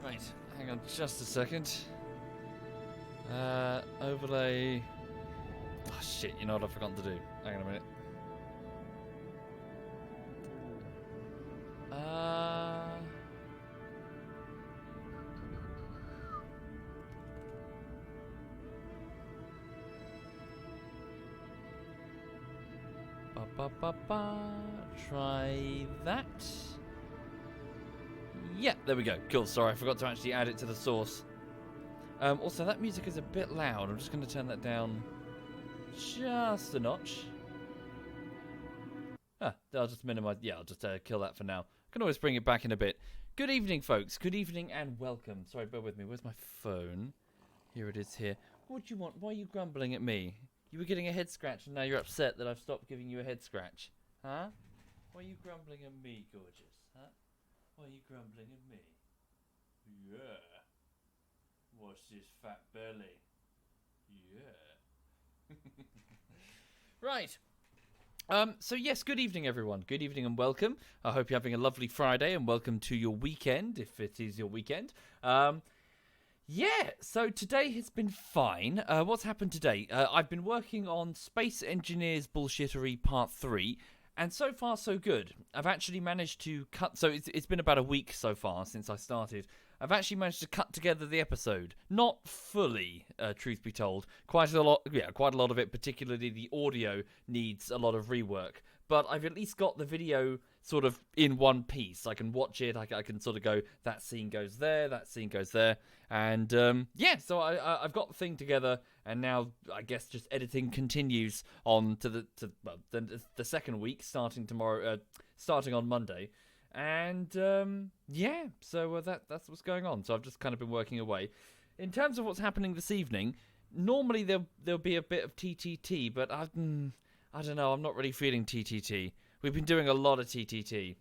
Right, hang on just a second. Overlay. Oh shit, you know what I've forgotten to do. Hang on a minute. Try that. Yeah, there we go. Cool. Sorry, I forgot to actually add it to the source. Also, that music is a bit loud. I'm just going to turn that down just a notch. I'll just minimize. Yeah, I'll just kill that for now. I can always bring it back in a bit. Good evening, folks. Good evening and welcome. Sorry, bear with me. Where's my phone? Here it is here. What do you want? Why are you grumbling at me? You were getting a head scratch and now you're upset that I've stopped giving you a head scratch. Huh? Why are you grumbling at me, gorgeous? Huh? Why are you grumbling at me? Yeah. What's this fat belly? Yeah. Right. So yes, good evening everyone. Good evening and welcome. I hope you're having a lovely Friday and welcome to your weekend, if it is your weekend. Yeah, so today has been fine. What's happened today? I've been working on Space Engineers Bullshittery Part 3, and so far so good. I've actually managed to cut... So it's been about a week so far since I started. I've actually managed to cut together the episode. Not fully, truth be told. Quite a lot of it, particularly the audio, needs a lot of rework. But I've at least got the video sort of in one piece. I can watch it, I can sort of go, that scene goes there, that scene goes there. And yeah, so I've got the thing together, and now I guess just editing continues on to the second week, starting tomorrow, starting on Monday. And yeah, so that's what's going on. So I've just kind of been working away. In terms of what's happening this evening, normally there'll be a bit of TTT, but I don't know, I'm not really feeling TTT. We've been doing a lot of TTT.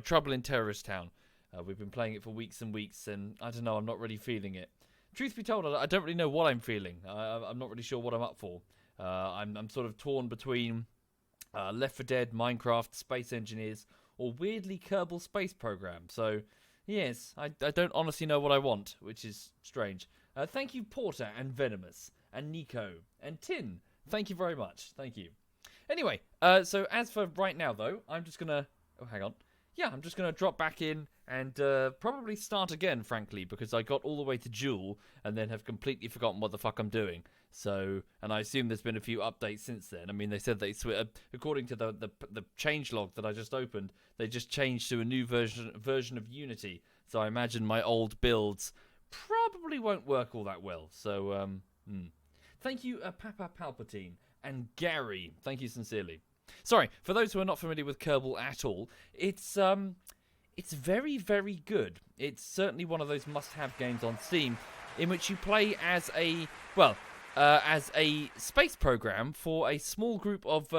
Trouble in Terrorist Town. We've been playing it for weeks and weeks, and I don't know, I'm not really feeling it. Truth be told, I don't really know what I'm feeling. I'm not really sure what I'm up for. I'm sort of torn between Left 4 Dead, Minecraft, Space Engineers, or weirdly Kerbal Space Program. So, yes, I don't honestly know what I want, which is strange. Thank you, Porter, and Venomous, and Nico, and Tin. Thank you very much. Thank you. Anyway, so as for right now, though, I'm just going to... Oh, hang on. Yeah, I'm just going to drop back in and probably start again, frankly, because I got all the way to Jewel and then have completely forgotten what the fuck I'm doing. So, and I assume there's been a few updates since then. I mean, they said according to the changelog that I just opened, they just changed to a new version of Unity. So I imagine my old builds probably won't work all that well. So, Thank you, Papa Palpatine. And Gary, thank you sincerely. Sorry, for those who are not familiar with Kerbal at all, it's very, very good. It's certainly one of those must-have games on Steam, in which you play as a space program for a small group of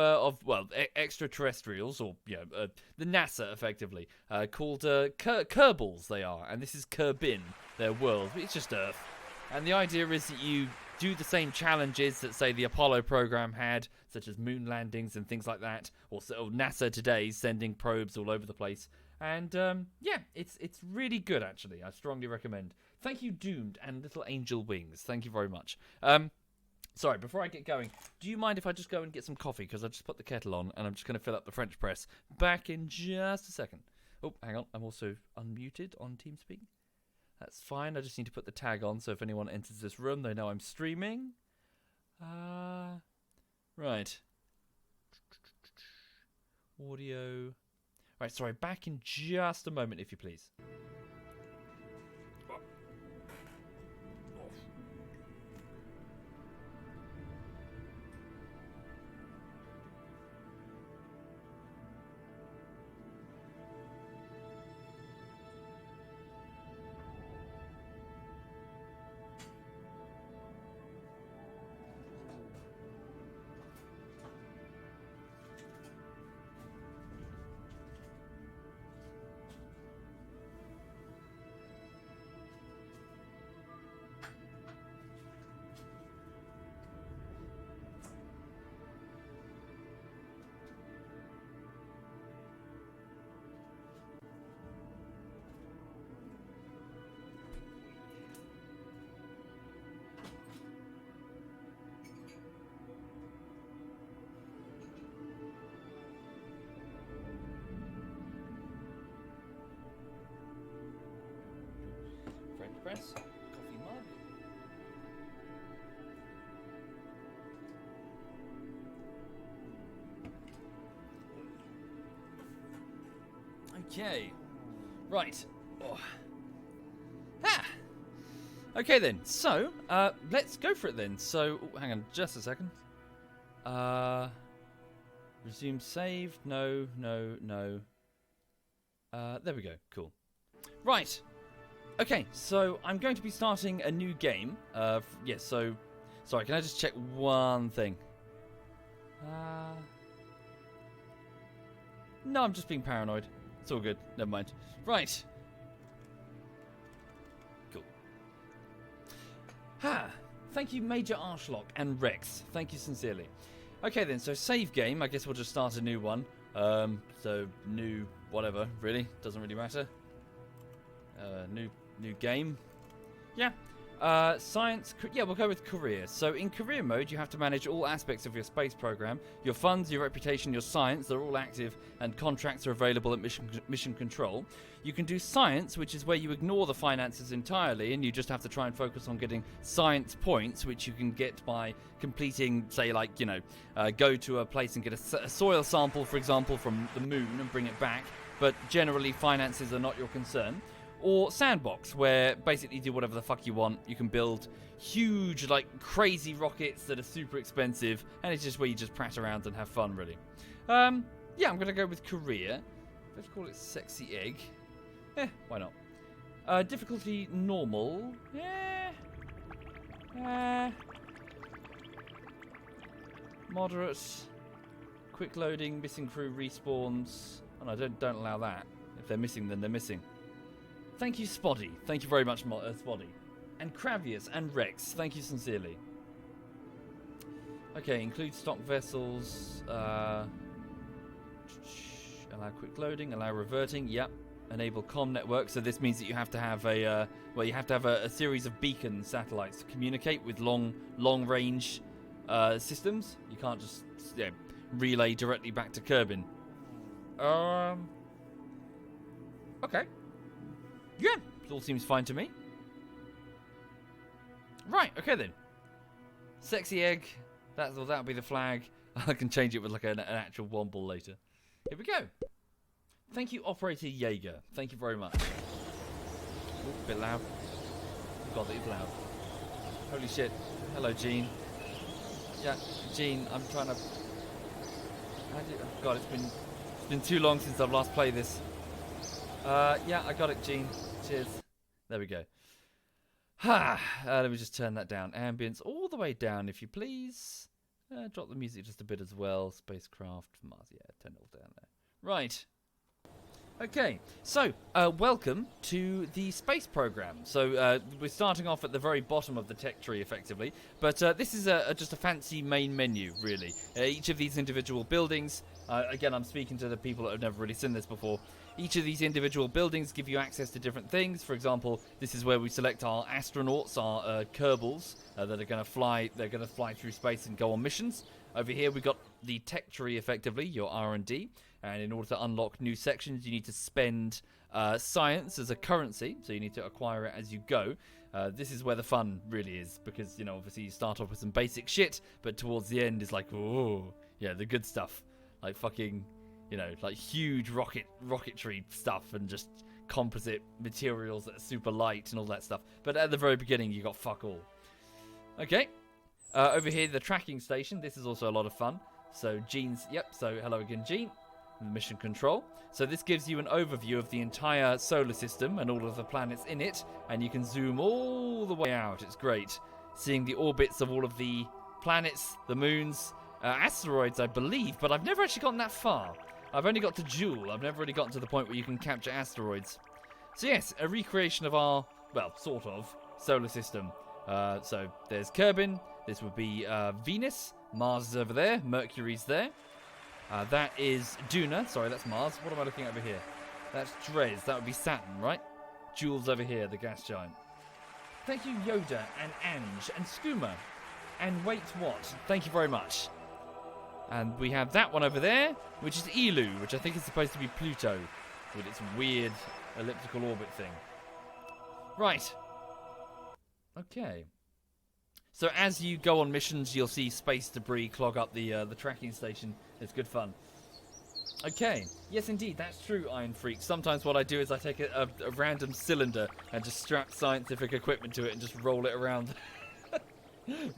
extraterrestrials, or the NASA effectively, called Kerbals. They are, and this is Kerbin, their world. It's just Earth, and the idea is that you do the same challenges that, say, the Apollo program had, such as moon landings and things like that, or NASA today sending probes all over the place. And yeah, it's really good, actually. I strongly recommend. Thank you, Doomed and Little Angel Wings. Thank you very much. Sorry, before I get going, do you mind if I just go and get some coffee? Because I just put the kettle on and I'm just going to fill up the French press. Back in just a second. Oh, hang on. I'm also unmuted on TeamSpeak. That's fine. I just need to put the tag on, so if anyone enters this room, they know I'm streaming. Right. Audio. Right, sorry. Back in just a moment, if you please. Express coffee mug. Okay. Right. Oh. Ah. Okay then. So, let's go for it then. So, hang on just a second. Resume save. No. There we go. Cool. Right. Okay, so I'm going to be starting a new game. Yes, so... Sorry, can I just check one thing? No, I'm just being paranoid. It's all good. Never mind. Right. Cool. Thank you, Major Arschlock and Rex. Thank you sincerely. Okay then, so save game. I guess we'll just start a new one. So new whatever, really. Doesn't really matter. New game. Yeah. Science. Yeah, we'll go with career. So in career mode, you have to manage all aspects of your space program. Your funds, your reputation, your science, they're all active, and contracts are available at mission control. You can do science, which is where you ignore the finances entirely, and you just have to try and focus on getting science points, which you can get by completing, say, like, go to a place and get a soil sample, for example, from the moon and bring it back. But generally, finances are not your concern. Or sandbox, where basically you do whatever the fuck you want. You can build huge, like, crazy rockets that are super expensive, and it's just where you just prat around and have fun, really. Yeah, I'm going to go with career. Let's call it sexy egg. Why not? Difficulty normal. Moderate. Quick loading, missing crew respawns. Oh no, don't allow that. If they're missing, then they're missing. Thank you, Spotty. Thank you very much, Spotty. And Cravius and Rex. Thank you sincerely. Okay, include stock vessels. Allow quick loading. Allow reverting. Yep. Enable comm network. So this means that you have to have a a series of beacon satellites to communicate with long range systems. You can't just relay directly back to Kerbin. Okay. Yeah, it all seems fine to me. Right, okay then. Sexy egg. That'll be the flag. I can change it with like an actual womble later. Here we go. Thank you, Operator Jaeger. Thank you very much. Ooh, a bit loud. God, that is loud. Holy shit. Hello, Gene. Yeah, Gene, I'm trying to... God, it's been too long since I've last played this. Yeah, I got it, Gene. Cheers. There we go. Let me just turn that down. Ambience all the way down, if you please. Drop the music just a bit as well. Spacecraft, Mars, yeah, turn it all down there. Right. Okay, so welcome to the space program. So we're starting off at the very bottom of the tech tree, effectively. But this is just a fancy main menu, really. Each of these individual buildings, again, I'm speaking to the people that have never really seen this before. Each of these individual buildings give you access to different things. For example, this is where we select our astronauts, our Kerbals, that are going to fly. They're going to fly through space and go on missions. Over here, we've got the tech tree, effectively, your R&D. And in order to unlock new sections, you need to spend science as a currency. So you need to acquire it as you go. This is where the fun really is. Because, obviously you start off with some basic shit. But towards the end, it's like, oh, yeah, the good stuff. Like fucking... like huge rocketry stuff and just composite materials that are super light and all that stuff. But at the very beginning, you got fuck all. Okay. Over here, the tracking station. This is also a lot of fun. So Gene's... Yep, so hello again, Gene. Mission control. So this gives you an overview of the entire solar system and all of the planets in it. And you can zoom all the way out. It's great. Seeing the orbits of all of the planets, the moons, asteroids, I believe. But I've never actually gotten that far. I've only got to Joule. I've never really gotten to the point where you can capture asteroids. So yes, a recreation of our, well, sort of, solar system. So there's Kerbin. This would be Venus. Mars is over there. Mercury's there. That is Duna. Sorry, that's Mars. What am I looking at over here? That's Dres. That would be Saturn, right? Joule's over here, the gas giant. Thank you, Yoda and Ange and Skooma. And wait, what? Thank you very much. And we have that one over there, which is Elu, which I think is supposed to be Pluto, with its weird elliptical orbit thing. Right. Okay. So as you go on missions, you'll see space debris clog up the tracking station. It's good fun. Okay. Yes, indeed, that's true, Iron Freak. Sometimes what I do is I take a random cylinder and just strap scientific equipment to it and just roll it around,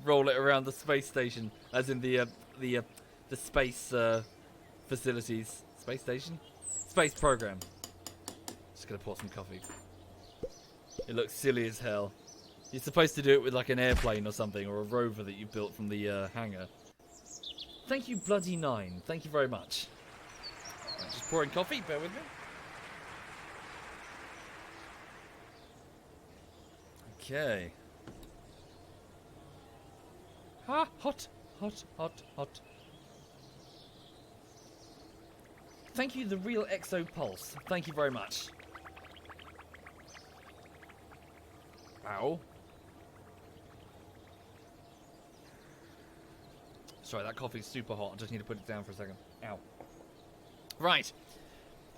roll it around the space station, as in the space facilities, space station, space program. Just gonna pour some coffee. It looks silly as hell. You're supposed to do it with like an airplane or something, or a rover that you built from the hangar. Thank you, Bloody Nine. Thank you very much. Just pouring coffee, bear with me. Okay. Ah, hot, hot, hot, hot. Thank you, the Real Exo Pulse. Thank you very much. Ow. Sorry, that coffee's super hot. I just need to put it down for a second. Ow. Right.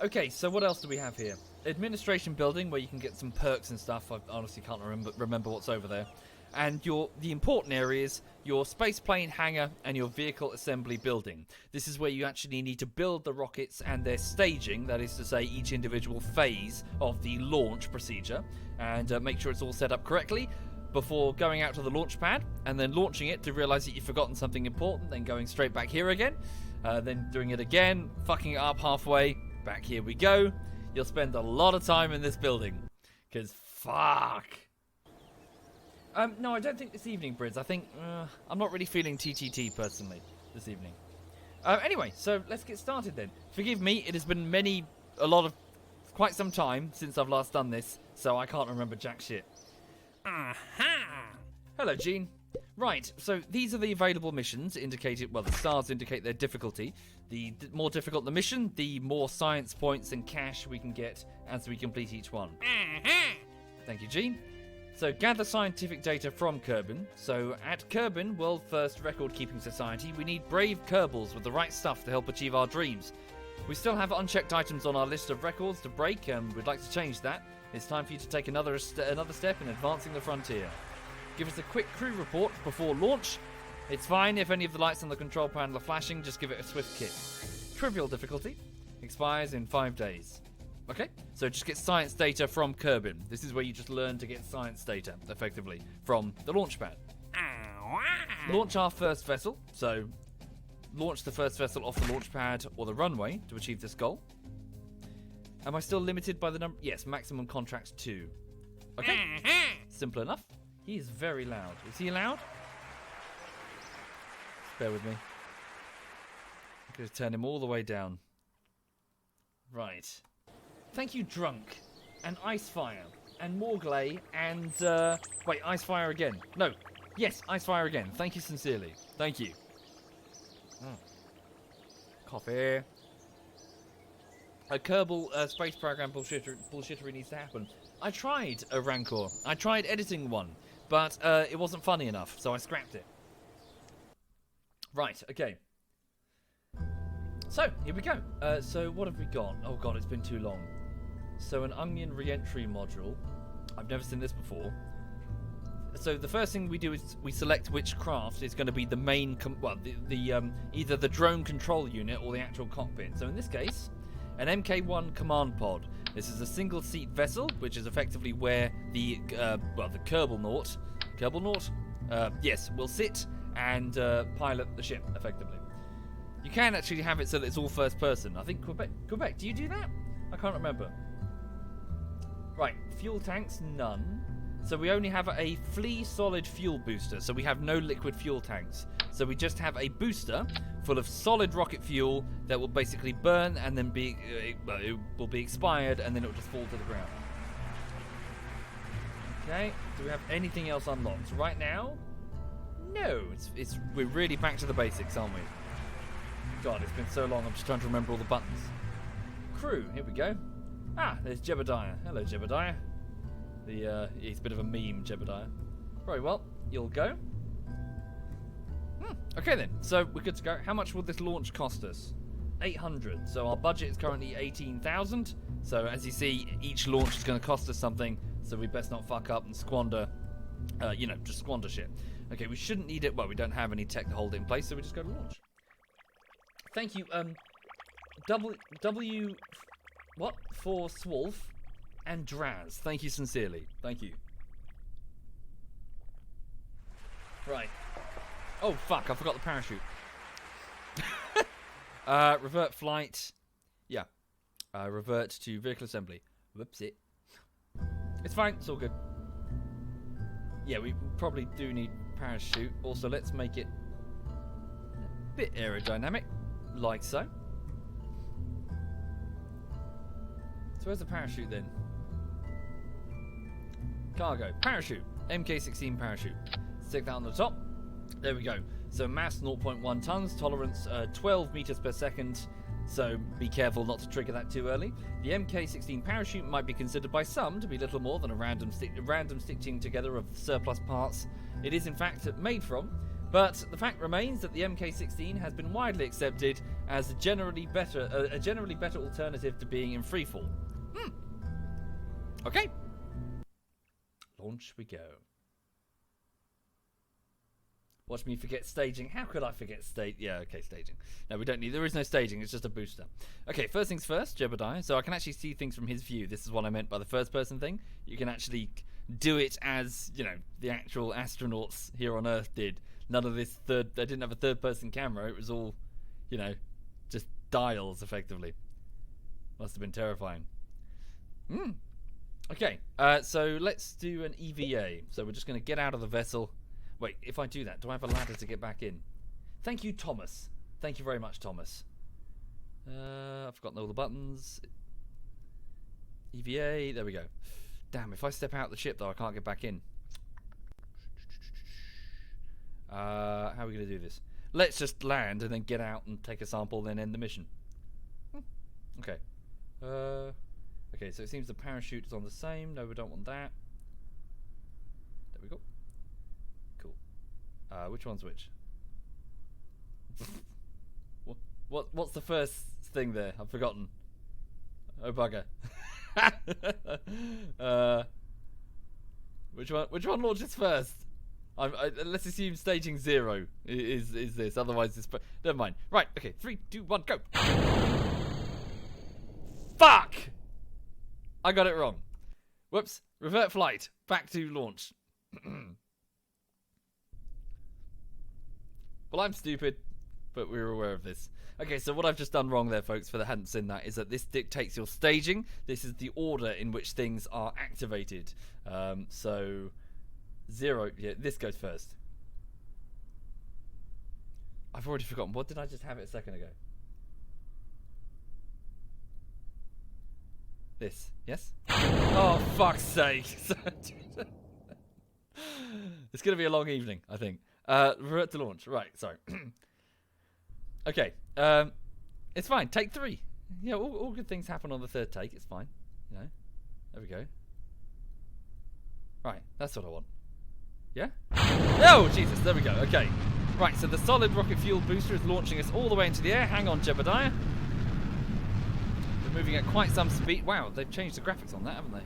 Okay, so what else do we have here? Administration building, where you can get some perks and stuff. I honestly can't remember what's over there. And the important areas, your spaceplane hangar and your vehicle assembly building. This is where you actually need to build the rockets and their staging, that is to say each individual phase of the launch procedure, and make sure it's all set up correctly before going out to the launch pad and then launching it to realise that you've forgotten something important, then going straight back here again, then doing it again, fucking it up halfway, back here we go. You'll spend a lot of time in this building, because fuck. No, I don't think this evening, Brids. I think I'm not really feeling TTT personally this evening. Anyway, so let's get started then. Forgive me, it has been quite some time since I've last done this, so I can't remember jack shit. Aha! Hello, Gene. Right, so these are the available missions indicated. Well, the stars indicate their difficulty. The more difficult the mission, the more science points and cash we can get as we complete each one. Thank you, Gene. So gather scientific data from Kerbal. So at Kerbal, World First Record Keeping Society, we need brave Kerbals with the right stuff to help achieve our dreams. We still have unchecked items on our list of records to break, and we'd like to change that. It's time for you to take another step in advancing the frontier. Give us a quick crew report before launch. It's fine if any of the lights on the control panel are flashing, just give it a swift kick. Trivial difficulty. Expires in 5 days. Okay, so just get science data from Kerbal. This is where you just learn to get science data, effectively, from the launch pad. Launch our first vessel, so launch the first vessel off the launch pad or the runway to achieve this goal. Am I still limited by the number? Yes, maximum contracts 2. Okay, simple enough. He is very loud. Is he loud? Bear with me. I'm going to turn him all the way down. Right. Thank you, Drunk, and Icefire, and Morglay, and, wait, Icefire again. No. Yes, Icefire again. Thank you sincerely. Thank you. Coffee. A Kerbal space program bullshittery needs to happen. I tried a Rancor. I tried editing one, but it wasn't funny enough, so I scrapped it. Right, okay. So, here we go. So, what have we got? Oh god, it's been too long. So, an onion re-entry module. I've never seen this before. So, the first thing we do is we select which craft is going to be the main, either the drone control unit or the actual cockpit. So, in this case, an MK1 command pod. This is a single-seat vessel, which is effectively where the Kerbal Naut, yes, will sit and pilot the ship, effectively. You can actually have it so that it's all first person. I think Quebec, do you do that? I can't remember. Right, fuel tanks, none. So we only have a flea solid fuel booster, so we have no liquid fuel tanks. So we just have a booster full of solid rocket fuel that will basically burn and then it will be expired and then it will just fall to the ground. Okay, do we have anything else unlocked? Right now, no. We're really back to the basics, aren't we? God, it's been so long, I'm just trying to remember all the buttons. Crew, here we go. Ah, there's Jebediah. Hello, Jebediah. He's a bit of a meme, Jebediah. Very well, you'll go. Okay then, so we're good to go. How much will this launch cost us? 800. So our budget is currently 18,000. So as you see, each launch is going to cost us something. So we best not fuck up and squander You know, just squander shit. Okay, we shouldn't need it. Well, we don't have any tech to hold it in place, so we just go to launch. Thank you. W. What? For Swolf and Draz. Thank you sincerely. Thank you. Right. Oh, fuck. I forgot the parachute. Revert flight. Yeah. Revert to vehicle assembly. Whoops it. It's fine. It's all good. Yeah, we probably do need parachute. Also, let's make it a bit aerodynamic. Like so. So where's the parachute then? Cargo. Parachute. MK16 parachute. Stick that on the top. There we go. So mass 0.1 tons. Tolerance 12 meters per second. So be careful not to trigger that too early. The MK16 parachute might be considered by some to be little more than a random stitching together of surplus parts it is in fact made from. But the fact remains that the MK16 has been widely accepted as a generally better alternative to being in freefall. Okay. Launch we go. Watch me forget staging. How could I forget Yeah, okay, staging. No, we don't need... There is no staging. It's just a booster. Okay, first things first, Jebediah. So I can actually see things from his view. This is what I meant by the first-person thing. You can actually do it as, you know, the actual astronauts here on Earth did. None of this They didn't have a third-person camera. It was all, you know, just dials, effectively. Must have been terrifying. Okay, so let's do an EVA. So we're just going to get out of the vessel. Wait, if I do that, do I have a ladder to get back in? Thank you, Thomas. Thank you very much, Thomas. I've forgotten all the buttons. EVA, there we go. Damn, if I step out the ship, though, I can't get back in. How are we going to do this? Let's just land and then get out and take a sample, then end the mission. Okay. Okay, so it seems the parachute is on the same. No, we don't want that. There we go. Cool. Which one's which? What's the first thing there? I've forgotten. Oh bugger. Which one launches first? Let's assume staging 0 is this. Otherwise, it's never mind. Right. Okay. 3, 2, 1, go. Fuck! I got it wrong. Whoops. Revert flight. Back to launch. Well, I'm stupid, but we were aware of this. Okay, so what I've just done wrong there, folks, for the hadn't seen that, is that this dictates your staging. This is the order in which things are activated. So 0, yeah, this goes first. I've already forgotten. What did I just have it a second ago? This, yes? Oh, fuck's sake. It's going to be a long evening, I think. Revert to launch. Right, sorry. Okay. It's fine. Take 3. Yeah, all good things happen on the third take. It's fine. You know. There we go. Right, that's what I want. Yeah? Oh, Jesus. There we go. Okay. Right, so the solid rocket fuel booster is launching us all the way into the air. Hang on, Jebediah. We're moving at quite some speed. Wow, they've changed the graphics on that, haven't they?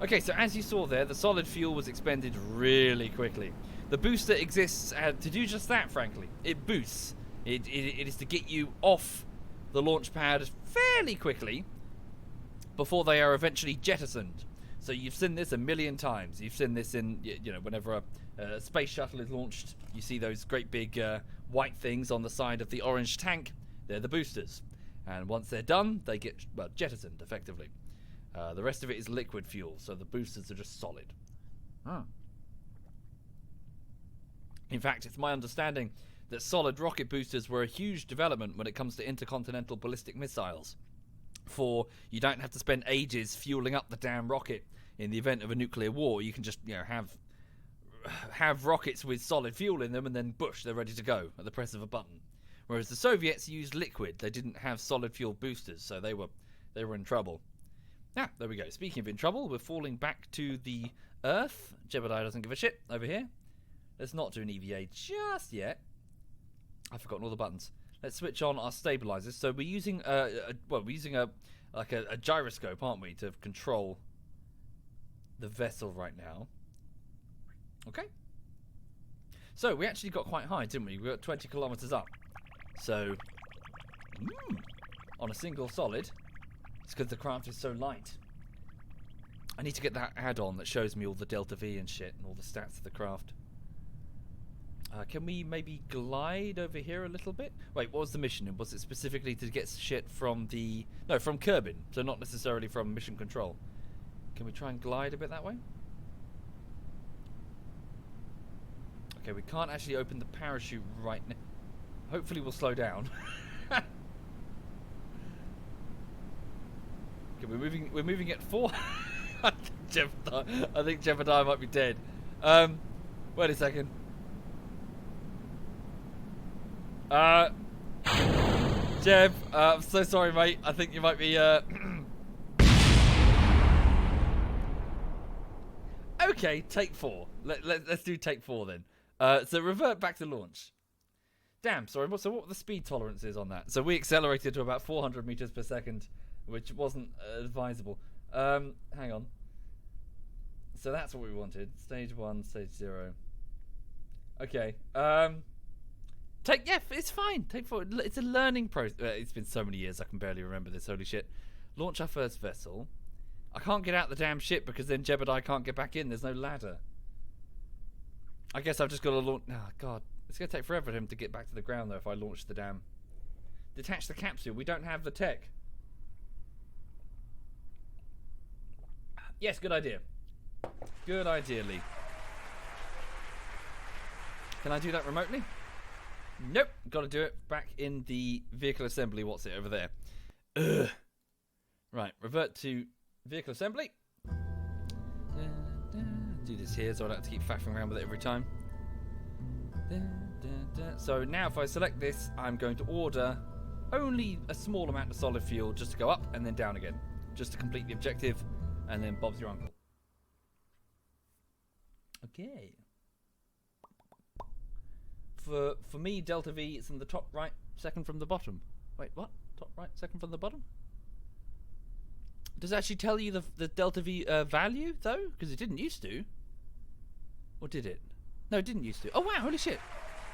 Okay, so as you saw there, the solid fuel was expended really quickly. The booster exists to do just that, frankly. It boosts. It is to get you off the launch pad fairly quickly before they are eventually jettisoned. So you've seen this a million times. You've seen this in, you know, whenever a space shuttle is launched, you see those great big white things on the side of the orange tank. They're the boosters. And once they're done, they get, well, jettisoned, effectively. The rest of it is liquid fuel, so the boosters are just solid. In fact, it's my understanding that solid rocket boosters were a huge development when it comes to intercontinental ballistic missiles. For you don't have to spend ages fueling up the damn rocket in the event of a nuclear war. You can just, you know, have rockets with solid fuel in them, and then bush, they're ready to go at the press of a button. Whereas the Soviets used liquid. They didn't have solid fuel boosters, so they were in trouble. Ah, there we go. Speaking of in trouble, we're falling back to the Earth. Jebediah doesn't give a shit over here. Let's not do an EVA just yet. I've forgotten all the buttons. Let's switch on our stabilizers. So we're using a gyroscope, aren't we, to control the vessel right now. Okay. So, we actually got quite high, didn't we? We got 20 kilometers up. So, on a single solid, it's because the craft is so light. I need to get that add-on that shows me all the delta V and shit and all the stats of the craft. Can we maybe glide over here a little bit? Wait, what was the mission? Was it specifically to get shit from the... No, from Kerbal, so not necessarily from mission control. Can we try and glide a bit that way? Okay, we can't actually open the parachute right now. Hopefully we'll slow down. Okay, we're moving at 4. I think Jebediah might be dead. Wait a second. Jeb, I'm so sorry, mate. I think you might be, Okay, take 4. Let's do take 4 then. So revert back to launch. Damn, sorry. So what were the speed tolerances on that? So we accelerated to about 400 meters per second, which wasn't advisable. Hang on. So that's what we wanted. Stage 1, stage 0. Okay. Yeah, it's fine. Take 4. It's a learning process. It's been so many years, I can barely remember this. Holy shit. Launch our first vessel. I can't get out the damn ship because then Jebediah can't get back in. There's no ladder. I guess I've just got to launch... Oh, God. It's going to take forever for him to get back to the ground, though, if I launch the damn... Detach the capsule. We don't have the tech. Yes, good idea. Good idea, Lee. Can I do that remotely? Nope. Got to do it back in the vehicle assembly. What's it over there? Ugh. Right. Revert to vehicle assembly. Do this here so I don't have to keep faffing around with it every time. So now if I select this, I'm going to order only a small amount of solid fuel just to go up and then down again. Just to complete the objective, and then Bob's your uncle. Okay. For me, delta V is in the top right, second from the bottom. Wait, what? Top right, second from the bottom? Does it actually tell you the delta V value, though? Because it didn't used to. Or did it? No, it didn't used to. Oh, wow, holy shit.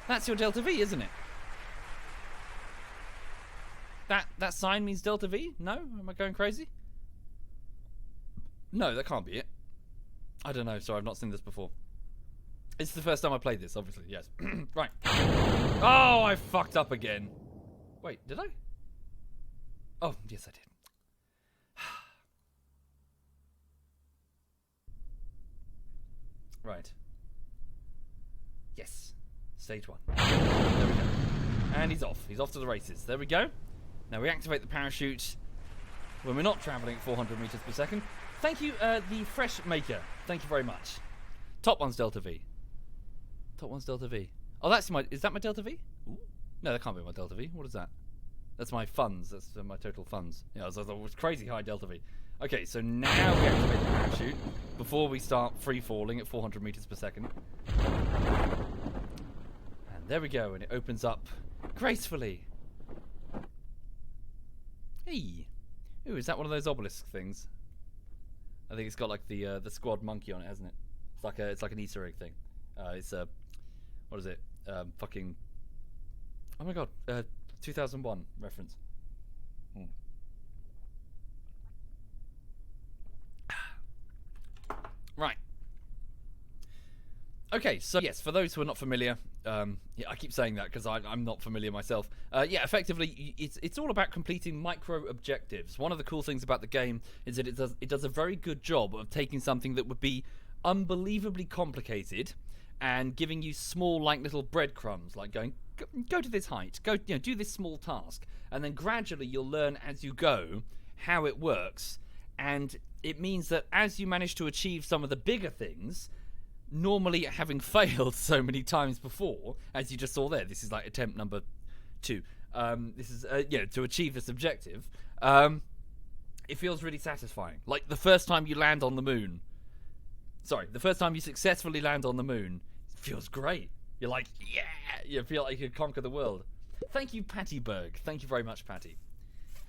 That's your delta V, isn't it? That sign means delta V? No? Am I going crazy? No, that can't be it. I don't know. Sorry, I've not seen this before. It's the first time I played this, obviously. Yes. Right. Oh, I fucked up again. Wait, did I? Oh, yes, I did. Right. Yes. Stage 1. There we go. And he's off. He's off to the races. There we go. Now we activate the parachute when we're not travelling at 400 meters per second. Thank you, the Fresh Maker. Thank you very much. Top one's delta V. Top one's delta V. Oh, that's my... Is that my delta V? Ooh. No, that can't be my delta V. What is that? That's my funds. That's my total funds. Yeah, it was crazy high delta V. Okay, so now we activate the parachute before we start free falling at 400 meters per second. And there we go, and it opens up gracefully. Hey. Ooh, is that one of those obelisk things? I think it's got like the squad monkey on it, hasn't it? It's like an Easter egg thing. It's what is it? Fucking. Oh my god, 2001 reference. Right. Okay, so yes, for those who are not familiar, yeah, I keep saying that because I'm not familiar myself. Yeah, effectively, it's all about completing micro objectives. One of the cool things about the game is that it does a very good job of taking something that would be unbelievably complicated and giving you small, like little breadcrumbs, like going go to this height, do this small task, and then gradually you'll learn as you go how it works. And it means that as you manage to achieve some of the bigger things, normally having failed so many times before, as you just saw there, this is like attempt number 2. This is to achieve this objective. It feels really satisfying. Like the first time you land on the moon. Sorry, the first time you successfully land on the moon, it feels great. You're like, yeah, you feel like you could conquer the world. Thank you, Patty Berg. Thank you very much, Patty.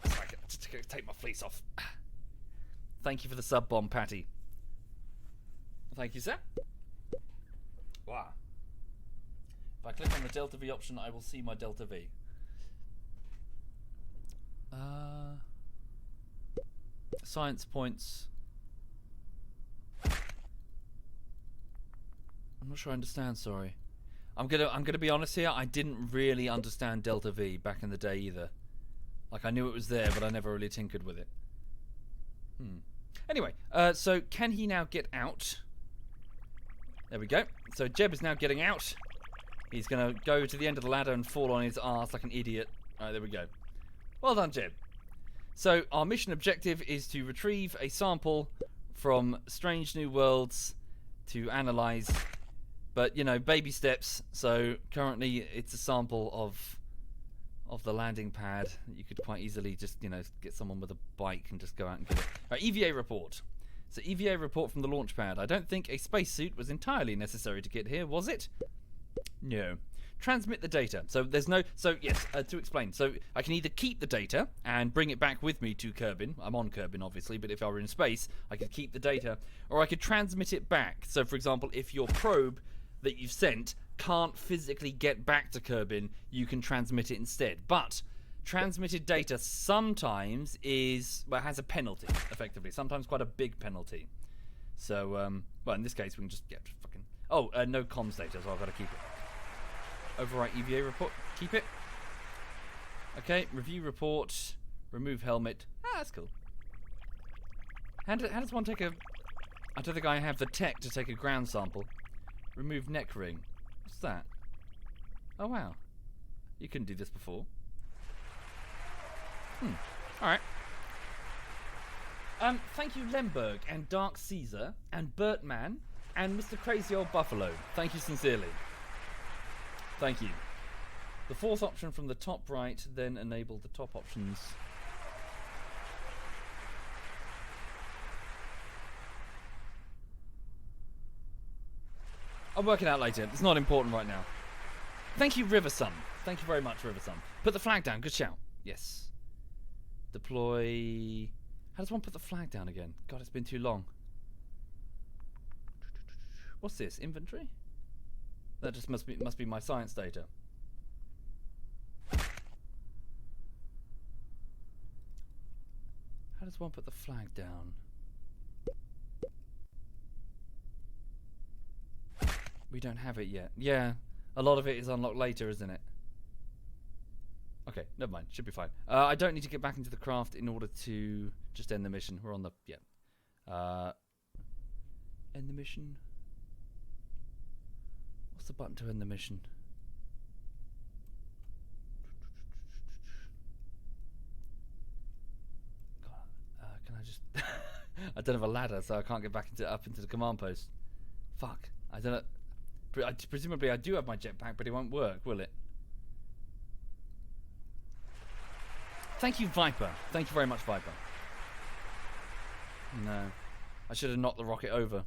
I can take my fleece off. Thank you for the sub bomb, Patty. Thank you, sir. Wow. If I click on the Delta V option, I will see my Delta V. Science points. I'm not sure I understand, sorry. I'm gonna be honest here, I didn't really understand Delta V back in the day either. Like, I knew it was there, but I never really tinkered with it. Anyway, so can he now get out? There we go. So Jeb is now getting out. He's gonna go to the end of the ladder and fall on his ass like an idiot. Alright, there we go. Well done, Jeb. So our mission objective is to retrieve a sample from Strange New Worlds to analyze. But, you know, baby steps. So currently it's a sample of the landing pad. You could quite easily just, you know, get someone with a bike and just go out and get it. Right, EVA report. So EVA report from the launch pad. I don't think a spacesuit was entirely necessary to get here, was it? No. Transmit the data. So there's no... So, yes, to explain. So I can either keep the data and bring it back with me to Kerbin. I'm on Kerbin, obviously, but if I were in space, I could keep the data. Or I could transmit it back. So, for example, if your probe that you've sent can't physically get back to Kerbin, you can transmit it instead. But transmitted data sometimes has a penalty, effectively. Sometimes quite a big penalty. So, well, in this case, we can just get fucking... Oh, no comms data, so I've got to keep it. Overwrite EVA report. Keep it. Okay, review report. Remove helmet. That's cool. How does one take a... I don't think I have the tech to take a ground sample. Remove neck ring. What's that? Oh, wow. You couldn't do this before. Alright. Thank you, Lemberg, and Dark Caesar, and Bertman, and Mr. Crazy Old Buffalo. Thank you sincerely. Thank you. The fourth option from the top right, then enable the top options. I'll work it out later. It's not important right now. Thank you, Riversun. Thank you very much, Riversun. Put the flag down. Good shout. Yes. Deploy... How does one put the flag down again? God, it's been too long. What's this? Inventory? That just must be my science data. How does one put the flag down? We don't have it yet. Yeah, a lot of it is unlocked later, isn't it? Okay, never mind. Should be fine. I don't need to get back into the craft in order to just end the mission. We're on the... Yeah. End the mission. What's the button to end the mission? God, can I just... I don't have a ladder, so I can't get back up into the command post. Fuck. I don't know. Presumably I do have my jetpack, but it won't work, will it? Thank you, Viper. Thank you very much, Viper. No. I should have knocked the rocket over.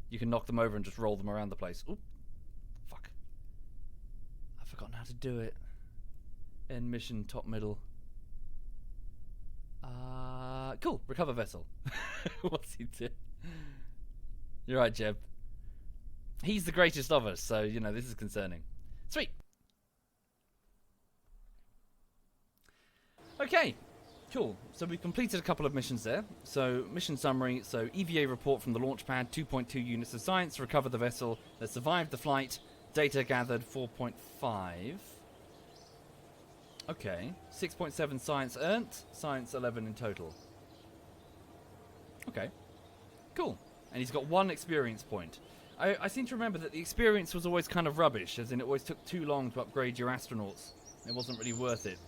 You can knock them over and just roll them around the place. Oop. Fuck. I've forgotten how to do it. End mission, top middle. Cool. Recover vessel. What's he doing? You're right, Jeb. He's the greatest of us, so, you know, this is concerning. Sweet. Okay, cool. So we've completed a couple of missions there. So, mission summary. So, EVA report from the launch pad, 2.2 units of science, recover the vessel that survived the flight, data gathered 4.5. Okay, 6.7 science earned, science 11 in total. Okay, cool. And he's got 1 experience point. I seem to remember that the experience was always kind of rubbish, as in it always took too long to upgrade your astronauts. It wasn't really worth it.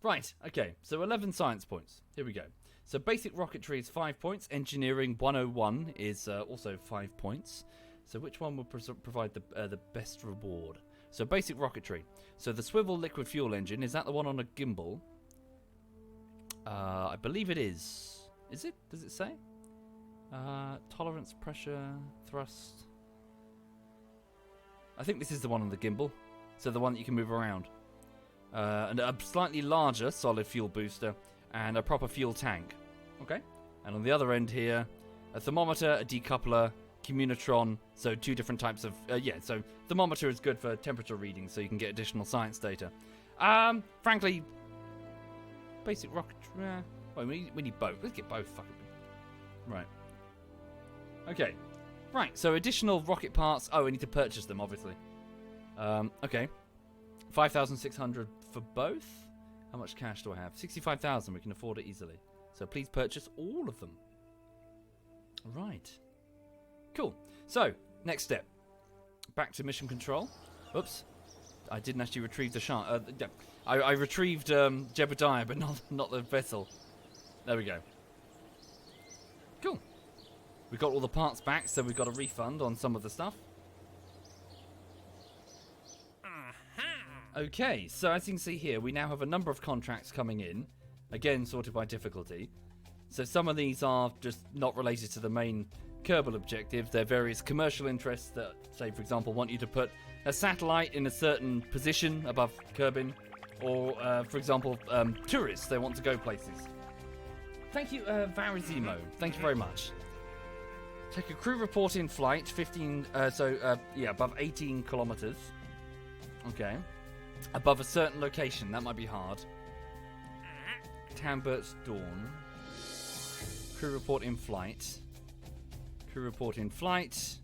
Right, okay, so 11 science points. Here we go. So basic rocketry is 5 points. Engineering 101 is also 5 points. So which one will provide the best reward? So basic rocketry. So the swivel liquid fuel engine, is that the one on a gimbal? I believe it is. Is it? Does it say? Tolerance, pressure, thrust. I think this is the one on the gimbal. So the one that you can move around. And a slightly larger solid fuel booster and a proper fuel tank. Okay. And on the other end here, A thermometer, a decoupler, communitron. So 2 different types of... so thermometer is good for temperature readings, so you can get additional science data. Frankly, basic rocket... Wait, we need both. Let's get both. Fuck it. Right. Okay. Right, so additional rocket parts. Oh, we need to purchase them, obviously. Okay. 5,600 for both? How much cash do I have? 65,000. We can afford it easily. So please purchase all of them. Right. Cool. So, next step. Back to mission control. Oops. I didn't actually retrieve the shark. I retrieved Jebediah, but not the vessel. There we go. Cool. We got all the parts back, so we got a refund on some of the stuff. Okay, so as you can see here, we now have a number of contracts coming in. Again, sorted by difficulty. So some of these are just not related to the main Kerbal objective. They're various commercial interests that, say, for example, want you to put a satellite in a certain position above Kerbin. Or, for example, tourists, they want to go places. Thank you, Varizimo. Thank you very much. Take a crew report in flight, 15, above 18 kilometers. Okay. Above a certain location, that might be hard. Tambert's Dawn. Crew report in flight. Crew report in flight.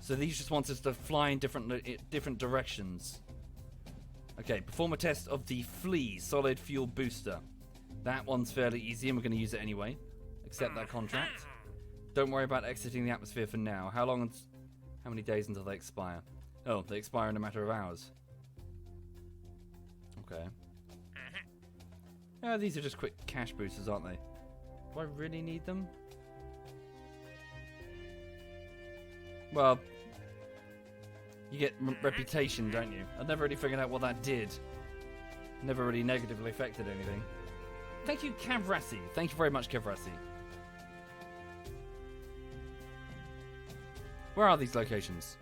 So these just want us to fly in different directions. Okay, perform a test of the Flea solid fuel booster. That one's fairly easy and we're going to use it anyway. Accept that contract. Don't worry about exiting the atmosphere for now. How many days until they expire? Oh, they expire in a matter of hours. Okay. These are just quick cash boosters, aren't they? Do I really need them? Well, you get reputation, don't you? I never really figured out what that did. Never really negatively affected anything. Thank you, Kavrasi. Thank you very much, Kavrasi. Where are these locations?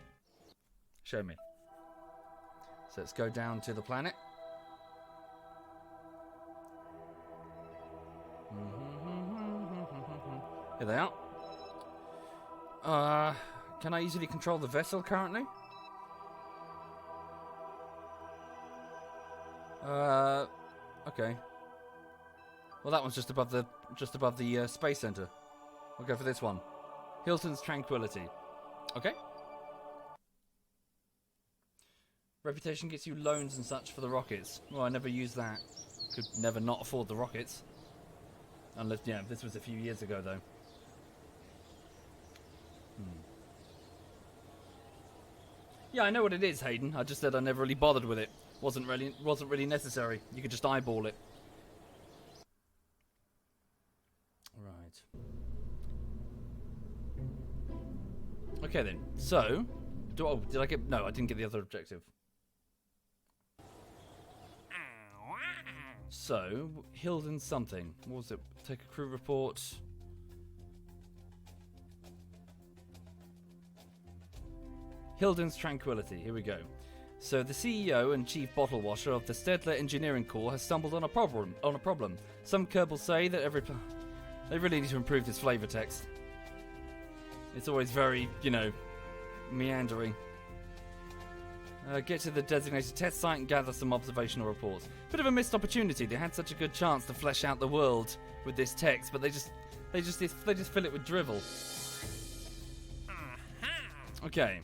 Show me. So let's go down to the planet. Here they are. Can I easily control the vessel currently? Okay. Well, that one's just above the space center. We'll go for this one. Hilton's Tranquility. Okay. Reputation gets you loans and such for the rockets. Well, I never used that. Could never not afford the rockets. Unless, yeah, this was a few years ago, though. Yeah, I know what it is, Hayden. I just said I never really bothered with it. Wasn't really necessary. You could just eyeball it. Right. Okay then. So, did I get? No, I didn't get the other objective. So, Hilden something. What was it? Take a crew report. Hilden's Tranquility. Here we go. So the CEO and chief bottle washer of the Stedler Engineering Corps has stumbled on a problem. Some Kerbal say that they really need to improve this flavor text. It's always very, meandering. Get to the designated test site and gather some observational reports. Bit of a missed opportunity. They had such a good chance to flesh out the world with this text, but they just fill it with drivel. Okay.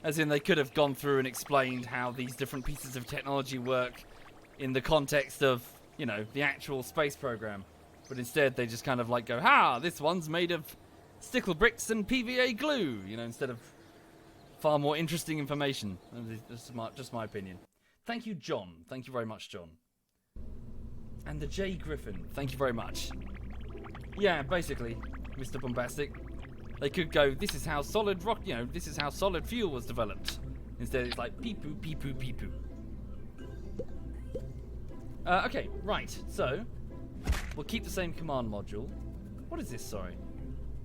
As in, they could have gone through and explained how these different pieces of technology work in the context of, the actual space program. But instead, they just kind of go, ha, this one's made of stickle bricks and PVA glue, instead of far more interesting information. This is just my opinion. Thank you, John. Thank you very much, John. And the J. Griffin. Thank you very much. Yeah, basically, Mr. Bombastic. They could go, this is how solid this is how solid fuel was developed. Instead, it's like pee-poo, pee-poo, pee-poo. Okay, right. So, we'll keep the same command module. What is this, sorry?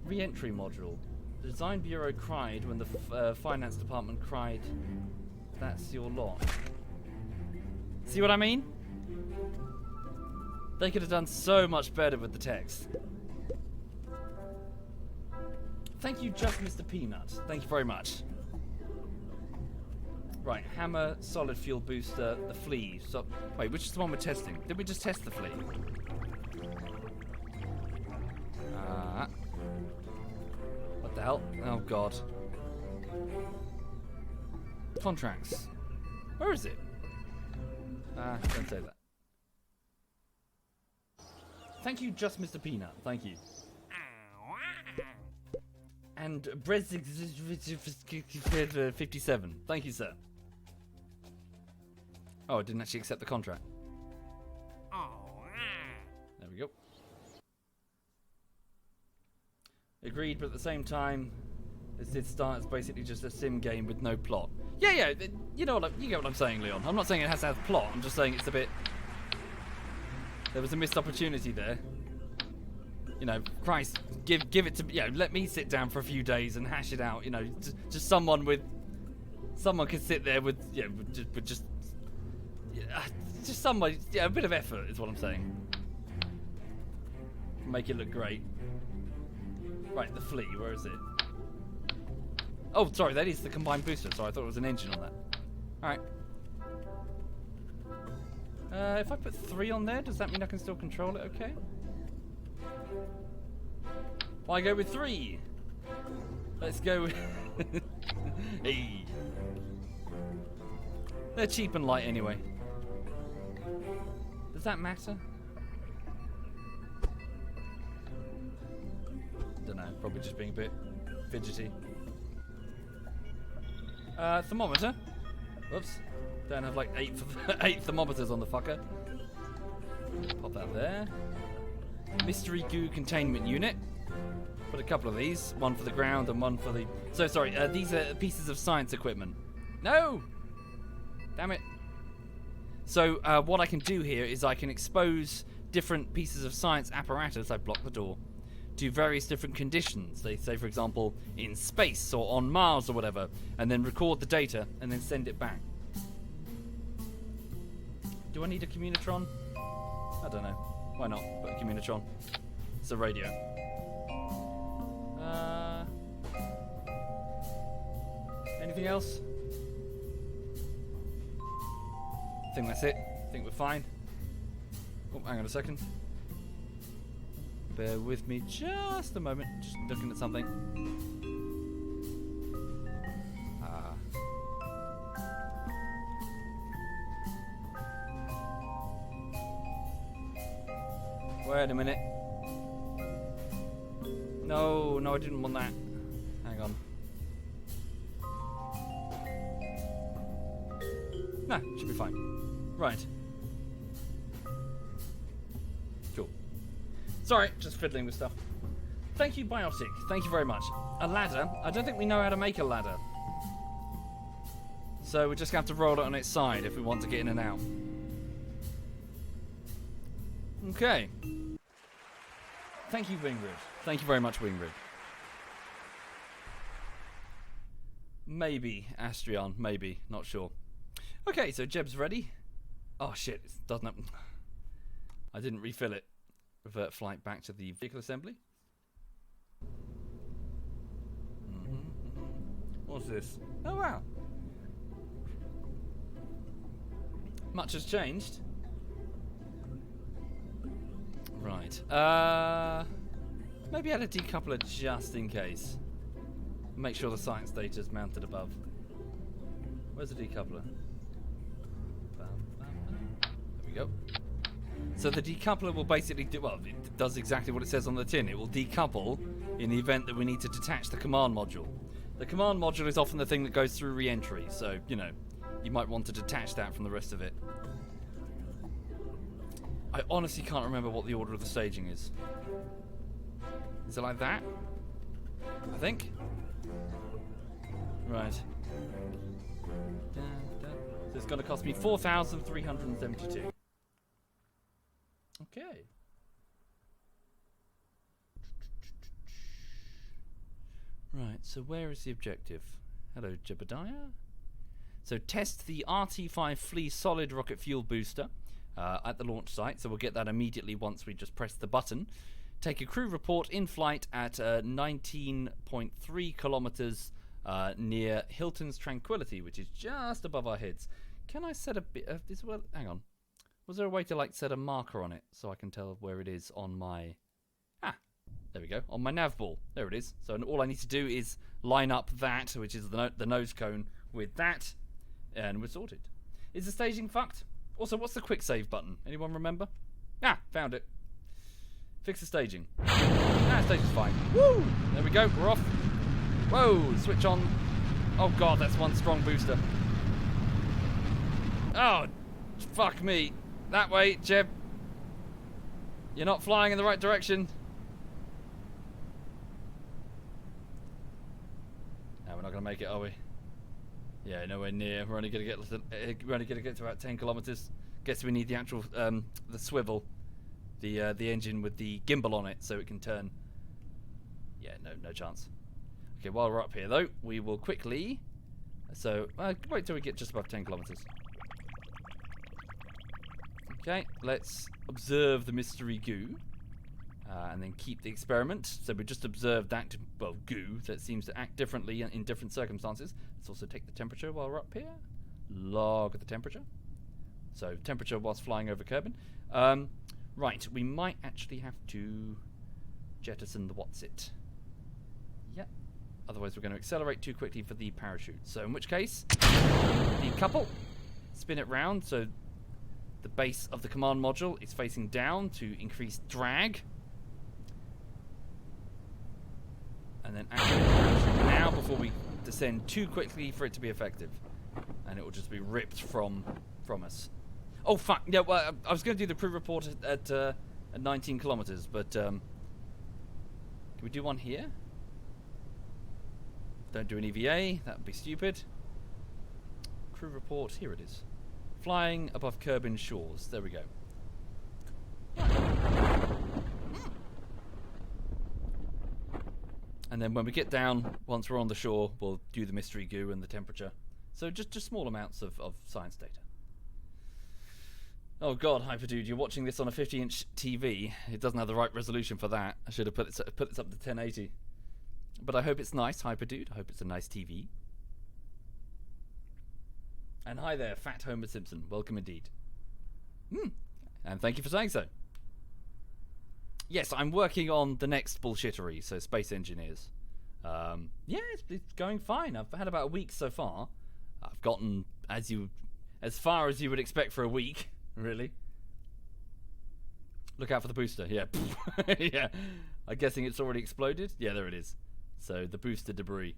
Re-entry module. The design bureau cried when the finance department cried, that's your lot. See what I mean? They could have done so much better with the text. Thank you, Just Mr. Peanut. Thank you very much. Right, hammer, solid fuel booster, the flea. So, wait, which is the one we're testing? Did we just test the flea? What the hell? Oh, God. Contracts. Where is it? Don't say that. Thank you, Just Mr. Peanut. Thank you. And Brezig 57. Thank you, sir. Oh, I didn't actually accept the contract. There we go. Agreed, but at the same time, this did start as basically just a sim game with no plot. Yeah, you know what you get what I'm saying, Leon. I'm not saying it has to have plot. I'm just saying it's a bit. There was a missed opportunity there. You know, Christ, give it to, you know, let me sit down for a few days and hash it out. You know, just someone could sit there with, you know, just somebody, yeah, a bit of effort is what I'm saying. Make it look great. Right, the flea, where is it? Oh, sorry, that is the combined booster. Sorry, I thought it was an engine on that. All right. If I put 3 on there, does that mean I can still control it? Okay. Why go with 3? Let's go with... Hey. They're cheap and light anyway. Does that matter? Don't know, probably just being a bit fidgety. Thermometer. Whoops. Don't have like 8 thermometers on the fucker. Pop that there. Mystery goo containment unit. Put a couple of these. One for the ground and one for the... So, sorry, these are pieces of science equipment. No! Damn it. So, what I can do here is I can expose different pieces of science apparatus, I block the door, to various different conditions. They say, for example, in space or on Mars or whatever, and then record the data and then send it back. Do I need a communitron? I don't know. Why not? Put a communitron. It's a radio. Anything else? I think that's it. I think we're fine. Oh, hang on a second. Bear with me just a moment. Just looking at something. Wait a minute. No, I didn't want that. Hang on. No, should be fine. Right. Cool. Sorry, just fiddling with stuff. Thank you, Biotic. Thank you very much. A ladder? I don't think we know how to make a ladder. So we're just going to have to roll it on its side if we want to get in and out. Okay. Thank you, Wingrid. Thank you very much, Wingrid. Maybe, Astrion. Maybe. Not sure. Okay, so Jeb's ready. Oh, shit. It doesn't happen. I didn't refill it. Revert flight back to the vehicle assembly. What's this? Oh, wow. Much has changed. Right. Maybe add a decoupler just in case. Make sure the science data is mounted above. Where's the decoupler? There we go. So the decoupler will basically do, well, it does exactly what it says on the tin. It will decouple in the event that we need to detach the command module. The command module is often the thing that goes through re-entry, so, you know, you might want to detach that from the rest of it. I honestly can't remember what the order of the staging is. Is it like that? I think. Right. So it's going to cost me 4,372. Okay. Right, so where is the objective? Hello, Jebediah. So test the RT5 Flea solid rocket fuel booster. at the launch site, so we'll get that immediately once we just press the button. Take a crew report in flight at 19.3 kilometers near Hilton's Tranquility, which is just above our heads. Can I set a bit of this? Well, hang on. Was there a way to like set a marker on it so I can tell where it is on my... there we go, on my nav ball. There it is. So all I need to do is line up that, which is the nose cone, with that, and we're sorted. Is the staging fucked? Also, what's the quick save button? Anyone remember? Found it. Fix the staging. Staging's fine. Woo! There we go, we're off. Whoa, switch on. Oh god, that's one strong booster. Oh, fuck me. That way, Jeb. You're not flying in the right direction. No, we're not going to make it, are we? Yeah, nowhere near. We're only going to get to about 10 kilometers. Guess we need the actual the swivel, the engine with the gimbal on it, so it can turn. Yeah, no chance. Okay, while we're up here though, we will quickly. So wait till we get just above 10 kilometers. Okay, let's observe the mystery goo, and then keep the experiment. So we just observed that, well, goo that seems to act differently in different circumstances. Let's also take the temperature while we're up here. Log the temperature. So temperature whilst flying over Kerbal. Right, we might actually have to jettison the what's-it. Yep. Otherwise we're going to accelerate too quickly for the parachute. So in which case, decouple, spin it round so the base of the command module is facing down to increase drag. And then activate the parachute now before we descend too quickly for it to be effective. And it will just be ripped from us. Oh fuck, yeah, well, I was going to do the crew report at 19 kilometers, but can we do one here? Don't do an EVA, that would be stupid. Crew report, here it is. Flying above Kerbal shores. There we go. And then when we get down, once we're on the shore, we'll do the mystery goo and the temperature. So just small amounts of science data. Oh god, Hyperdude, you're watching this on a 50-inch TV. It doesn't have the right resolution for that. I should have put this up to 1080. But I hope it's nice, Hyperdude. I hope it's a nice TV. And hi there, Fat Homer Simpson. Welcome indeed. And thank you for saying so. Yes, I'm working on the next bullshittery, so Space Engineers. Yeah, it's going fine. I've had about a week so far. I've gotten as far as you would expect for a week, really. Look out for the booster. Yeah. Yeah. I'm guessing it's already exploded. Yeah, there it is. So the booster debris.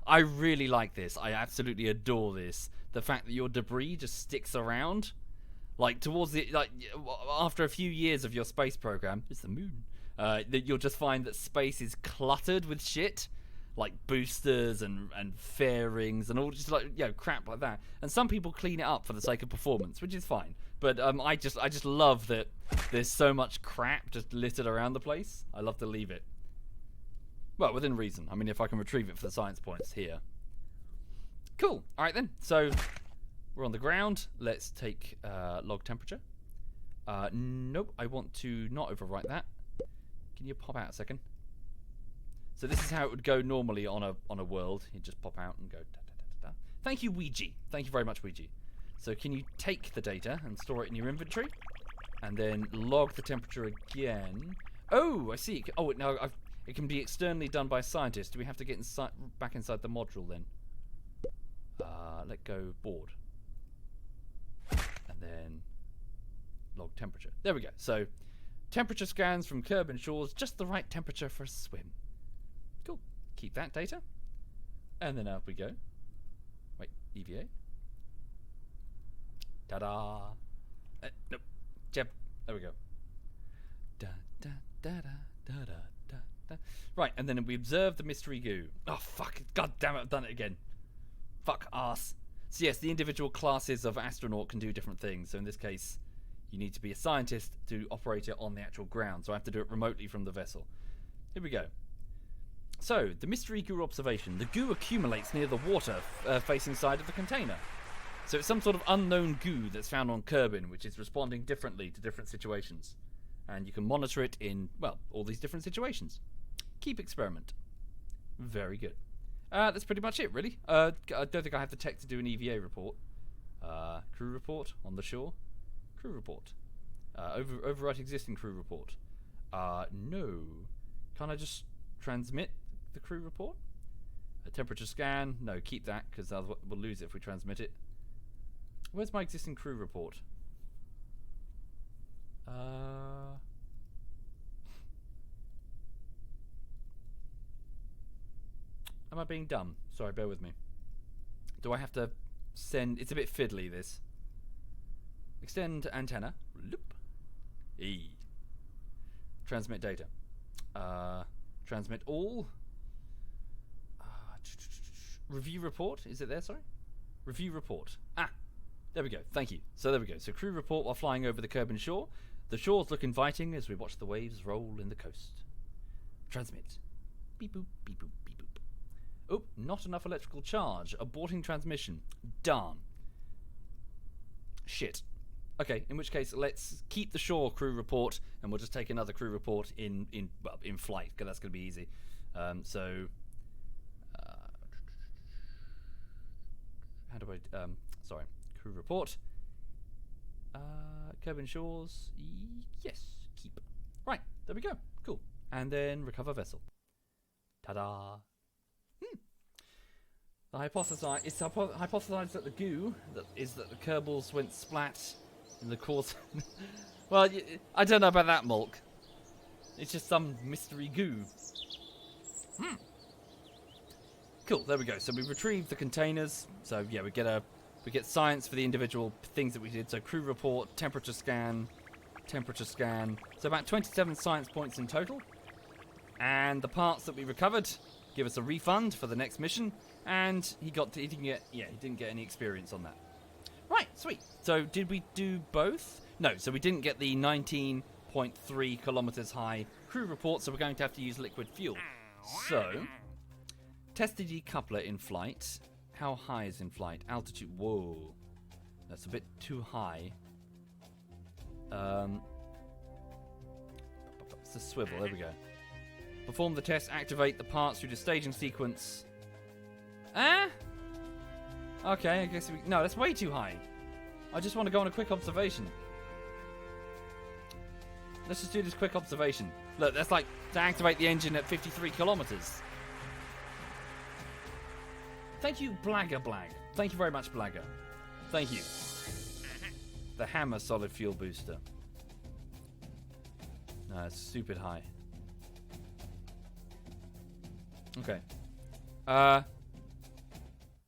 I really like this. I absolutely adore this. The fact that your debris just sticks around, like towards the after a few years of your space program, it's the moon. That you'll just find that space is cluttered with shit, like boosters and fairings and all just crap like that. And some people clean it up for the sake of performance, which is fine. But I just love that there's so much crap just littered around the place. I love to leave it. Well, within reason. I mean, if I can retrieve it for the science points here. Cool. All right, then. So, we're on the ground. Let's take log temperature. Nope, I want to not overwrite that. Can you pop out a second? So this is how it would go normally on a world. You just pop out and go da-da-da-da-da. Thank you, Ouija. Thank you very much, Ouija. So can you take the data and store it in your inventory? And then log the temperature again. Oh, I see. Oh, now it can be externally done by a scientist. Do we have to get back inside the module then? Let go board. And then log temperature. There we go. So temperature scans from Kerbal shores, just the right temperature for a swim. Cool. Keep that data. And then up we go. Wait, EVA. Ta-da! Nope. Jeb. There we go. Da da da da da da da da. Right, and then we observe the mystery goo. Oh fuck! God damn it! I've done it again. Fuck ass. So yes, the individual classes of astronaut can do different things. So in this case, you need to be a scientist to operate it on the actual ground. So I have to do it remotely from the vessel. Here we go. So, the mystery goo observation. The goo accumulates near the water facing side of the container. So it's some sort of unknown goo that's found on Kerbin, which is responding differently to different situations. And you can monitor it in, well, all these different situations. Keep experiment. Very good. That's pretty much it, really. I don't think I have the tech to do an EVA report. Crew report on the shore. Crew report. Overwrite existing crew report. No. Can't I just transmit the crew report? A temperature scan? No, keep that, because we'll lose it if we transmit it. Where's my existing crew report? Am I being dumb? Sorry, bear with me. Do I have to send... It's a bit fiddly, this. Extend antenna. Loop. E. Transmit data. Transmit all. Review report. Is it there? Sorry. Review report. There we go. Thank you. So there we go. So crew report while flying over the Kerbin shore. The shores look inviting as we watch the waves roll in the coast. Transmit. Beep boop, beep boop, beep boop. Oh, not enough electrical charge. Aborting transmission. Darn. Shit. Okay, in which case let's keep the shore crew report and we'll just take another crew report in flight, because that's going to be easy. How do I sorry, crew report. Kerbin shores. Yes, keep. Right, there we go. Cool. And then recover vessel. Ta-da. It's hypothesized that the goo that the Kerbals went splat in the course. Well, I don't know about that, Mulk. It's just some mystery goo. Cool. There we go. So we retrieved the containers. So yeah, we get science for the individual things that we did. So crew report, temperature scan. So about 27 science points in total. And the parts that we recovered give us a refund for the next mission. And he didn't get any experience on that. Right, sweet. So did we do both? No, so we didn't get the 19.3 kilometers high crew report, so we're going to have to use liquid fuel. So, test the decoupler in flight. How high is in flight? Altitude. Whoa. That's a bit too high. It's a swivel. There we go. Perform the test. Activate the parts through the staging sequence. Okay, I guess no, that's way too high. I just want to go on a quick observation. Let's just do this quick observation. Look, that's like to activate the engine at 53 kilometers. Thank you, Blagger Blag. Thank you very much, Blagger. Thank you. The Hammer solid fuel booster. No, it's stupid high. Okay.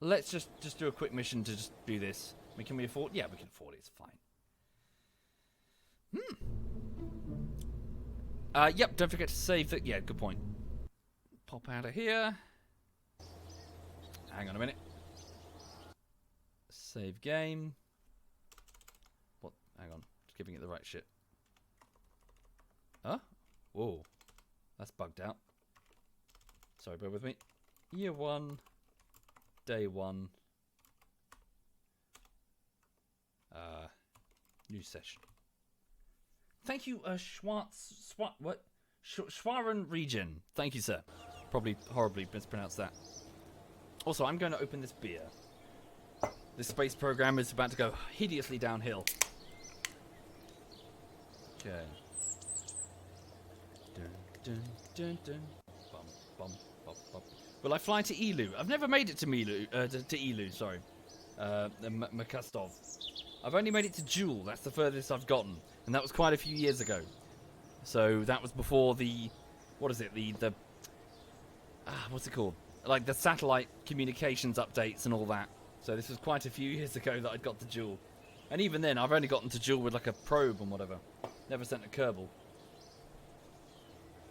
Let's just do a quick mission to just do this. Can we afford? Yeah, we can afford it. It's fine. Yep, don't forget to save the... Yeah, good point. Pop out of here. Hang on a minute. Save game. What? Hang on. Just giving it the right shit. Huh? Whoa. That's bugged out. Sorry, bear with me. Year 1. Day 1. New session. Thank you, Schwaran Region. Thank you, sir. Probably horribly mispronounced that. Also, I'm going to open this beer. This space program is about to go hideously downhill. Okay. Dun, dun, dun, dun. Bum, bum, bum, bum. Will I fly to Elu? I've never made it to Elu, sorry. Makastov. I've only made it to Jewel. That's the furthest I've gotten. And that was quite a few years ago. So that was before the... What is it? What's it called? Like the satellite communications updates and all that. So this was quite a few years ago that I'd got to Jewel. And even then, I've only gotten to Jewel with like a probe and whatever. Never sent a Kerbal.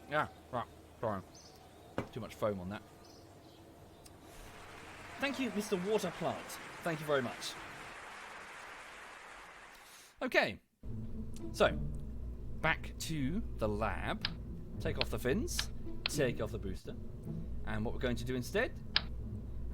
Yeah, right. Sorry. Too much foam on that. Thank you, Mr. Water Plant. Thank you very much. Okay. So, back to the lab. Take off the fins. Take off the booster. And what we're going to do instead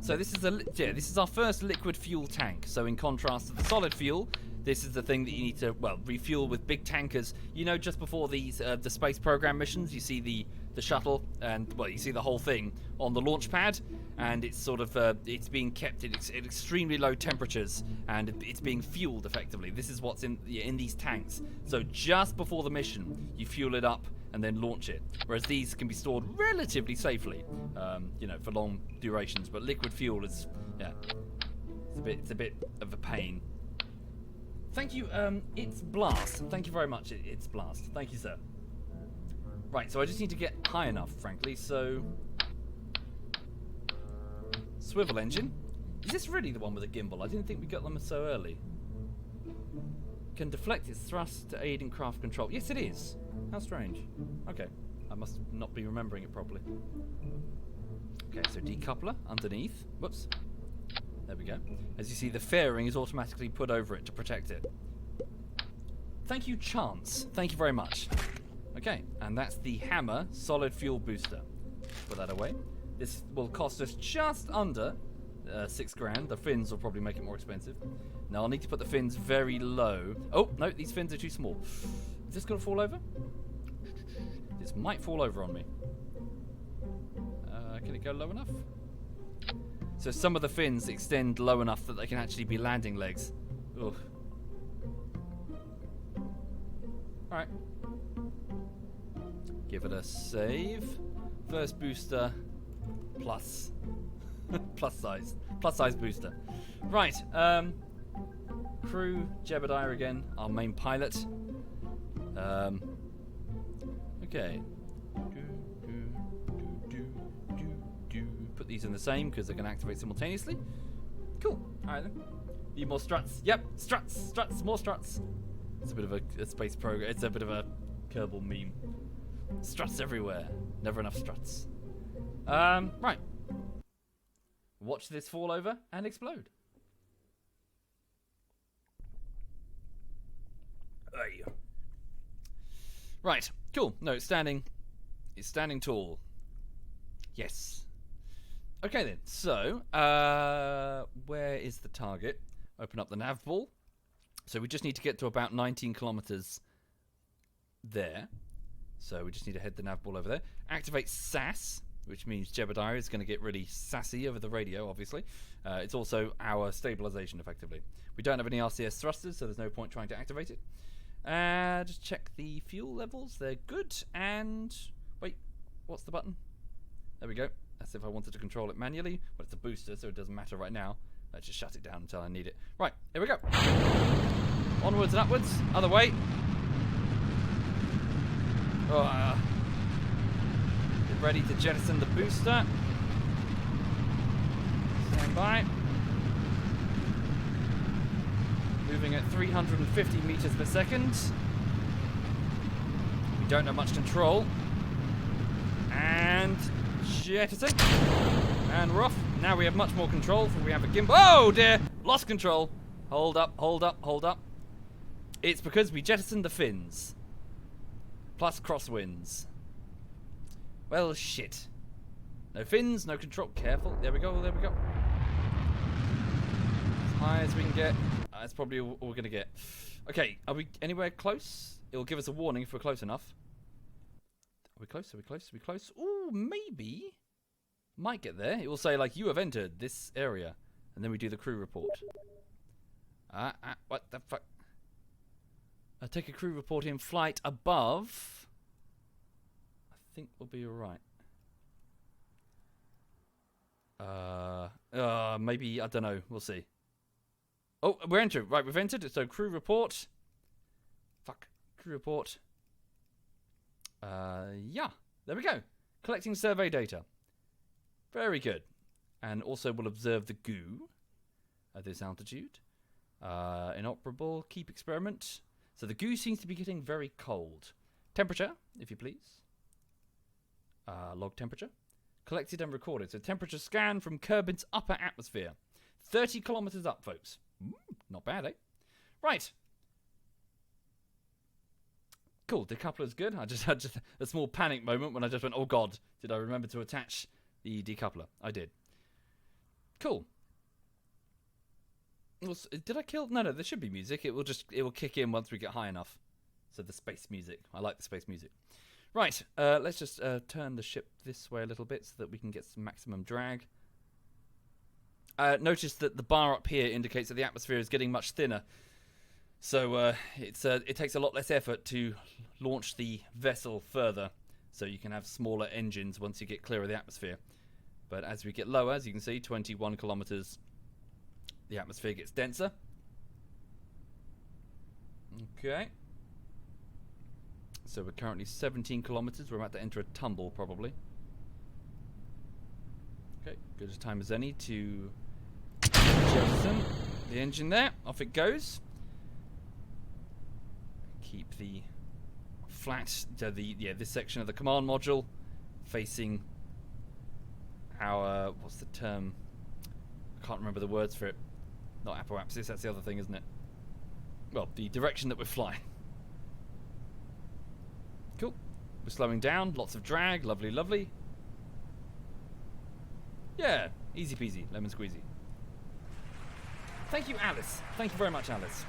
So this is our first liquid fuel tank. So in contrast to the solid fuel, this is the thing that you need to, well, refuel with big tankers. You know, just before these the space program missions, you see the shuttle, and well, you see the whole thing on the launch pad, and it's sort of it's being kept at extremely low temperatures, and it's being fueled effectively. This is what's in these tanks. So just before the mission, you fuel it up and then launch it. Whereas these can be stored relatively safely, you know, for long durations. But liquid fuel is, yeah, it's a bit of a pain. Thank you, It's Blast. Thank you very much, It's Blast. Thank you, sir. Right, so I just need to get high enough, frankly, so... Swivel engine. Is this really the one with a gimbal? I didn't think we got them so early. Can deflect its thrust to aid in craft control. Yes, it is. How strange. Okay, I must not be remembering it properly. Okay, so decoupler underneath. Whoops. There we go. As you see, the fairing is automatically put over it to protect it. Thank you, Chance. Thank you very much. Okay, and that's the Hammer solid fuel booster. Put that away. This will cost us just under 6 grand. The fins will probably make it more expensive. Now I'll need to put the fins very low. Oh, no, these fins are too small. Is this going to fall over? This might fall over on me. Can it go low enough? So some of the fins extend low enough that they can actually be landing legs. Ugh. Alright. Give it a save. First booster plus. Plus size booster. Right. Crew, Jebediah again, our main pilot. Okay. Put these in the same because they can activate simultaneously. Cool. Alright then. Need more struts. Yep, struts, more struts. It's a bit of a space program. It's a bit of a Kerbal meme. Struts everywhere. Never enough struts. Right. Watch this fall over and explode. Hey. Right. Cool. No, it's standing. It's standing tall. Yes. Okay then. So, where is the target? Open up the nav ball. So we just need to get to about 19 kilometers there. So we just need to head the nav ball over there. Activate SAS, which means Jebediah is going to get really sassy over the radio, obviously. It's also our stabilization, effectively. We don't have any RCS thrusters, so there's no point trying to activate it. Just check the fuel levels. They're good. And wait, what's the button? There we go. That's if I wanted to control it manually. But it's a booster, so it doesn't matter right now. Let's just shut it down until I need it. Right, here we go. Onwards and upwards. Other way. Get ready to jettison the booster. Stand by. Moving at 350 meters per second. We don't have much control. And jettison. And we're off. Now we have much more control, for we have a gimbal. Oh dear! Lost control. Hold up, hold up, hold up. It's because we jettisoned the fins. Plus crosswinds. Well, shit. No fins, no control. Careful. There we go, there we go. As high as we can get. That's probably all we're going to get. Okay, are we anywhere close? It'll give us a warning if we're close enough. Are we close? Are we close? Are we close? Ooh, maybe. Might get there. It will say, like, you have entered this area. And then we do the crew report. What the fuck? I'll take a crew report in flight above. I think we'll be alright. Maybe, I don't know. We'll see. Oh, we're entering. Right, we've entered. So, crew report. Fuck. Crew report. Yeah. There we go. Collecting survey data. Very good. And also we'll observe the goo at this altitude. Inoperable. Keep experiment. So the goo seems to be getting very cold. Temperature, if you please. Log temperature. Collected and recorded. So temperature scan from Kerbin's upper atmosphere. 30 kilometers up, folks. Not bad, eh? Right. Cool. Decoupler's good. I just had a small panic moment when I just went, oh god, did I remember to attach the decoupler? I did. Cool. Did I kill? No, there should be music. It will kick in once we get high enough. So the space music. I like the space music. Right, let's just turn the ship this way a little bit so that we can get some maximum drag. Notice that the bar up here indicates that the atmosphere is getting much thinner. So it takes a lot less effort to launch the vessel further. So you can have smaller engines once you get clear of the atmosphere. But as we get lower, as you can see, 21 kilometers, the atmosphere gets denser. Okay. So we're currently 17 kilometers. We're about to enter a tumble, probably. Okay, good as time as any to jettison the engine there. Off it goes. Keep the this section of the command module facing our, what's the term? I can't remember the words for it. Not apoapsis, that's the other thing, isn't it? Well, the direction that we're flying. Cool. We're slowing down, lots of drag, lovely, lovely. Yeah, easy peasy, lemon squeezy. Thank you, Alice. Thank you very much, Alice.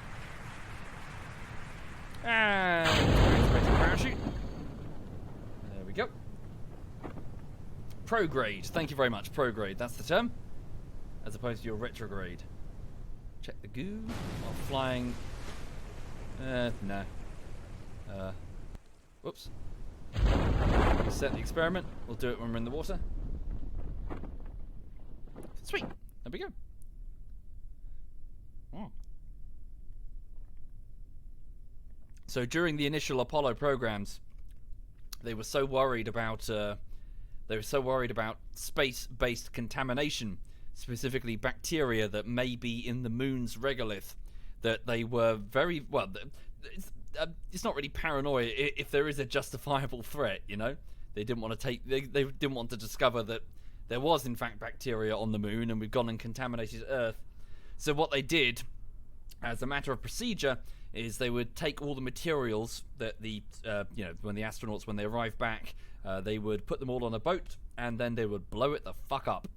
And activating parachute. There we go. Prograde. Thank you very much. Prograde. That's the term. As opposed to your retrograde. Check the goo while flying. No. Whoops. Reset the experiment. We'll do it when we're in the water. Sweet. There we go. Oh. So during the initial Apollo programs, they were so worried about space-based contamination, specifically bacteria that may be in the moon's regolith, that they were very well. It's not really paranoia if there is a justifiable threat, you know. They didn't want to they didn't want to discover that there was in fact bacteria on the moon and we've gone and contaminated Earth. So what they did, as a matter of procedure, is they would take all the materials that when the astronauts, when they arrived back, they would put them all on a boat and then they would blow it the fuck up.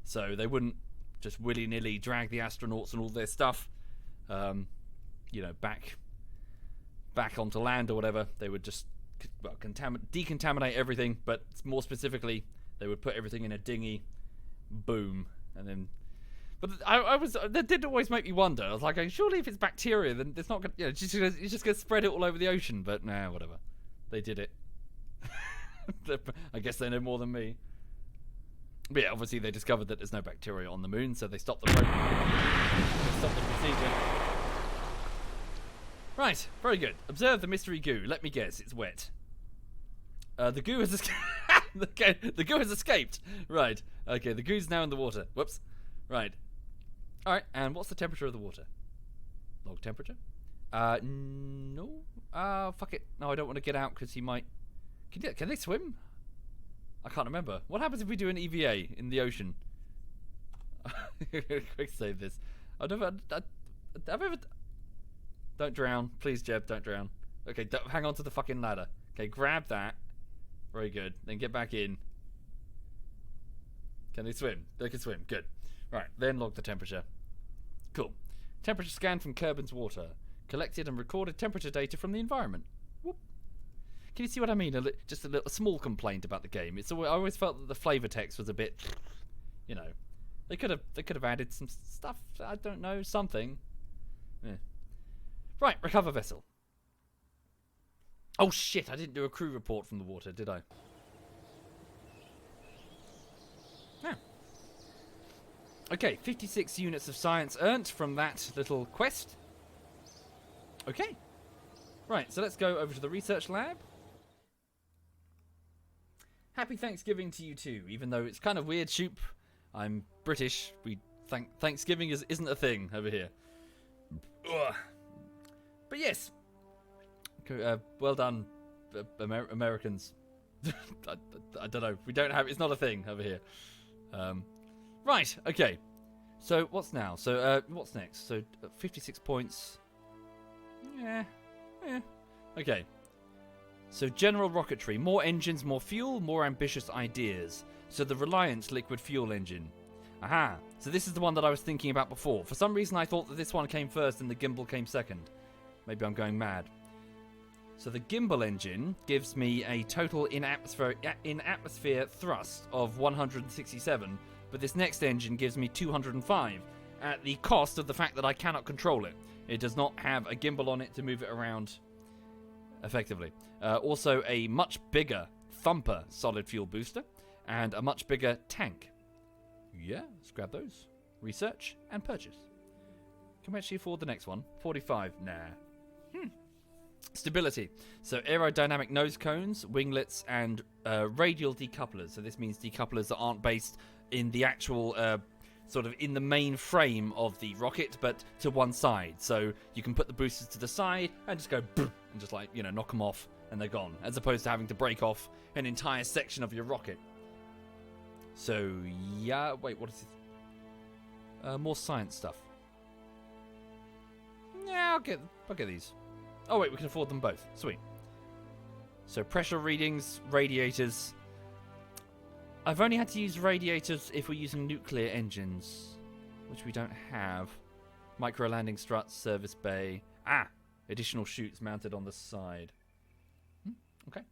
So they wouldn't just willy-nilly drag the astronauts and all their stuff, back onto land or whatever. They would just decontaminate everything, but more specifically, they would put everything in a dinghy, boom, and then. But that did always make me wonder. I was like, surely if it's bacteria, then it's not going to, it's just going to spread it all over the ocean. But nah, whatever. They did it. I guess they know more than me. But yeah, obviously they discovered that there's no bacteria on the moon, so they stopped the program. They stopped the procedure. Right, very good. Observe the mystery goo. Let me guess, it's wet. The goo has the goo has escaped. Right. Okay, the goo's now in the water. Whoops. Right. Alright, and what's the temperature of the water? Log temperature? No. Fuck it. No, I don't want to get out because he might... Can they swim? I can't remember. What happens if we do an EVA in the ocean? Quick save this. I've ever... Don't drown. Please, Jeb, don't drown. Okay, hang on to the fucking ladder. Okay, grab that. Very good. Then get back in. Can they swim? They can swim. Good. Right, then log the temperature. Cool. Temperature scan from Kerbal's water. Collected and recorded temperature data from the environment. Whoop. Can you see what I mean? Just a small complaint about the game. I always felt that the flavor text was a bit, they could have added some stuff. I don't know, something. Yeah. Right, recover vessel. Oh shit! I didn't do a crew report from the water, did I? Yeah. Okay, 56 units of science earned from that little quest. Okay. Right, so let's go over to the research lab. Happy Thanksgiving to you too, even though it's kind of weird, Shoop. I'm British. Thanksgiving isn't a thing over here. Ugh. But yes. Well done, Americans. I don't know. We don't have... It's not a thing over here. Right, okay. So, what's now? So, what's next? So, 56 points. Yeah. Okay. So, general rocketry. More engines, more fuel, more ambitious ideas. So, the Reliant liquid fuel engine. Aha. So this is the one that I was thinking about before. For some reason, I thought that this one came first and the gimbal came second. Maybe I'm going mad. So the gimbal engine gives me a total in-atmosphere thrust of 167, but this next engine gives me 205, at the cost of the fact that I cannot control it. It does not have a gimbal on it to move it around effectively. Also a much bigger thumper solid fuel booster, and a much bigger tank. Yeah, let's grab those. Research and purchase. Can we actually afford the next one? 45. Nah. Stability. So aerodynamic nose cones, winglets, and radial decouplers. So this means decouplers that aren't based in the actual sort of in the main frame of the rocket, but to one side. So you can put the boosters to the side and just go boom, and just like, you know, knock them off and they're gone, as opposed to having to break off an entire section of your rocket. So yeah, wait, what is this? More science stuff. Yeah, I'll get these. Oh wait, we can afford them both. Sweet. So pressure readings, radiators. I've only had to use radiators if we're using nuclear engines, which we don't have. Micro landing struts, service bay. Additional chutes mounted on the side. Okay.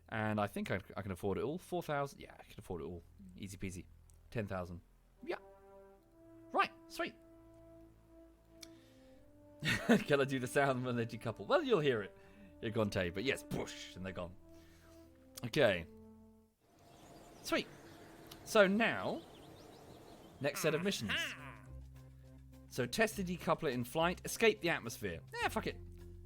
And I think I can afford it all. 4,000. Yeah, I can afford it all. Easy peasy. 10,000. Yeah. Right. Sweet. Can I do the sound when they decouple? Well, you'll hear it. You're gone, Tay. But yes, push, and they're gone. Okay. Sweet. So now, next set of missions. So test the decoupler in flight. Escape the atmosphere. Fuck it.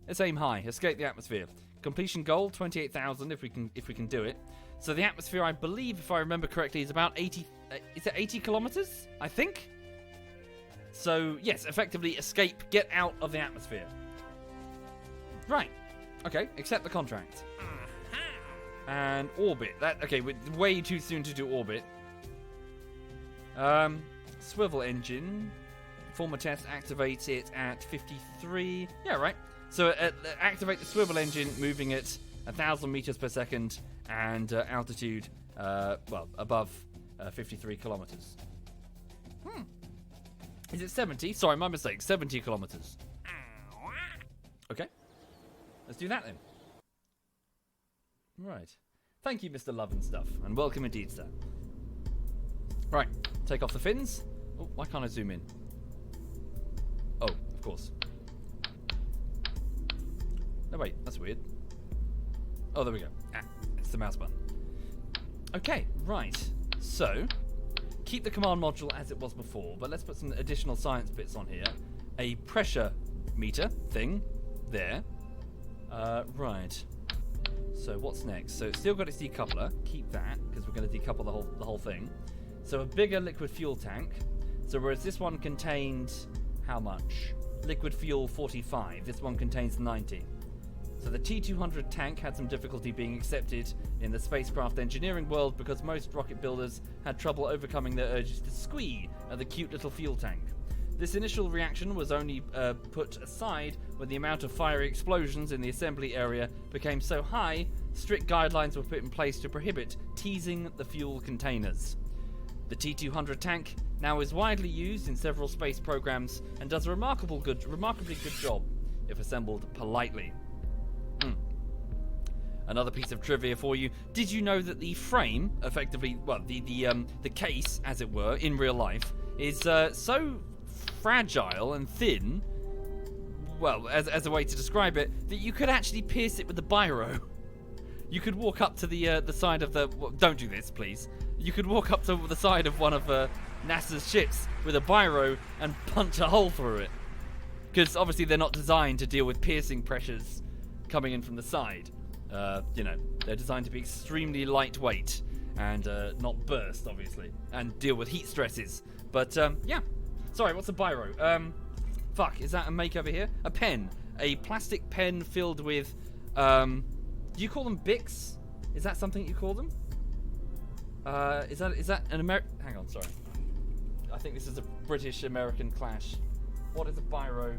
Let's aim high. Escape the atmosphere. Completion goal 28,000 if we can do it. So the atmosphere, I believe, if I remember correctly, is about 80. Is it 80 kilometers? I think. So yes, effectively escape, get out of the atmosphere. Right. Okay. Accept the contract. And orbit. Okay, way too soon to do orbit. Swivel engine. Perform a test. Activate it at 53. Yeah, right. So activate the swivel engine, moving at 1,000 meters per second and altitude, above 53 kilometers. Is it 70? Sorry, my mistake. 70 kilometers. Okay. Let's do that then. Right. Thank you, Mr. Love and Stuff. And welcome indeed, sir. Right. Take off the fins. Oh, why can't I zoom in? Oh, of course. No, wait. That's weird. Oh, there we go. It's the mouse button. Okay, right. So, keep the command module as it was before, but let's put some additional science bits on here. A pressure meter thing there. Right. So what's next? So it's still got its decoupler. Keep that, because we're going to decouple the whole thing. So a bigger liquid fuel tank. So whereas this one contained how much? Liquid fuel 45. This one contains 90. So the T-200 tank had some difficulty being accepted in the spacecraft engineering world because most rocket builders had trouble overcoming their urges to squee at the cute little fuel tank. This initial reaction was only put aside when the amount of fiery explosions in the assembly area became so high, strict guidelines were put in place to prohibit teasing the fuel containers. The T-200 tank now is widely used in several space programs and does a remarkably good job if assembled politely. Another piece of trivia for you. Did you know that the frame, effectively, well, the case, as it were, in real life, is so fragile and thin, well, as a way to describe it, that you could actually pierce it with a biro. You could walk up to the side of the... Well, don't do this, please. You could walk up to the side of one of NASA's ships with a biro and punch a hole through it. Because obviously they're not designed to deal with piercing pressures coming in from the side. They're designed to be extremely lightweight and not burst, obviously, and deal with heat stresses. But, yeah. Sorry, what's a biro? Fuck, is that a make over here? A pen. A plastic pen filled with, do you call them Bics? Is that something you call them? Is that an hang on, sorry. I think this is a British-American clash. What is a biro?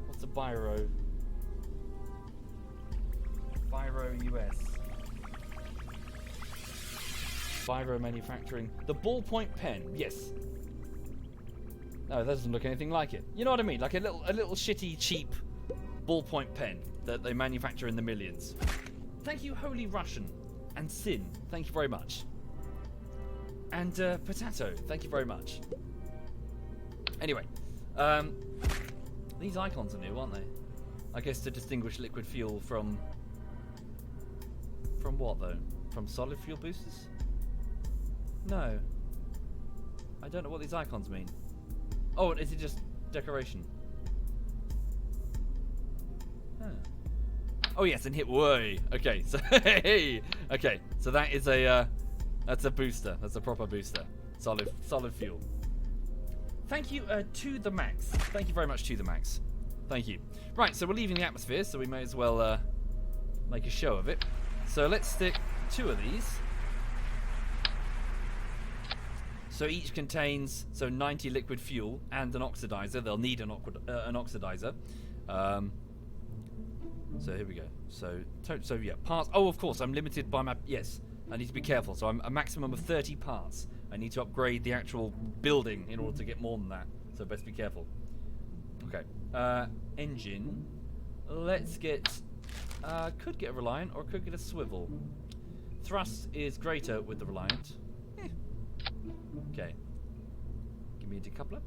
What's a biro? Biro US. Biro manufacturing. The ballpoint pen, yes. No, that doesn't look anything like it. You know what I mean? Like a little shitty, cheap ballpoint pen that they manufacture in the millions. Thank you, Holy Russian. And Sin, thank you very much. And Potato, thank you very much. Anyway, these icons are new, aren't they? I guess to distinguish liquid fuel from what, though? From solid fuel boosters? No. I don't know what these icons mean. Oh, is it just decoration? Huh. Oh yes, and hit way. Okay, so hey, okay, so that is a that's a booster. That's a proper booster. Solid fuel. Thank you to the max. Thank you very much to the max. Thank you. Right, so we're leaving the atmosphere, so we may as well make a show of it. So let's stick 2 of these. So each contains 90 liquid fuel and an oxidizer. They'll need an oxidizer. So here we go. So yeah, parts. Oh, of course, I'm limited by my. Yes, I need to be careful. So I'm a maximum of 30 parts. I need to upgrade the actual building in order to get more than that. So best be careful. Okay. Engine. Let's get. Could get a Reliant or could get a Swivel. Thrust is greater with the Reliant. Okay. Give me a decoupler.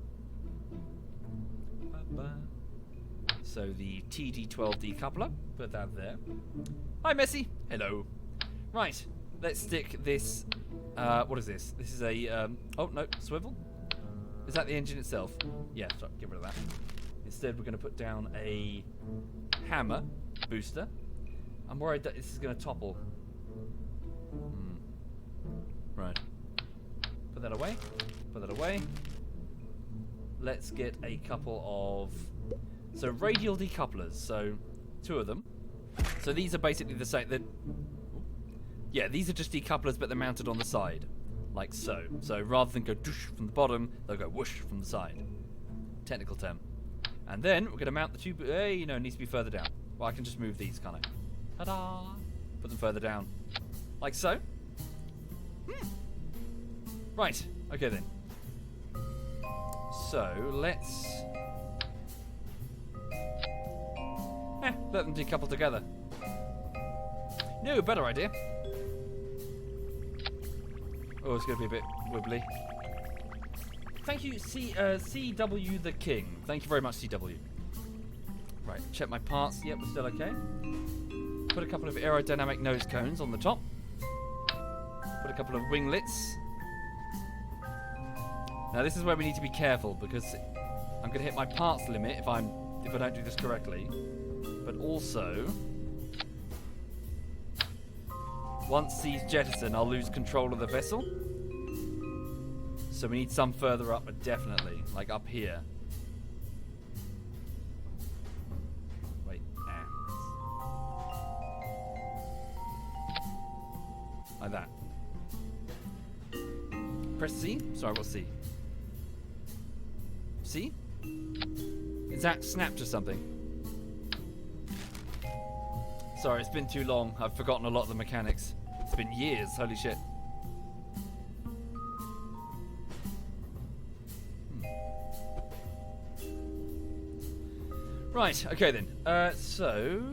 So the TD12 decoupler. Put that there. Hi, Messi. Hello. Right. Let's stick this. What is this? This is a. Oh no, Swivel. Is that the engine itself? Yeah. Sorry, get rid of that. Instead, we're going to put down a hammer booster. I'm worried that this is going to topple. Right. Put that away. Put that away. Let's get a couple of... So, radial decouplers. So, 2 of them. So, these are basically the same... Yeah, these are just decouplers, but they're mounted on the side. Like so. So, rather than go doosh from the bottom, they'll go whoosh from the side. Technical term. And then, we're going to mount the 2... Hey, no, it needs to be further down. Well, I can just move these, can't I? Ta-da! Put them further down. Like so. Right. Okay, then. So, let's... let them decouple together. No, better idea. Oh, it's going to be a bit wibbly. Thank you, CW the King. Thank you very much, CW. Right, check my parts. Yep, we're still okay. Put a couple of aerodynamic nose cones on the top. Put a couple of winglets. Now this is where we need to be careful because I'm going to hit my parts limit if I don't do this correctly. But also, once these jettison, I'll lose control of the vessel. So we need some further up, but definitely, like up here. Wait, like that. Press C. Sorry, what's C? C? Is that snapped or something? Sorry, it's been too long. I've forgotten a lot of the mechanics. It's been years. Holy shit. Right, okay then. So,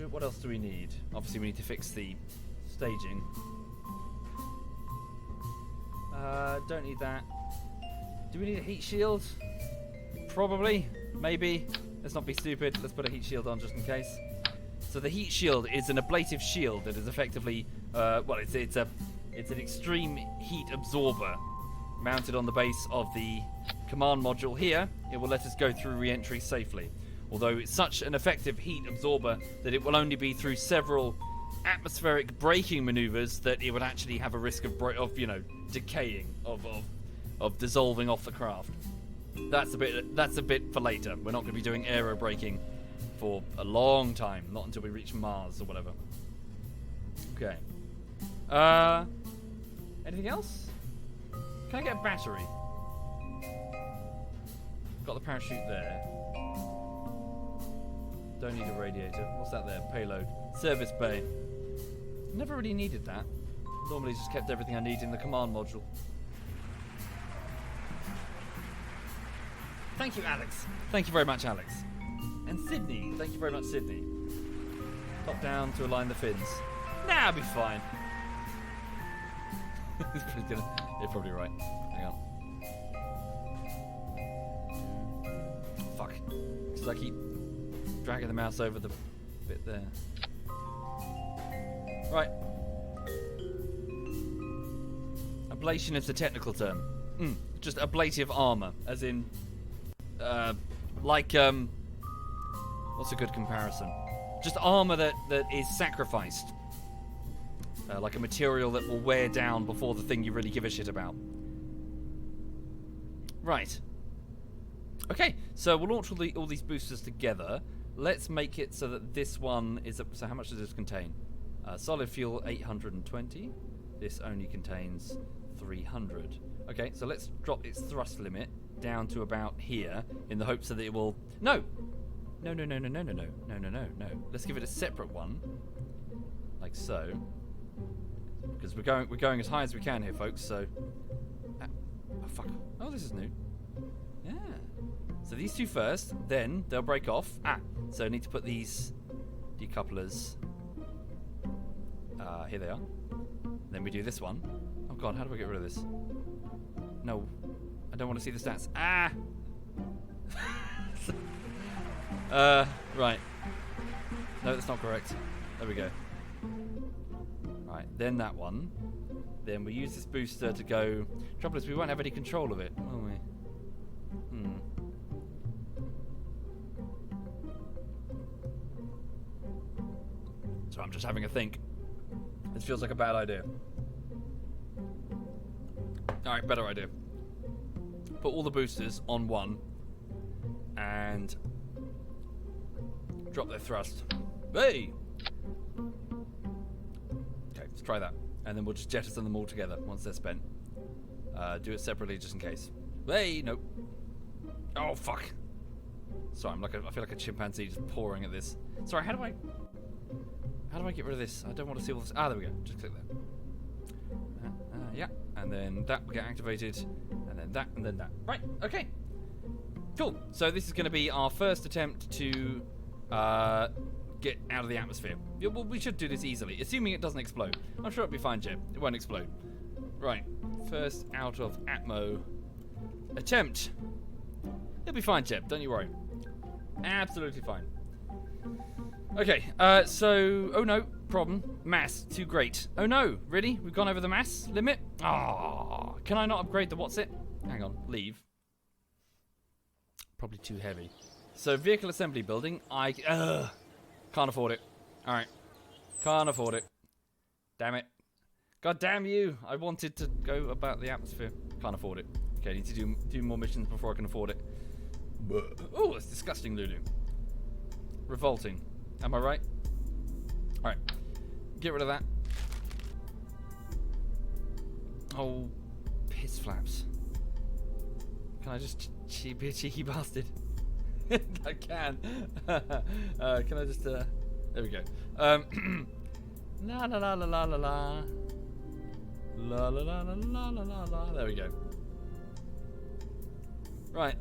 what else do we need? Obviously, we need to fix the staging. Don't need that. Do we need a heat shield? Probably. Maybe. Let's not be stupid. Let's put a heat shield on just in case. So the heat shield is an ablative shield that is effectively, well, it's an extreme heat absorber mounted on the base of the command module here. It will let us go through re-entry safely. Although it's such an effective heat absorber that it will only be through several atmospheric braking maneuvers that it would actually have a risk of decaying, of dissolving off the craft. That's a bit for later. We're not going to be doing aero braking for a long time, not until we reach Mars or whatever. Okay. Anything else? Can I get a battery? Got the parachute there. Don't need a radiator. What's that there? Payload. Service bay. Never really needed that. Normally it's just kept everything I need in the command module. Thank you, Alex. Thank you very much, Alex. And Sydney. Thank you very much, Sydney. Top down to align the fins. Nah, I'll be fine. You're probably right. Hang on. Fuck. Because I keep dragging the mouse over the bit there. Right. Ablation is the technical term. Just ablative armor, as in, what's a good comparison? Just armor that is sacrificed. Like a material that will wear down before the thing you really give a shit about. Right. Okay, so we'll launch all these boosters together. Let's make it so that this one is... So how much does this contain? Solid fuel, 820. This only contains 300. Okay, so let's drop its thrust limit down to about here in the hopes that it will... No! No. Let's give it a separate one. Like so. Because we're going as high as we can here, folks, so... oh, fuck. Oh, this is new. Yeah. So these two first, then they'll break off. So I need to put these decouplers... here they are. Then we do this one. Oh god, how do I get rid of this? No. I don't want to see the stats. Right. No, that's not correct. There we go. Right, then that one. Then we use this booster to go... Trouble is, we won't have any control of it, will we? So I'm just having a think. This feels like a bad idea. Alright, better idea. Put all the boosters on one. And... drop their thrust. Hey! Okay, let's try that. And then we'll just jettison them all together once they're spent. Do it separately just in case. Hey, nope. Oh, fuck. Sorry, I feel like a chimpanzee just pouring at this. Sorry, how do I get rid of this? I don't want to see all this. There we go. Just click there. Yeah, and then that will get activated, and then that, and then that. Right, okay. Cool. So this is going to be our first attempt to get out of the atmosphere. Yeah, well, we should do this easily, assuming it doesn't explode. I'm sure it'll be fine, Jeb. It won't explode. Right. First out of Atmo attempt. It'll be fine, Jeb. Don't you worry. Absolutely fine. Okay, so... Oh, no. Problem. Mass. Too great. Oh, no. Really? We've gone over the mass limit? Ah, can I not upgrade the what's it? Hang on. Leave. Probably too heavy. So, vehicle assembly building. Can't afford it. Alright. Can't afford it. Damn it. God damn you. I wanted to go about the atmosphere. Can't afford it. Okay, I need to do more missions before I can afford it. Oh, it's disgusting, Lulu. Revolting. Am I right? Alright. Get rid of that. Oh, piss flaps. Can I just be a cheeky bastard? I can. Can I just, there we go. La la la la la la la. La la la la la la la. There we go. Right.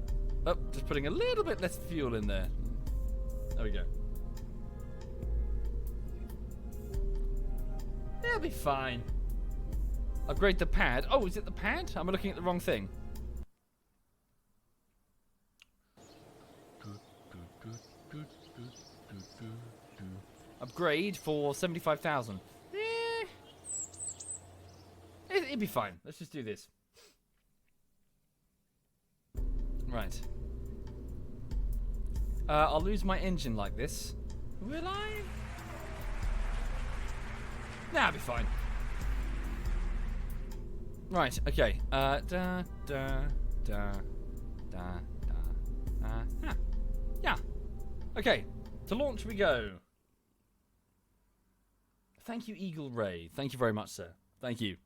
Oh, just putting a little bit less fuel in there. There we go. It'll be fine. Upgrade the pad. Oh, is it the pad? Am I looking at the wrong thing? Upgrade for 75,000. It'd be fine. Let's just do this. Right. I'll lose my engine like this. Will I? Nah, I'll be fine. Right, okay. Yeah. Okay. To launch we go. Thank you, Eagle Ray. Thank you very much, sir. Thank you.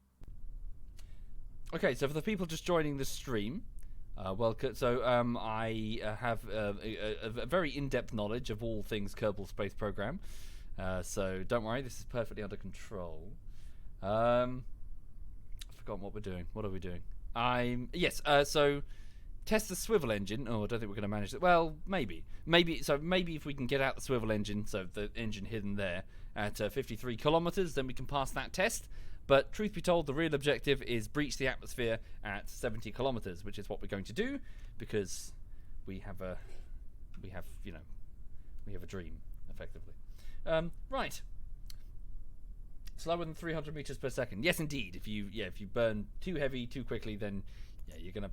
Okay, so for the people just joining the stream, welcome. So I have a very in-depth knowledge of all things Kerbal Space Program. So don't worry, this is perfectly under control. I've forgotten what we're doing. What are we doing? So test the swivel engine. Oh, I don't think we're going to manage it. Well, maybe. Maybe if we can get out the swivel engine, so the engine hidden there, at 53 kilometers, then we can pass that test. But truth be told, the real objective is breach the atmosphere at 70 kilometers, which is what we're going to do, because we have a dream, effectively. Right. Slower than 300 meters per second. Yes, indeed. If you burn too heavy too quickly, then you're gonna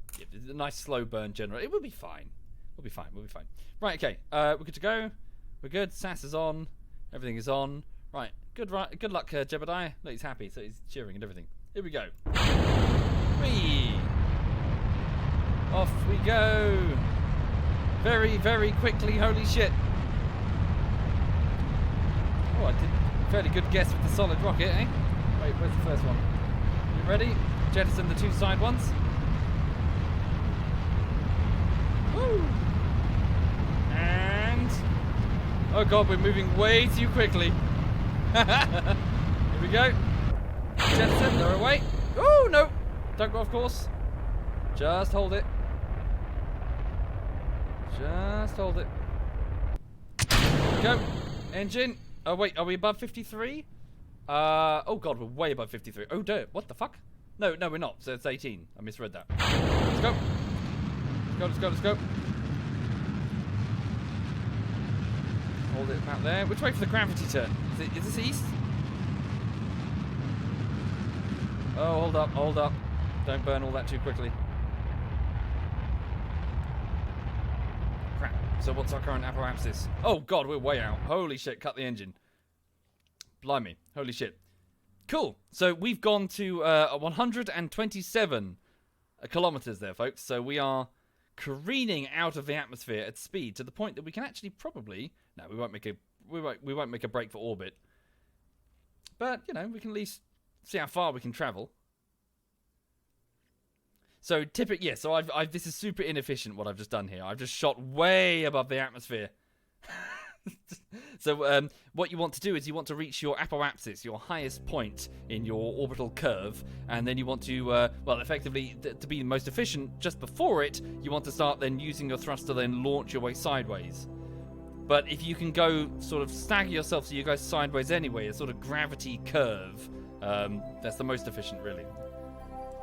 a nice slow burn general. It will be fine. We'll be fine. Right. Okay. We're good to go. We're good. SAS is on. Everything is on. Right. Good luck, Jebediah. Look, he's happy, so he's cheering and everything. Here we go. Whee! Off we go. Very, very quickly. Holy shit. Oh, I did a fairly good guess with the solid rocket, eh? Wait, where's the first one? You ready? Jettison the two side ones. Woo! And... oh god, we're moving way too quickly. Here we go. Jettison, they're away. Oh, no! Don't go off course. Just hold it. Just hold it. Go. Engine. Oh, wait, are we above 53? Oh god, we're way above 53. Oh, dear. What the fuck? No, we're not. So it's 18. I misread that. Let's go. Let's go. Hold it about there. Which way for the gravity turn? Is this east? Oh, hold up. Don't burn all that too quickly. Crap. So what's our current apoapsis? Oh god, we're way out. Holy shit, cut the engine. Blimey. Holy shit. Cool. So we've gone to 127 kilometers there, folks. So we are careening out of the atmosphere at speed to the point that we can actually probably... no, we won't make a break for orbit. But, we can at least see how far we can travel. So typically, so this is super inefficient what I've just done here. I've just shot way above the atmosphere. So what you want to do is you want to reach your apoapsis, your highest point in your orbital curve, and then you want to, effectively, to be most efficient, just before it, you want to start then using your thrust to then launch your way sideways. But if you can go sort of stagger yourself so you go sideways anyway, a sort of gravity curve, that's the most efficient, really.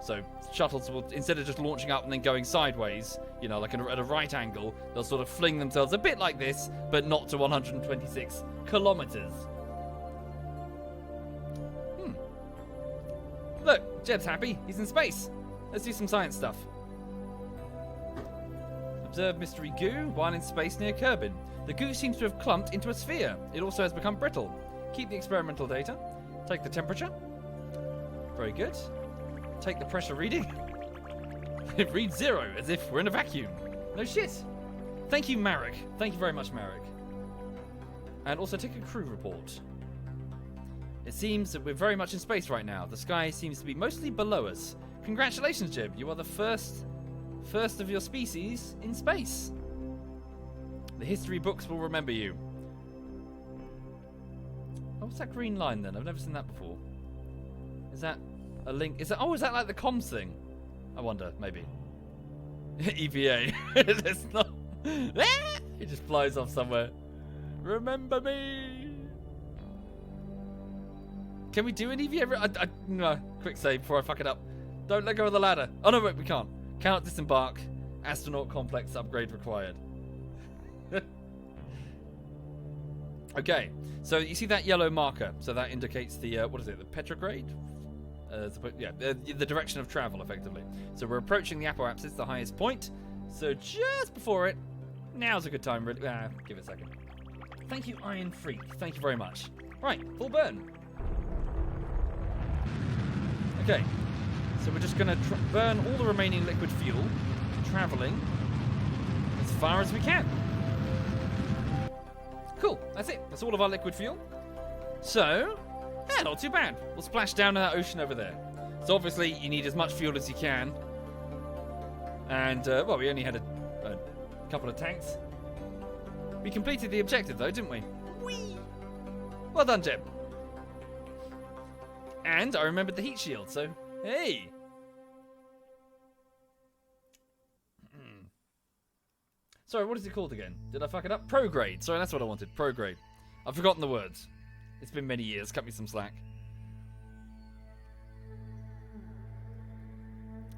So shuttles will, instead of just launching up and then going sideways, like at a right angle, they'll sort of fling themselves a bit like this, but not to 126 kilometers. Look, Jeb's happy. He's in space. Let's do some science stuff. Observe mystery goo while in space near Kerbal. The goo seems to have clumped into a sphere. It also has become brittle. Keep the experimental data. Take the temperature. Very good. Take the pressure reading. It reads 0, as if we're in a vacuum. No shit. Thank you, Marek. Thank you very much, Marek. And also take a crew report. It seems that we're very much in space right now. The sky seems to be mostly below us. Congratulations, Jeb. You are the first of your species in space. The history books will remember you. Oh, what's that green line then? I've never seen that before. Is that a link? Is that like the comms thing? I wonder, maybe. EVA. It's not. It just flies off somewhere. Remember me. Can we do an EVA? No, quick save before I fuck it up. Don't let go of the ladder. Oh no, wait, we can't. Cannot disembark. Astronaut complex upgrade required. Okay, so you see that yellow marker? So that indicates the what is it? The petrograde? The direction of travel, effectively. So we're approaching the apoapsis, the highest point. So just before it, now's a good time, really. Give it a second. Thank you, Iron Freak. Thank you very much. Right, full burn. Okay, so we're just going to burn all the remaining liquid fuel, traveling as far as we can. Cool, that's it. That's all of our liquid fuel. So, yeah, not too bad. We'll splash down in that ocean over there. So obviously, you need as much fuel as you can. And, we only had a couple of tanks. We completed the objective, though, didn't we? Whee! Well done, Jeb. And I remembered the heat shield, so hey. Sorry, what is it called again? Did I fuck it up? Prograde. Sorry, that's what I wanted. Prograde. I've forgotten the words. It's been many years. Cut me some slack.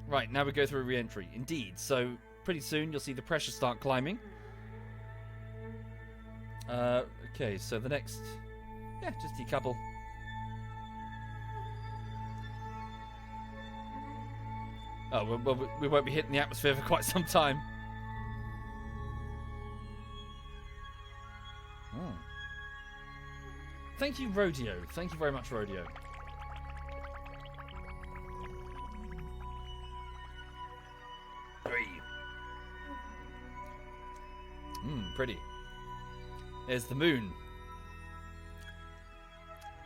Right, now we go through re-entry. Indeed. So, pretty soon you'll see the pressure start climbing. Okay, so the next... Yeah, just decouple. Oh, well, we won't be hitting the atmosphere for quite some time. Oh. Thank you, Rodeo. Thank you very much, Rodeo. Pretty. There's the moon.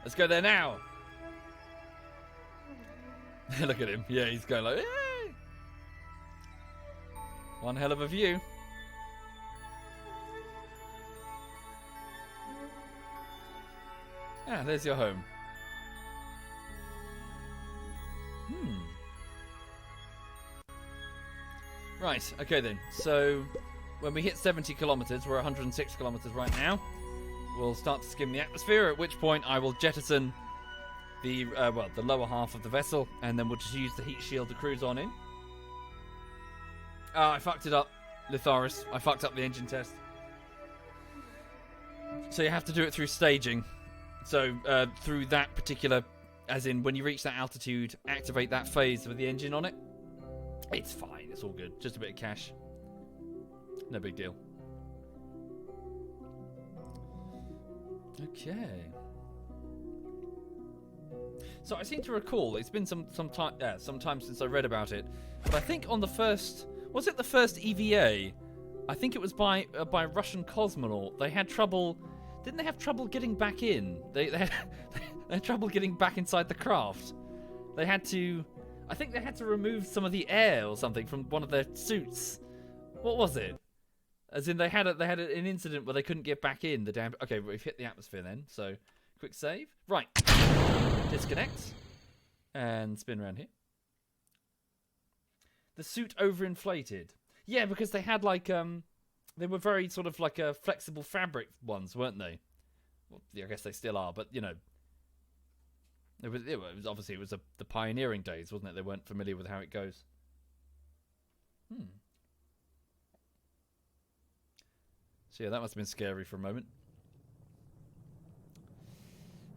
Let's go there now. Look at him. Yeah, he's going like, hey! One hell of a view. Ah, there's your home. Right, okay then. So, when we hit 70 kilometers, we're 106 kilometers right now, we'll start to skim the atmosphere, at which point I will jettison the, the lower half of the vessel, and then we'll just use the heat shield to cruise on in. I fucked it up, Litharis. I fucked up the engine test. So you have to do it through staging. So, through that particular, as in when you reach that altitude, activate that phase with the engine on it. It's fine, it's all good. Just a bit of cash. No big deal. Okay. So I seem to recall, it's been some time since I read about it, but I think on the first, was it the first EVA? I think it was by a Russian cosmonaut. They had trouble, didn't they have trouble getting back in? They had trouble getting back inside the craft. They had to, I think they had to remove some of the air or something from one of their suits. What was it? As in they had an incident where they couldn't get back in the damn. Okay, we've hit the atmosphere then. So quick save. Right. Disconnect and spin around here. The suit overinflated. Yeah, because they had like they were very sort of like flexible fabric ones, weren't they? Well, yeah, I guess they still are, but you know, it was obviously it was the pioneering days, wasn't it? They weren't familiar with how it goes. So yeah, that must have been scary for a moment.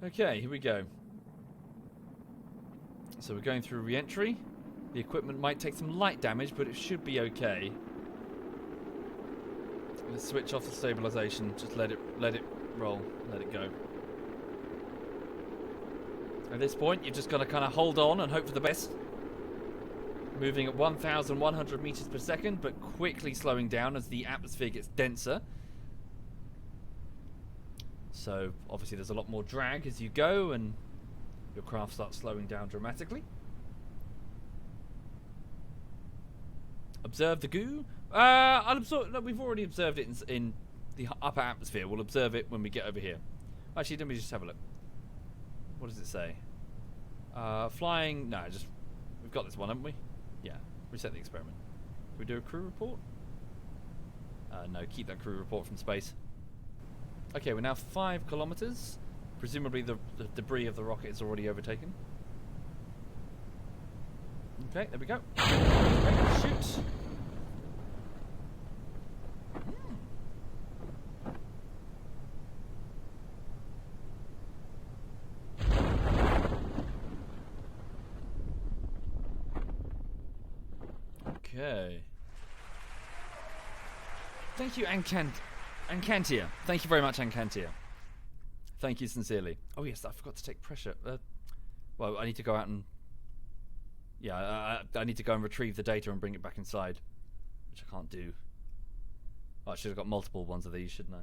Okay, here we go. So we're going through re-entry. The equipment might take some light damage, but it should be okay. Let's switch off the stabilization. Just let it roll. Let it go. At this point, you're just going to kind of hold on and hope for the best. Moving at 1,100 meters per second, but quickly slowing down as the atmosphere gets denser. So, obviously there's a lot more drag as you go, and your craft starts slowing down dramatically. Observe the goo. I'll absorb. No, we've already observed it in the upper atmosphere. We'll observe it when we get over here. Actually, let me just have a look. What does it say? Flying. No, just we've got this one, haven't we? Yeah. Reset the experiment. Can we do a crew report? No, keep that crew report from space. Okay, we're now 5 kilometers. Presumably the debris of the rocket is already overtaken. Okay, there we go. Ready to shoot. Okay. Thank you, Ancantia. Thank you very much, Ancantia. Thank you sincerely. Oh yes, I forgot to take pressure. Well, I need to go out and... Yeah, I need to go and retrieve the data and bring it back inside. Which I can't do. Oh, I should have got multiple ones of these, shouldn't I?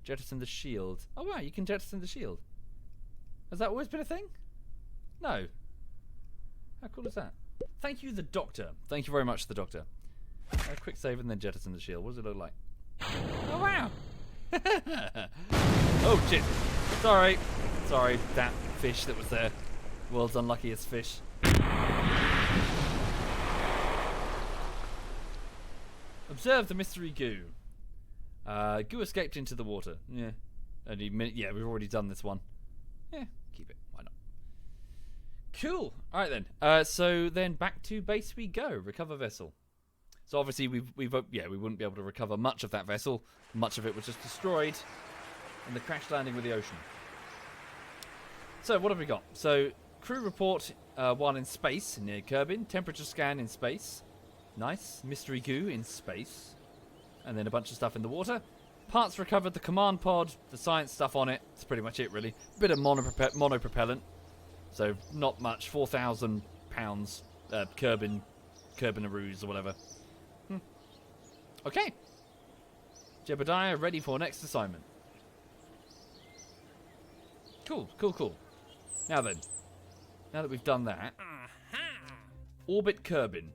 Jettison the shield. Oh wow, you can jettison the shield. Has that always been a thing? No. How cool is that? Thank you, the Doctor. Thank you very much, the Doctor. Quick save and then jettison the shield. What does it look like? Oh wow! Oh shit! Sorry, that fish that was there. World's unluckiest fish. Observe the mystery goo. Goo escaped into the water. Yeah. Yeah, we've already done this one. Yeah, keep it. Why not? Cool. All right then. So then back to base we go. Recover vessel. So obviously we wouldn't be able to recover much of that vessel. Much of it was just destroyed in the crash landing with the ocean. So what have we got? So crew report while in space near Kerbin. Temperature scan in space. Nice. Mystery goo in space. And then a bunch of stuff in the water. Parts recovered. The command pod. The science stuff on it. That's pretty much it really. Bit of monopropellant. So not much. 4,000 pounds Kerbinaroos or whatever. Okay. Jebediah ready for next assignment. Cool. Now then. Now that we've done that. Orbit Kerbin.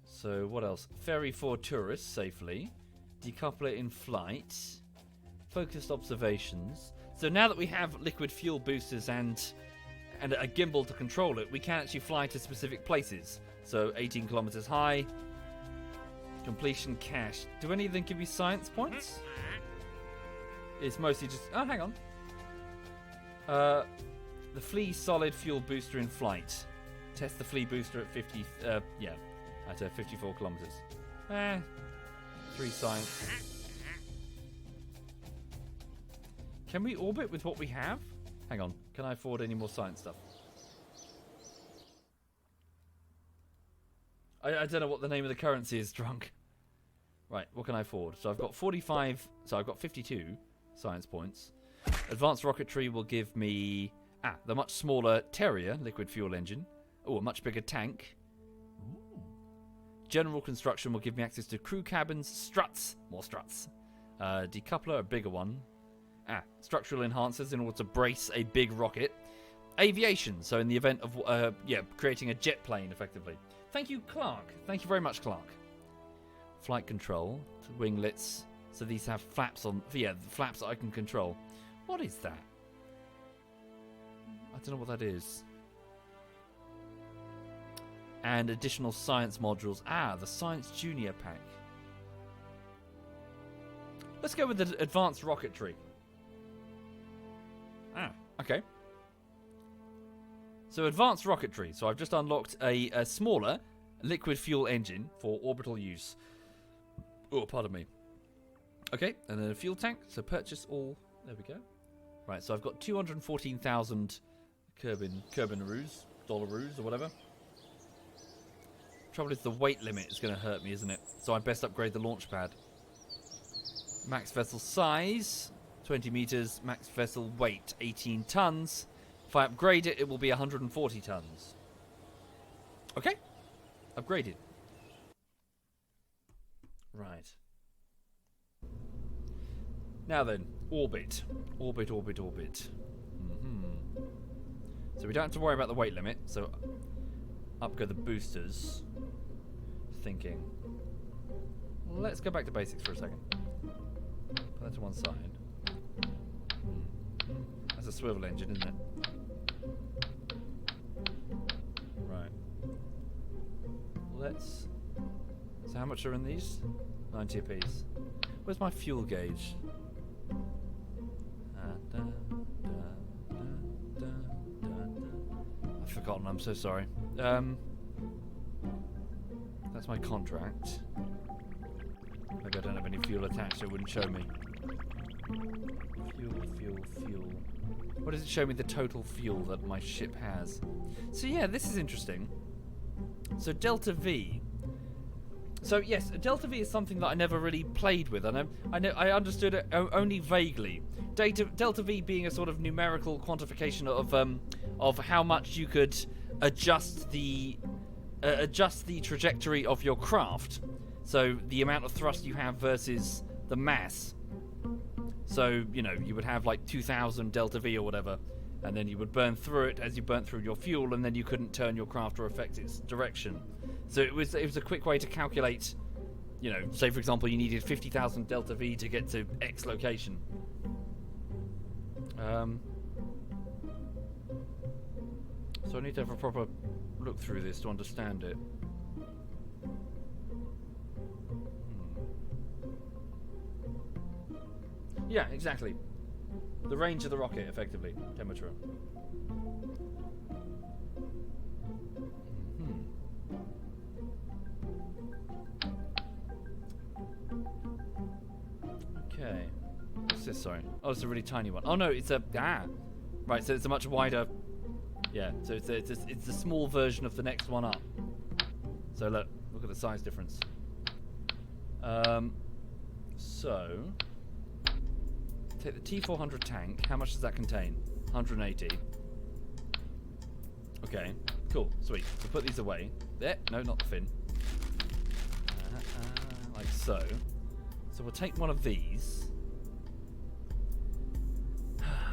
So what else? Ferry for tourists safely. Decoupler in flight. Focused observations. So now that we have liquid fuel boosters and a gimbal to control it, we can actually fly to specific places. So 18 kilometers high. Completion cache. Do any of them give you science points? It's mostly just... Oh, hang on. The Flea solid fuel booster in flight. Test the Flea booster at 50... at 54 kilometers. 3 science. Can we orbit with what we have? Hang on. Can I afford any more science stuff? I don't know what the name of the currency is, drunk. Right, what can I afford? So I've got 45... So I've got 52 science points. Advanced rocketry will give me... the much smaller Terrier liquid fuel engine. Oh, a much bigger tank. Ooh. General construction will give me access to crew cabins, struts, more struts. Decoupler, a bigger one. Structural enhancers in order to brace a big rocket. Aviation, so in the event of creating a jet plane, effectively. Thank you, Clark. Thank you very much, Clark. Flight control, winglets. So these have flaps on. Yeah, the flaps that I can control. What is that? I don't know what that is. And additional science modules. The Science Junior pack. Let's go with the advanced rocketry. Okay. So advanced rocketry. So I've just unlocked a smaller liquid fuel engine for orbital use. Oh, pardon me. Okay, and then a fuel tank. So purchase all. There we go. Right, so I've got 214,000 Kerbinaroos, dollaroos or whatever. Trouble is the weight limit is going to hurt me, isn't it? So I'd best upgrade the launch pad. Max vessel size, 20 meters. Max vessel weight, 18 tons. If I upgrade it, it will be 140 tons. Okay. Upgraded. Right. Now then, orbit. Orbit. So we don't have to worry about the weight limit. So up go the boosters. Thinking. Let's go back to basics for a second. Put that to one side. That's a swivel engine, isn't it? Right. Let's... So how much are in these? 90 apiece. Where's my fuel gauge? I've forgotten, I'm so sorry. That's my contract. Maybe I don't have any fuel attached, so it wouldn't show me. Fuel. What does it show me the total fuel that my ship has? So yeah, this is interesting. So Delta V. So yes, Delta V is something that I never really played with, and I understood it only vaguely. Delta V being a sort of numerical quantification of how much you could adjust the trajectory of your craft. So the amount of thrust you have versus the mass. So, you know, you would have like 2,000 Delta V or whatever, and then you would burn through it as you burnt through your fuel, and then you couldn't turn your craft or affect its direction. So it was a quick way to calculate, you know, say for example you needed 50,000 Delta V to get to X location. So I need to have a proper look through this to understand it. Yeah, exactly. The range of the rocket, effectively. Temperature. Okay. What's this? Sorry. Oh, it's a really tiny one. Oh no, it's a right. So it's a much wider. Yeah. So it's a small version of the next one up. So look at the size difference. So take the T400 tank. How much does that contain? 180. Okay. Cool. Sweet. We'll put these away. There. No, not the fin. Like so. So we'll take one of these.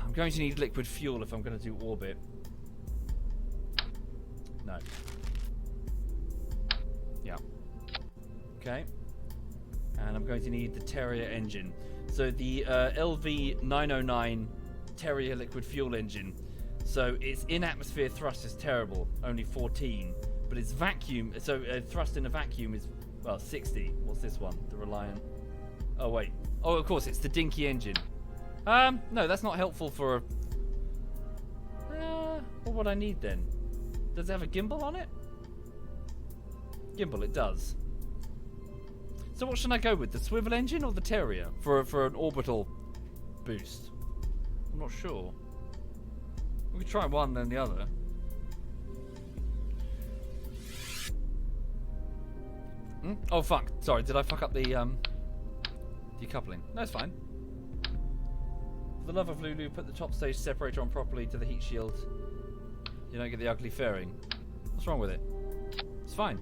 I'm going to need liquid fuel if I'm going to do orbit. No. Yeah. Okay. And I'm going to need the Terrier engine. So the LV909 Terrier liquid fuel engine. So its in-atmosphere thrust is terrible, only 14. But its vacuum, so thrust in a vacuum is, well, 60. What's this one? The Reliant. Oh, wait. Oh, of course, it's the dinky engine. No, that's not helpful for... what would I need then? Does it have a gimbal on it? Gimbal, it does. So what should I go with? The swivel engine or the Terrier? For an orbital boost? I'm not sure. We could try one then the other. Oh, fuck. Sorry, did I fuck up the, decoupling? No, it's fine. For the love of Lulu, put the top stage separator on properly to the heat shield. You don't get the ugly fairing. What's wrong with it? It's fine.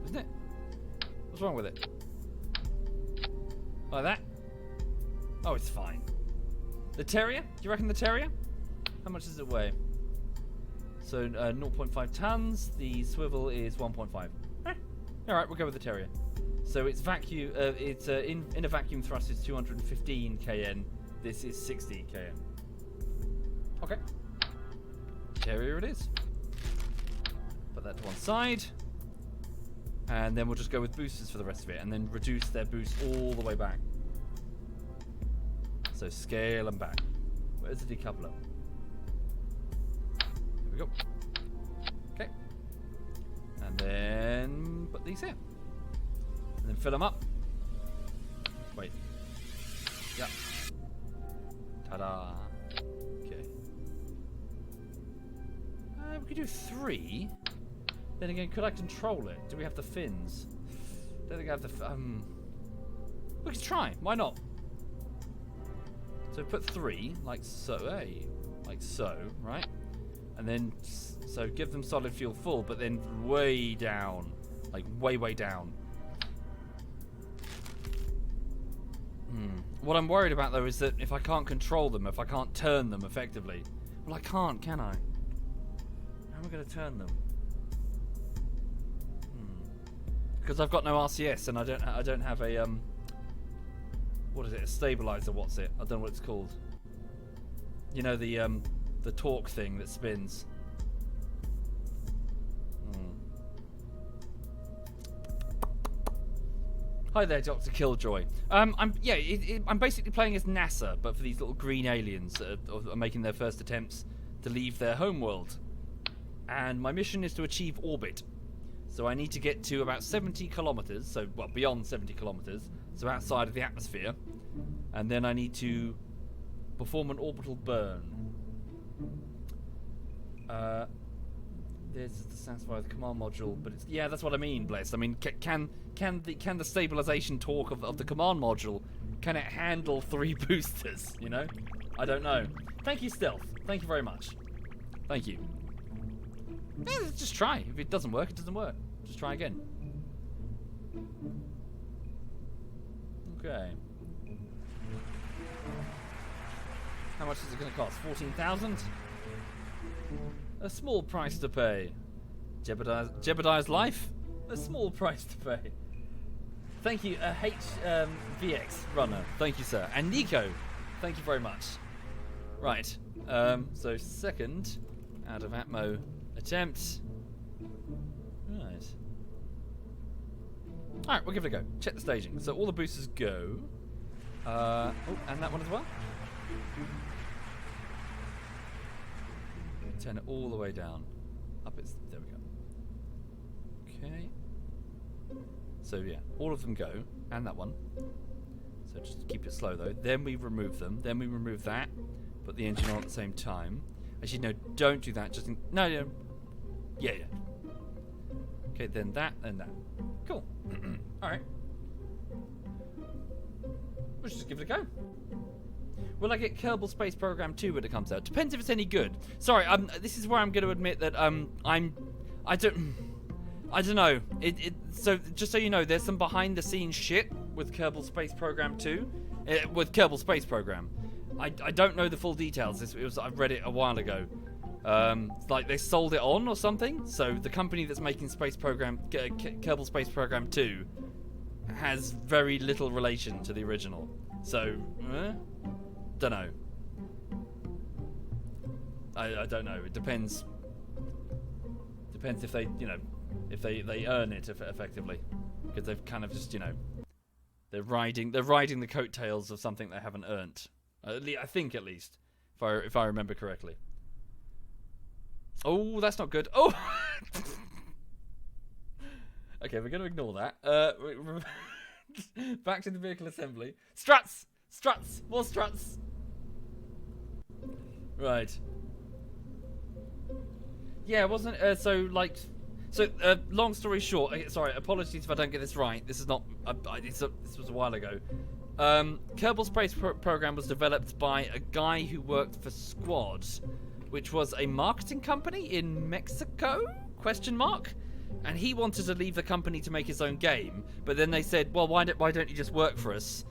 Isn't it? What's wrong with it? Like that? Oh, it's fine. The Terrier? Do you reckon the Terrier? How much does it weigh? So 0.5 tons. The swivel is 1.5. All right, we'll go with the Terrier. So its vacuum, in a vacuum thrust is 215 kN. This is 60 kN. Okay. Terrier it is. Put that to one side. And then we'll just go with boosters for the rest of it, and then reduce their boost all the way back. So scale them back. Where's the decoupler? There we go. Okay. And then put these here. And then fill them up. Wait. Yeah. Ta-da. Okay. We could do 3. Then again, could I control it? Do we have the fins? Don't think I have the... We could try. Why not? So put 3, like so. Hey, like so, right? And then, so give them solid fuel full, but then way down. Like way, way down. What I'm worried about, though, is that if I can't control them, if I can't turn them effectively... Well, I can't, can I? How am I going to turn them? Because I've got no RCS, and I don't have a what is it? A stabilizer? What's it? I don't know what it's called. You know, the torque thing that spins. Hi there, Dr. Killjoy. I'm basically playing as NASA, but for these little green aliens that are making their first attempts to leave their homeworld. And my mission is to achieve orbit. So I need to get to about 70 kilometers, so, well, beyond 70 kilometers, so outside of the atmosphere. And then I need to perform an orbital burn. There's to satisfy the command module, but it's, yeah, that's what I mean, Bless. I mean, can the stabilization torque of the command module, can it handle 3 boosters, you know? I don't know. Thank you, Stealth. Thank you very much. Thank you. Yeah, just try. If it doesn't work, it doesn't work. Just try again. Okay. How much is it going to cost? 14,000? A small price to pay. Jeopardize life? A small price to pay. Thank you, HVX Runner. Thank you, sir. And Nico, thank you very much. Right. So second out of Atmo attempt. Right. Alright, we'll give it a go. Check the staging. So all the boosters go. Oh, and that one as well. Turn it all the way down. Up it's... There we go. Okay. So yeah, all of them go. And that one. So just keep it slow though. Then we remove them. Then we remove that. Put the engine on at the same time. Actually, no, don't do that. Just in... No, no. Yeah, yeah. Okay, then that and that. Cool. Alright. Let's just give it a go. Will I get Kerbal Space Program 2 when it comes out? Depends if it's any good. Sorry, this is where I'm going to admit that I don't know. So just so you know, there's some behind the scenes shit with Kerbal Space Program 2, with Kerbal Space Program. I don't know the full details. I read it a while ago. Like they sold it on or something. So the company that's making Kerbal Space Program 2 has very little relation to the original. So, don't know. I don't know. It depends. Depends if they, if they earn it effectively, because they've kind of just, they're riding the coattails of something they haven't earned. I think at least, if I remember correctly. Oh, that's not good. Oh. Okay, we're going to ignore that. Back to the vehicle assembly. Struts! Struts! More struts! Right. Yeah, wasn't... long story short... Sorry, apologies if I don't get this right. This is not... this was a while ago. Kerbal Space Program was developed by a guy who worked for Squad, which was a marketing company in Mexico? ? And he wanted to leave the company to make his own game, but then they said, well, why don't you just work for us?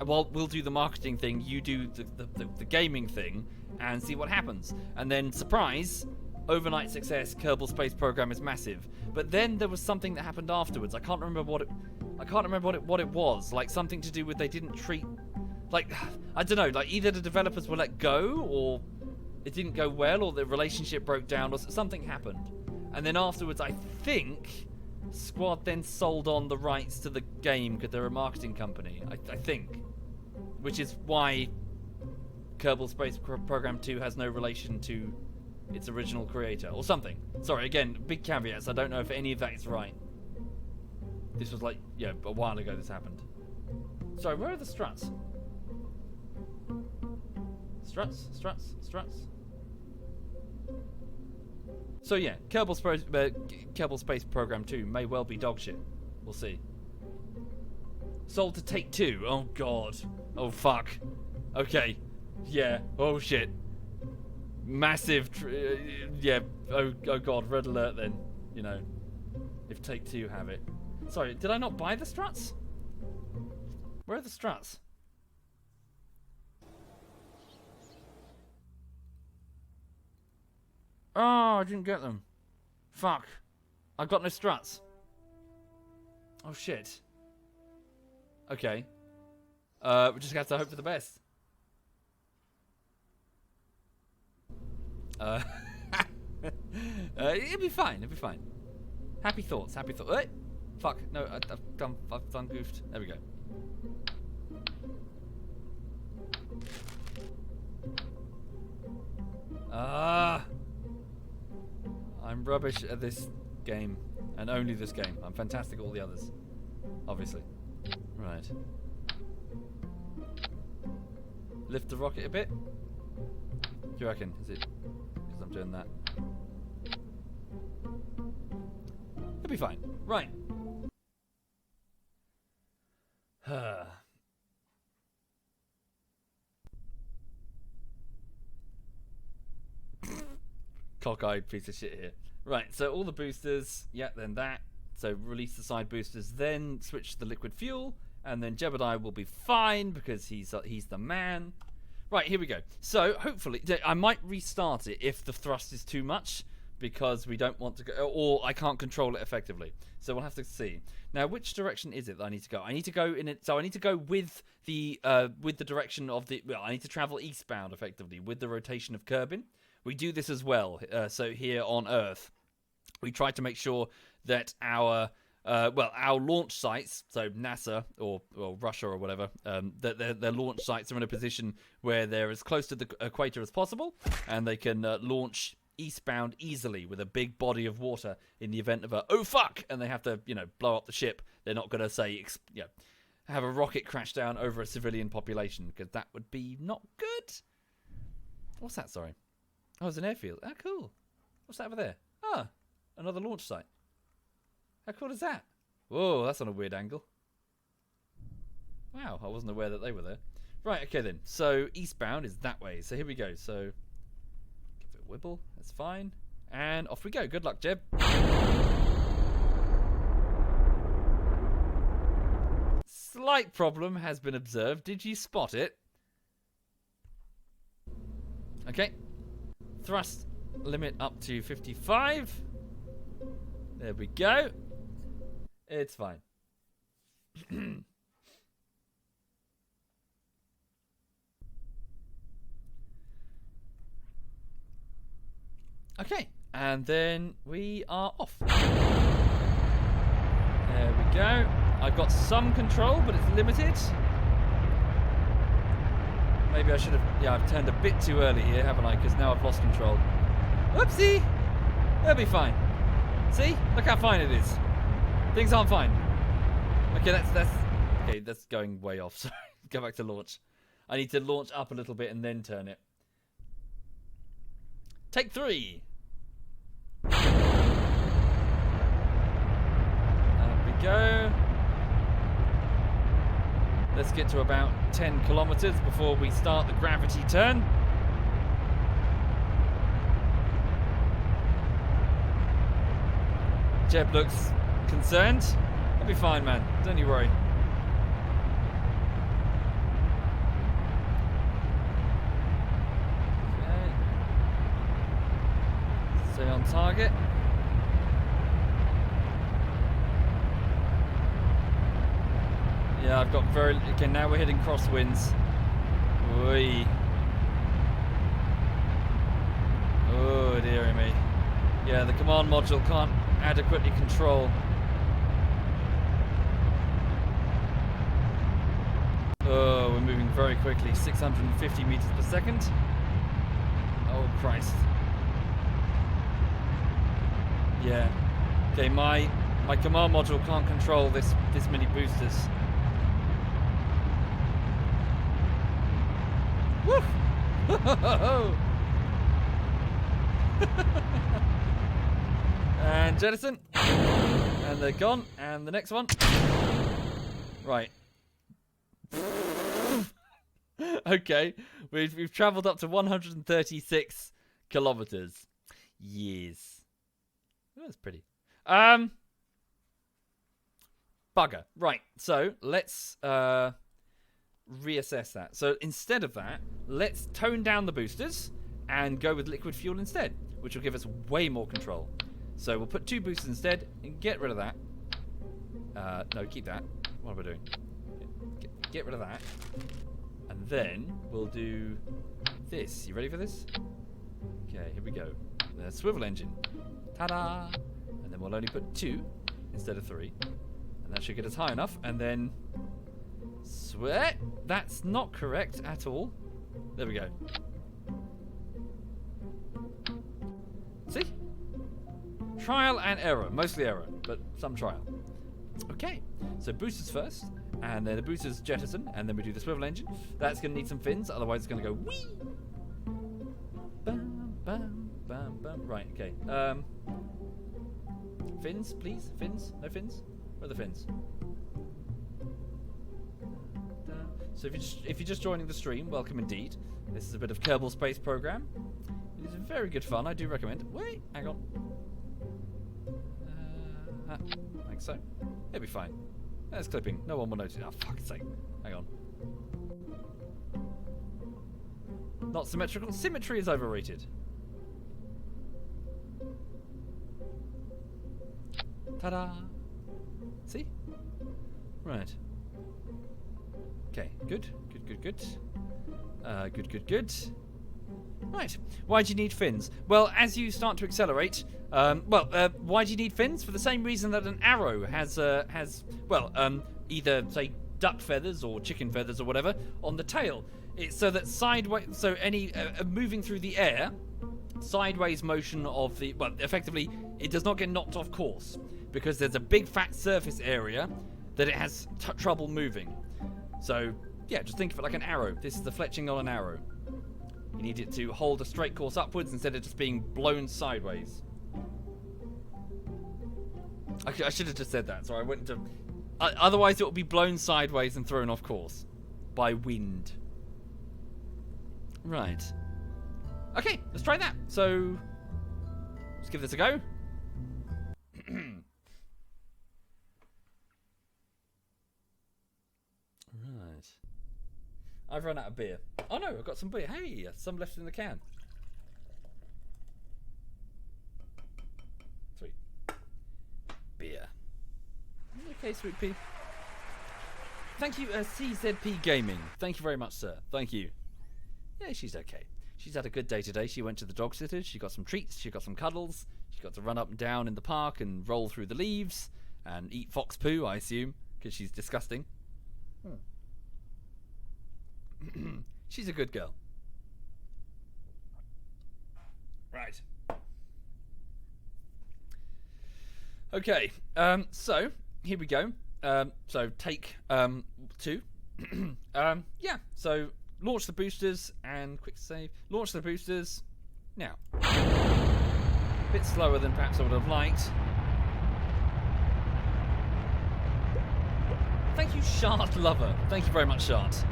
Well, we'll do the marketing thing, you do the gaming thing, and see what happens. And then, surprise, overnight success, Kerbal Space Program is massive. But then there was something that happened afterwards. I can't remember what it was. Like something to do with they didn't treat, like, I don't know, like either the developers were let go, or it didn't go well, or the relationship broke down, or something happened. And then afterwards, I think Squad then sold on the rights to the game because they're a marketing company. I think, which is why Kerbal Space Program 2 has no relation to its original creator or something. Sorry, again, big caveats. I don't know if any of that is right. This was like, yeah, a while ago this happened. Sorry, where are the struts? Struts, struts, struts. So yeah, Kerbal Space Program 2 may well be dogshit. We'll see. Sold to Take-Two. Oh god. Oh fuck. Okay. Yeah. Oh shit. Massive. Yeah. Oh god. Red alert then. If Take-Two have it. Sorry, did I not buy the struts? Where are the struts? Oh, I didn't get them. Fuck. I've got no struts. Oh, shit. Okay. We just have to hope for the best. It'll be fine. It'll be fine. Happy thoughts. Happy thoughts. Hey! Fuck. No, I've done goofed. There we go. I'm rubbish at this game, and only this game. I'm fantastic at all the others, obviously. Right. Lift the rocket a bit? Do you reckon? Is it because I'm doing that? It'll be fine. Right. Cockeyed piece of shit here. Right, so all the boosters, yeah, then that. So release the side boosters, then switch to the liquid fuel, and then Jebediah will be fine because he's the man. Right, here we go. So hopefully, I might restart it if the thrust is too much, because we don't want to go, or I can't control it effectively. So we'll have to see. Now, which direction is it that I need to go? I need to go in it. So I need to go with the direction of the. Well, I need to travel eastbound effectively with the rotation of Kerbin. We do this as well. So here on Earth, we try to make sure that our launch sites, so NASA or Russia or whatever, that their launch sites are in a position where they're as close to the equator as possible, and they can launch eastbound easily with a big body of water in the event of a oh fuck, and they have to blow up the ship. They're not going to say have a rocket crash down over a civilian population, because that would be not good. What's that? Sorry. Oh, it's an airfield. Ah, cool. What's that over there? Ah, another launch site. How cool is that? Whoa, that's on a weird angle. Wow, I wasn't aware that they were there. Right, okay then. So eastbound is that way. So here we go. So give it a wibble. That's fine. And off we go. Good luck, Jeb. Slight problem has been observed. Did you spot it? Okay. Thrust limit up to 55. There we go. It's fine. Okay, and then we are off. There we go. I've got some control, but it's limited. Maybe I should have... Yeah, I've turned a bit too early here, haven't I? Because now I've lost control. Whoopsie! It'll be fine. See? Look how fine it is. Things aren't fine. Okay, that's going way off. Sorry. Go back to launch. I need to launch up a little bit and then turn it. Take 3. There we go. Let's get to about 10 kilometers before we start the gravity turn. Jeb looks concerned. I'll be fine, man. Don't you worry. Okay. Stay on target. Yeah, I've got very... Okay, now we're hitting crosswinds. Oi. Oh, dearie me. Yeah, the command module can't adequately control. Oh, we're moving very quickly. 650 meters per second. Oh, Christ. Yeah. Okay, my command module can't control this many boosters. Woo! And jettison. And they're gone. And the next one. Right. Okay. We've travelled up to 136 kilometers. Yes. Oh, that's pretty. Bugger. Right. So let's reassess that. So instead of that, let's tone down the boosters and go with liquid fuel instead, which will give us way more control. So we'll put 2 boosters instead and get rid of that. No, keep that. What am I doing? Get rid of that. And then we'll do this. You ready for this? Okay, here we go. The swivel engine. Ta-da! And then we'll only put 2 instead of 3. And that should get us high enough. And then... Sweat! That's not correct at all. There we go. See? Trial and error. Mostly error, but some trial. Okay, so boosters first, and then the boosters jettison, and then we do the swivel engine. That's going to need some fins, otherwise it's going to go whee! Bam, bam, bam, bam. Right, okay. Fins, please? Fins? No fins? Where are the fins? So if you're just joining the stream, welcome indeed. This is a bit of Kerbal Space Program. It is very good fun, I do recommend. Wait, hang on. Like so. It'll be fine. There's clipping. No one will notice. Oh, fuck's sake. Hang on. Not symmetrical. Symmetry is overrated. Ta-da! See? Right. Okay, good. Good. Right. Why do you need fins? Well, as you start to accelerate, why do you need fins? For the same reason that an arrow has either, say, duck feathers or chicken feathers or whatever on the tail. It's so that any moving through the air, sideways motion of the, effectively, it does not get knocked off course because there's a big fat surface area that it has trouble moving. So, yeah, just think of it like an arrow. This is the fletching on an arrow. You need it to hold a straight course upwards instead of just being blown sideways. I should have just said that. Sorry, I went to... otherwise it will be blown sideways and thrown off course by wind. Right. Okay, let's try that. So, let's give this a go. Right. I've run out of beer. Oh no, I've got some beer. Hey, some left in the can. Sweet. Beer. Okay, sweet pea. Thank you, CZP Gaming. Thank you very much, sir. Thank you. Yeah, she's okay. She's had a good day today. She went to the dog sitter. She got some treats. She got some cuddles. She got to run up and down in the park and roll through the leaves and eat fox poo, I assume, because she's disgusting. She's a good girl. Right. Okay. So here we go. So take 2. Yeah. So launch the boosters and quick save. Launch the boosters now. A bit slower than perhaps I would have liked. Thank you, Shart Lover. Thank you very much, Shart.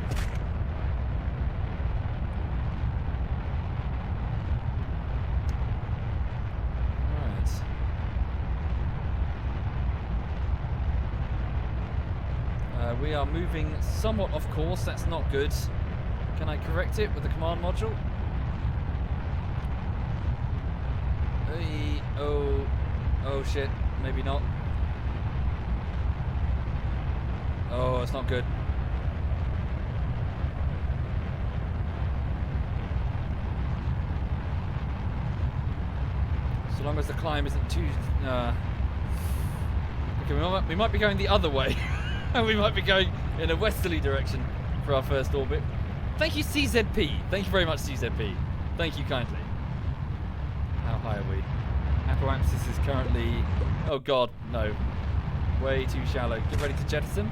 We are moving somewhat off course. That's not good. Can I correct it with the command module? Hey, oh shit. Maybe not. Oh, it's not good. So long as the climb isn't too... Okay, we might be going the other way. We might be going in a westerly direction for our first orbit. Thank you, CZP. Thank you very much, CZP. Thank you kindly. How high are we? Apoapsis is currently... Oh god, no. Way too shallow. Get ready to jettison.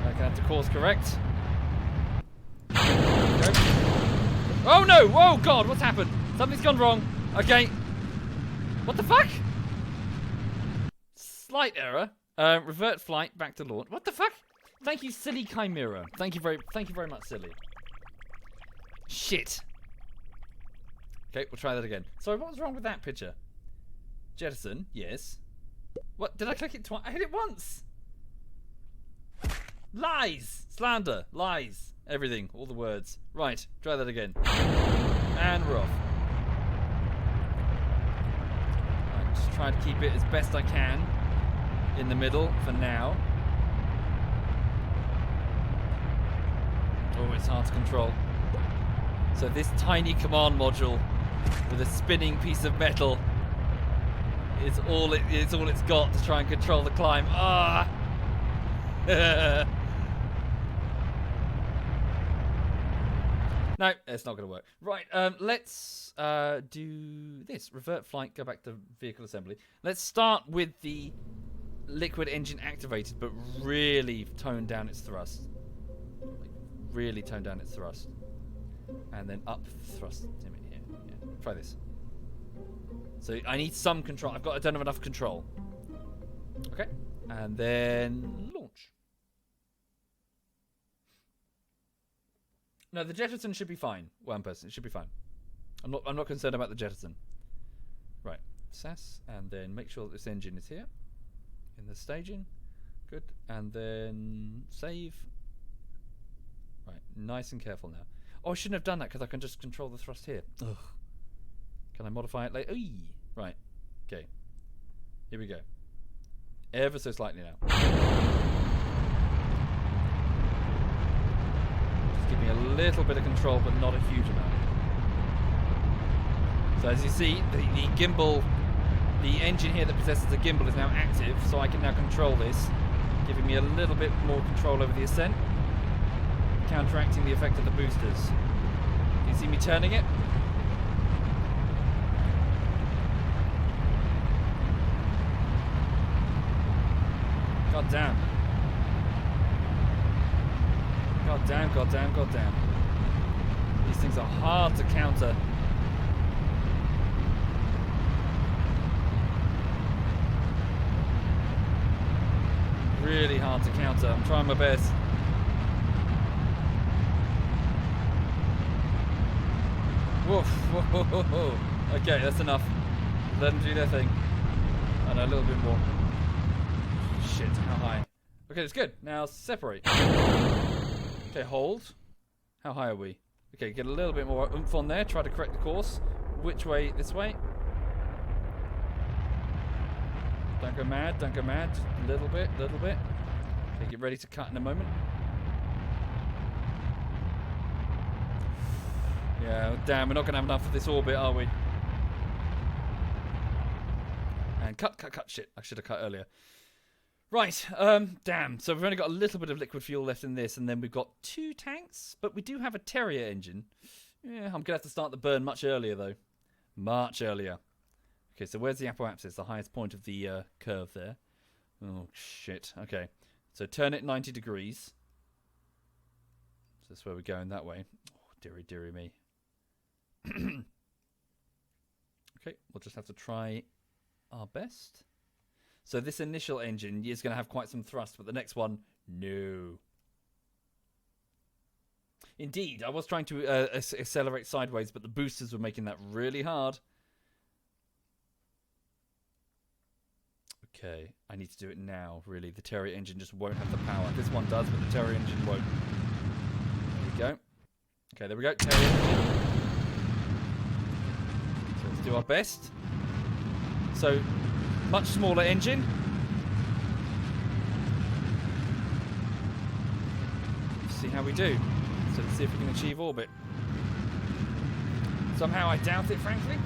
I can have to course correct. Okay. Oh no! Whoa, god, what's happened? Something's gone wrong. Okay. What the fuck? Slight error. Revert flight back to launch. What the fuck? Thank you, silly Chimera. Thank you very much, silly. Shit. Okay, we'll try that again. Sorry, what was wrong with that picture? Jettison, yes. What? Did I click it twice? I hit it once. Lies, slander, lies, everything, all the words. Right, try that again. And we're off. Right, just try to keep it as best I can in the middle for now. Oh, it's hard to control. So this tiny command module with a spinning piece of metal is all it's got to try and control the climb. Ah! No, it's not going to work. Right, let's do this. Revert flight, go back to vehicle assembly. Let's start with the liquid engine activated, but really tone down its thrust. Really tone down its thrust. And then up thrust. Yeah. Try this. So I need some control. I don't have enough control. Okay. And then launch. No, the jettison should be fine. One person, it should be fine. I'm not concerned about the jettison. Right. SAS, and then make sure that this engine is here. In the staging. Good. And then save. Right, nice and careful now. Oh, I shouldn't have done that because I can just control the thrust here. Ugh. Can I modify it later? Right. Okay. Here we go. Ever so slightly now. Just give me a little bit of control, but not a huge amount. So as you see, the gimbal, the engine here that possesses the gimbal is now active, so I can now control this, giving me a little bit more control over the ascent, counteracting the effect of the boosters. Can you see me turning it? God damn. God damn, god damn, god damn. These things are hard to counter. Really hard to counter. I'm trying my best. Woof. Whoa, whoa, whoa, whoa. Okay, that's enough. Let them do their thing. I know, a little bit more. Shit, how high? Okay, that's good. Now separate. Okay, hold. How high are we? Okay, get a little bit more oomph on there. Try to correct the course. Which way? This way? Don't go mad, don't go mad. Just a little bit, little bit. Okay, get ready to cut in a moment. Yeah, damn, we're not going to have enough of this orbit, are we? And cut. Shit, I should have cut earlier. Right, damn. So we've only got a little bit of liquid fuel left in this, and then we've got 2 tanks, but we do have a Terrier engine. Yeah, I'm going to have to start the burn much earlier, though. Much earlier. Okay, so where's the apoapsis? The highest point of the curve there. Oh, shit. Okay, so turn it 90 degrees. So that's where we're going, that way. Oh, dearie, dearie me. Okay, we'll just have to try our best. So this initial engine is going to have quite some thrust, but the next one, no. Indeed, I was trying to accelerate sideways, but the boosters were making that really hard. Okay, I need to do it now, really. The Terrier engine just won't have the power. This one does, but the Terrier engine won't. There we go. Okay, there we go. Terrier engine. So let's do our best. So, much smaller engine. See how we do. So let's see if we can achieve orbit. Somehow I doubt it, frankly.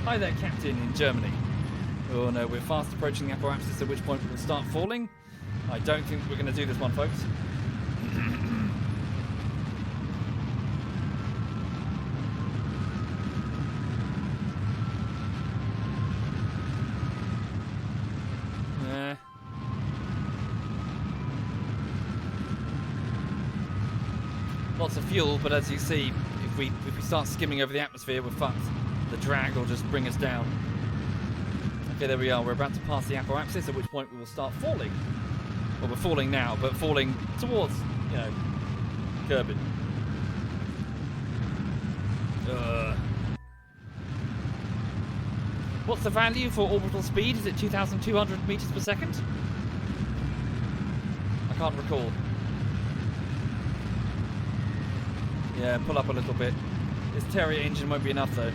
Hi there, Captain in Germany. Oh no, we're fast approaching the apoapsis, at which point we will start falling. I don't think we're going to do this one, folks. Lots of fuel, but as you see, if we start skimming over the atmosphere, we're fucked. The drag will just bring us down. Okay, there we are. We're about to pass the apoapsis, at which point we will start falling. Well, we're falling now, but falling towards, you know, Kerbal. What's the value for orbital speed? Is it 2,200 meters per second? I can't recall. Yeah, pull up a little bit. This Terrier engine won't be enough, though.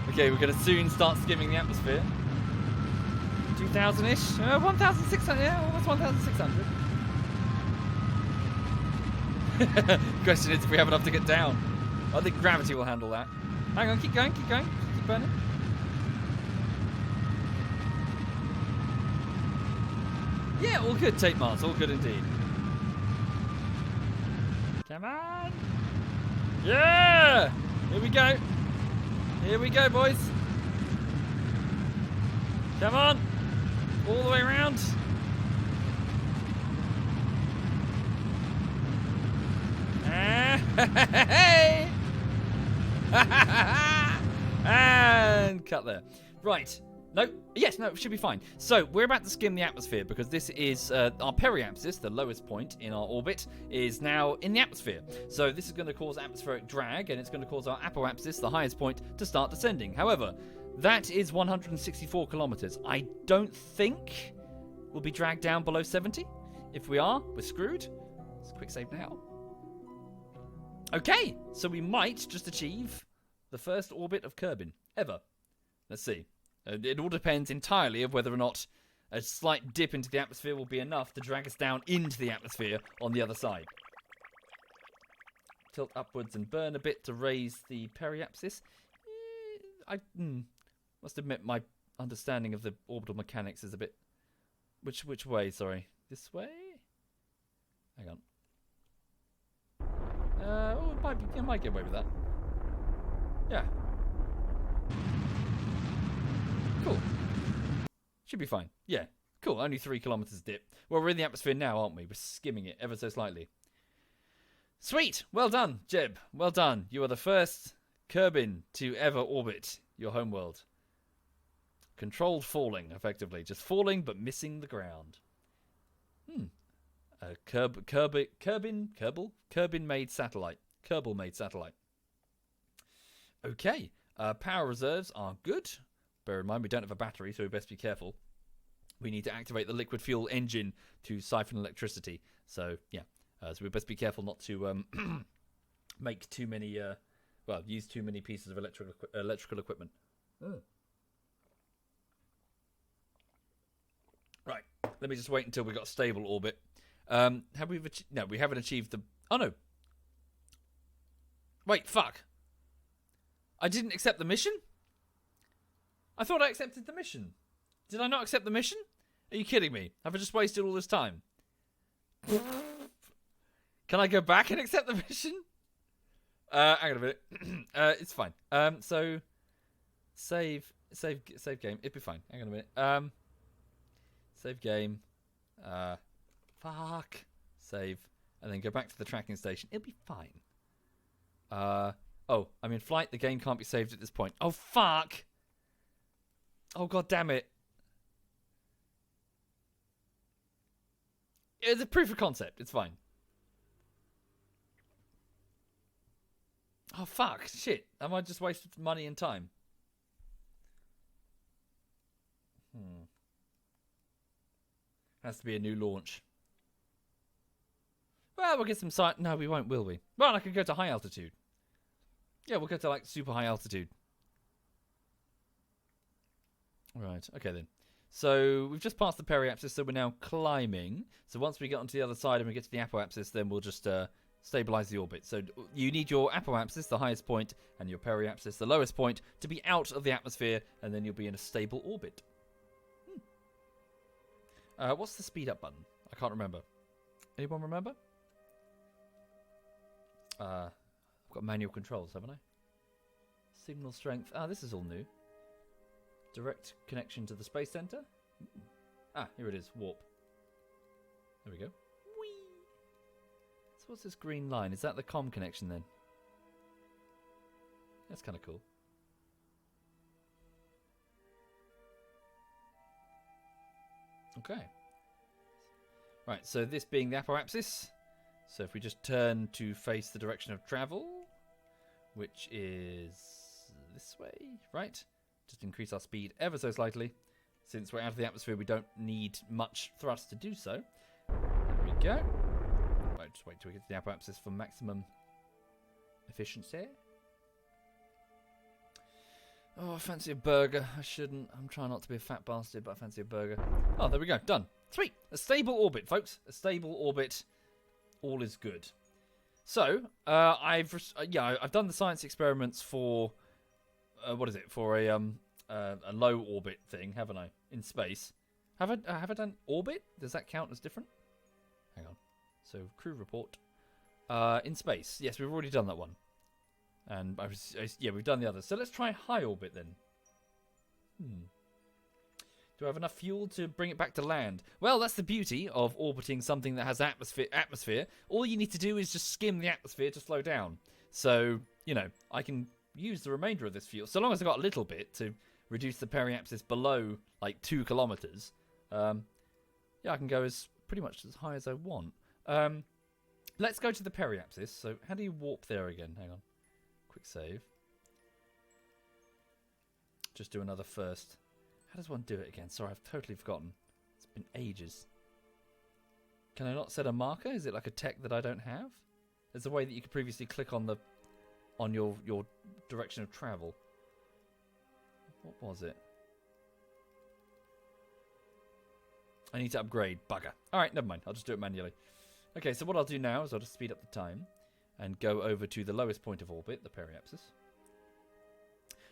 Okay, we're going to soon start skimming the atmosphere. 2,000-ish? 1,600? Yeah, almost 1,600. Question is if we have enough to get down. I think gravity will handle that. Hang on, keep going, keep burning. Yeah, all good, Tate Mars, all good indeed. Come on! Yeah! Here we go. Here we go, boys. Come on! All the way around. Hey! And cut there. Right. No. Yes, no, it should be fine. So, we're about to skim the atmosphere because this is our periapsis, the lowest point in our orbit, is now in the atmosphere. So, this is going to cause atmospheric drag and it's going to cause our apoapsis, the highest point, to start descending. However, That is 164 kilometers. I don't think we'll be dragged down below 70. If we are, we're screwed. Let's quick save now. Okay, so we might just achieve the first orbit of Kerbin ever. Let's see. It all depends entirely of whether or not a slight dip into the atmosphere will be enough to drag us down into the atmosphere on the other side. Tilt upwards and burn a bit to raise the periapsis. I must admit my understanding of the orbital mechanics is a bit... Which way, sorry? This way? Hang on. I might get away with that. Yeah. Cool. Should be fine. Yeah. Cool. Only 3 kilometers dip. Well, we're in the atmosphere now, aren't we? We're skimming it ever so slightly. Sweet. Well done, Jeb. Well done. You are the first Kerbin to ever orbit your homeworld. Controlled falling, effectively. Just falling, but missing the ground. Kerbin-made satellite. Kerbal-made satellite. Okay. Power reserves are good. Bear in mind, we don't have a battery, so we best be careful. We need to activate the liquid fuel engine to siphon electricity. So, yeah. So we best be careful not to make too many... use too many pieces of electrical equipment. Right. Let me just wait until we've got a stable orbit. Have we... No, we haven't achieved the... Oh, no. Wait, fuck. I didn't accept the mission? I thought I accepted the mission. Did I not accept the mission? Are you kidding me? Have I just wasted all this time? Can I go back and accept the mission? Hang on a minute. It's fine. So save game. It'd be fine. Hang on a minute. Save game. Fuck. Save. And then go back to the tracking station. It'll be fine. Oh, I'm in flight. The game can't be saved at this point. Oh, fuck. Oh, god damn it. It's a proof of concept. It's fine. Oh, fuck. Shit. Am I just wasted money and time? Has to be a new launch. Well, we'll get some sight. No, we won't, will we? Well, I could go to high altitude. Yeah, we'll go to, like, super high altitude. Right, okay then. So, we've just passed the periapsis, so we're now climbing. So, once we get onto the other side and we get to the apoapsis, then we'll just stabilize the orbit. So, you need your apoapsis, the highest point, and your periapsis, the lowest point, to be out of the atmosphere, and then you'll be in a stable orbit. What's the speed up button? I can't remember. Anyone remember? I've got manual controls, haven't I? Signal strength. Ah, this is all new. Direct connection to the space center. Ah, here it is. Warp. There we go. Whee! So what's this green line? Is that the comm connection then? That's kind of cool. Okay. Right, so this being the apoapsis. So if we just turn to face the direction of travel, which is this way, right? Just increase our speed ever so slightly. Since we're out of the atmosphere, we don't need much thrust to do so. There we go. Right, just wait till we get to the apoapsis for maximum efficiency. Oh, I fancy a burger. I shouldn't. I'm trying not to be a fat bastard, but I fancy a burger. Oh, there we go. Done. Sweet. A stable orbit, folks. A stable orbit. All is good. So, I've done the science experiments for what is it? For a low orbit thing, haven't I? In space. Have I done orbit? Does that count as different? Hang on. So, crew report. In space. Yes, we've already done that one. And we've done the others. So let's try high orbit then. Do I have enough fuel to bring it back to land? Well, that's the beauty of orbiting something that has atmosphere. All you need to do is just skim the atmosphere to slow down. So, I can use the remainder of this fuel. So long as I've got a little bit to reduce the periapsis below, like, 2 kilometers. I can go pretty much as high as I want. Let's go to the periapsis. So how do you warp there again? Hang on. Quick save. just do another first. How does one do it again? Sorry, I've totally forgotten. It's been ages. Can I not set a marker? Is it like a tech that I don't have? There's a way that you could previously click on your direction of travel. What was it? I need to upgrade. Bugger. Alright, never mind. I'll just do it manually. Okay, so what I'll do now is I'll just speed up the time and go over to the lowest point of orbit, the periapsis.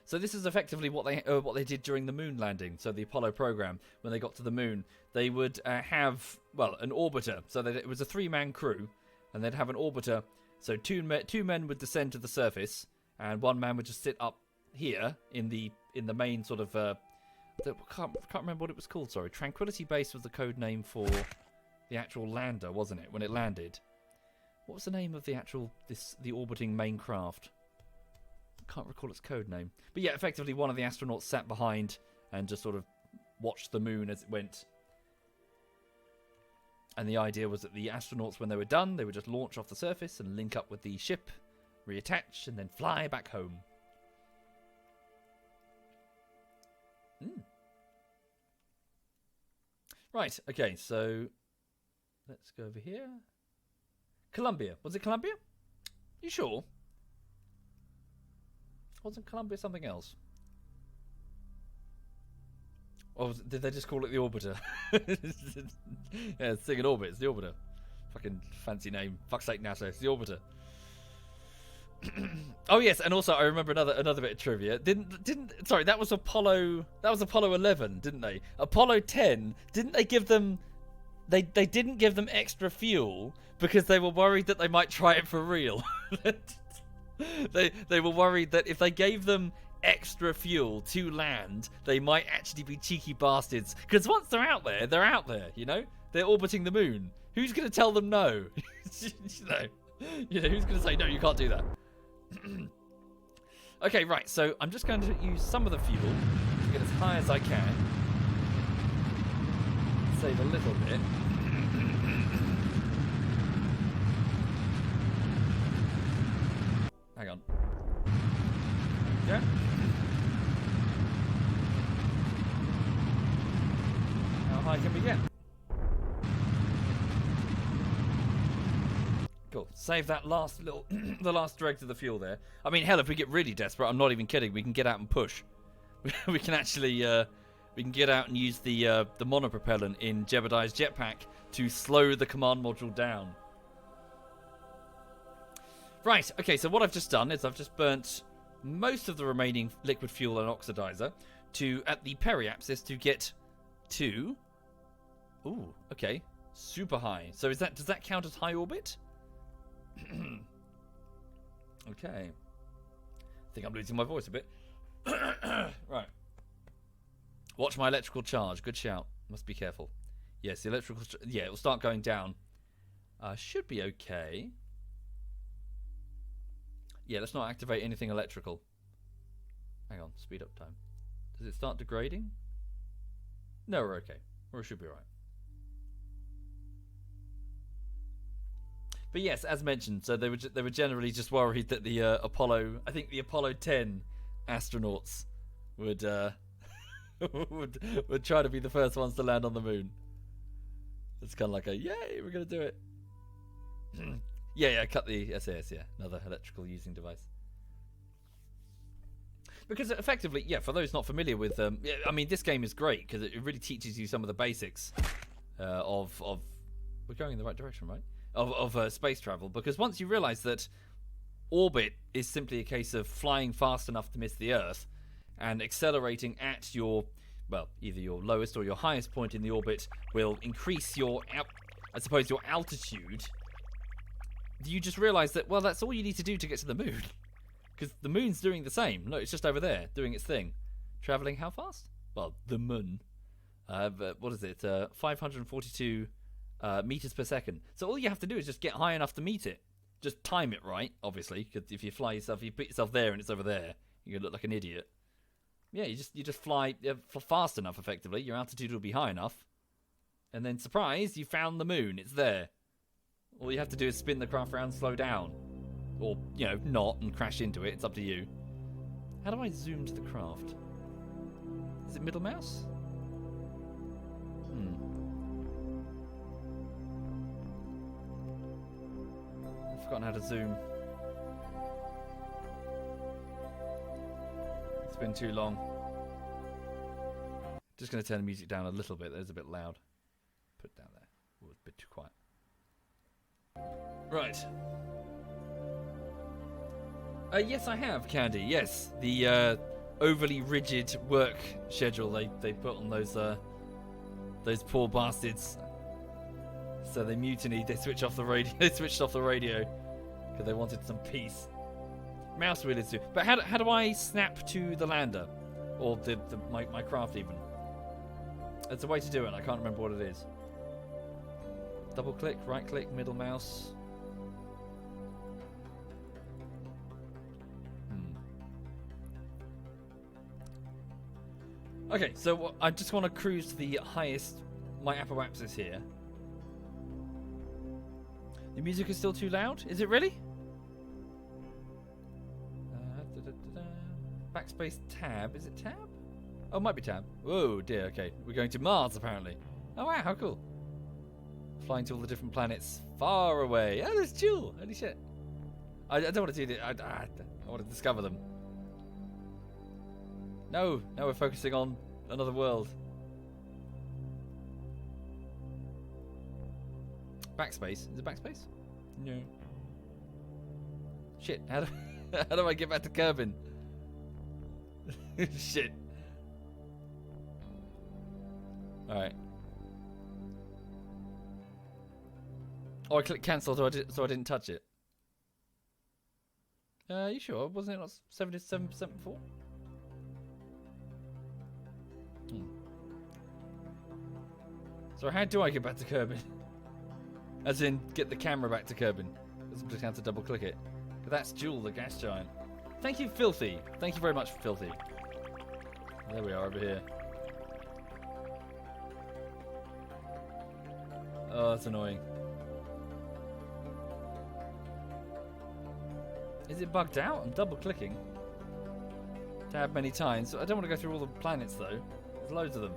So this is effectively what they did during the moon landing. So the Apollo program, when they got to the moon, they would have, well, an orbiter. So that it was a 3-man crew, and they'd have an orbiter. So two men would descend to the surface, and 1 man would just sit up here in the main sort of. Can't remember what it was called. Sorry, Tranquility Base was the code name for the actual lander, wasn't it? When it landed, what was the name of the orbiting main craft? Can't recall its code name. But yeah, effectively one of the astronauts sat behind and just sort of watched the moon as it went. And the idea was that the astronauts, when they were done, they would just launch off the surface and link up with the ship, reattach, and then fly back home. Right, okay, so let's go over here. Columbia. Was it Columbia? You sure? Wasn't Columbia something else? Or did they just call it the orbiter? Yeah, it's in orbit. It's the orbiter. Fucking fancy name. Fuck's sake, NASA. It's the orbiter. Oh yes, and also I remember another bit of trivia. Sorry, that was Apollo 11, didn't they? Apollo 10, didn't they give them they didn't give them extra fuel because they were worried that they might try it for real. They were worried that if they gave them extra fuel to land, they might actually be cheeky bastards. Because once they're out there, you know? They're orbiting the moon. Who's going to tell them no? you know, who's going to say, no, you can't do that? Okay, right, so I'm just going to use some of the fuel to get as high as I can. Save a little bit. Hang on. Yeah. How high can we get? Cool. Save that last little, the last dregs of the fuel there. I mean, hell, if we get really desperate, I'm not even kidding. We can get out and push. We can actually, we can get out and use the monopropellant in Jebediah's jetpack to slow the command module down. Right, okay, so what I've just done is I've just burnt most of the remaining liquid fuel and oxidizer at the periapsis to get to... Ooh, okay, super high. So does that count as high orbit? Okay. I think I'm losing my voice a bit. Right. Watch my electrical charge. Good shout. Must be careful. Yes, the electrical... Yeah, it'll start going down. Should be okay. Yeah, let's not activate anything electrical. Hang on, speed up time. Does it start degrading? No, we're okay. Or it should be right. But yes, as mentioned, so they were generally just worried that the Apollo 10 astronauts would would try to be the first ones to land on the moon. It's kind of like a yay, we're gonna do it. Yeah, cut the SAS, yeah, another electrical using device. Because effectively, yeah, for those not familiar with, I mean, this game is great because it really teaches you some of the basics of. We're going in the right direction, right? Of space travel, because once you realise that orbit is simply a case of flying fast enough to miss the Earth and accelerating at your, well, either your lowest or your highest point in the orbit will increase your, I suppose, your altitude. You just realise that, well, that's all you need to do to get to the moon. Because the moon's doing the same. No, it's just over there, doing its thing. Travelling how fast? Well, the moon. What is it? 542 meters per second. So all you have to do is just get high enough to meet it. Just time it right, obviously. Because if you fly yourself, you put yourself there and it's over there, you're gonna look like an idiot. Yeah, you just fly fast enough, effectively. Your altitude will be high enough. And then, surprise, you found the moon. It's there. All you have to do is spin the craft around, slow down. Or, you know, not, and crash into it. It's up to you. How do I zoom to the craft? Is it middle mouse? I've forgotten how to zoom. It's been too long. Just going to turn the music down a little bit. There's a bit loud. Put it down there. Oh, it's a bit too quiet. Right. Yes, I have, Candy. Yes, the overly rigid work schedule they put on those poor bastards. So they mutinied. They switched off the radio. They switched off the radio because they wanted some peace. Mouse wheel is too. But how do I snap to the lander, or my craft even? There's a way to do it. I can't remember what it is. Double click, right click, middle mouse. Okay, so I just want to cruise to the highest my apoapsis here. The music is still too loud? Is it really? Backspace tab. Is it tab? Oh, it might be tab. Whoa, dear. Okay, we're going to Mars apparently. Oh wow, how cool! Flying to all the different planets far away. Oh, there's Jewel. Holy shit! I don't want to do that. I want to discover them. No, now we're focusing on another world. Backspace. Is it backspace? No. Shit, how do I get back to Kerbin? Shit. Alright. Oh, I clicked cancel so I didn't touch it. You sure? Wasn't it not 77% before? So how do I get back to Kerbin? As in, get the camera back to Kerbin. I'm just have to double click it. But that's Jewel, the gas giant. Thank you, Filthy. Thank you very much, Filthy. There we are over here. Oh, that's annoying. Is it bugged out? I'm double clicking. Tab many times. I don't want to go through all the planets though. There's loads of them.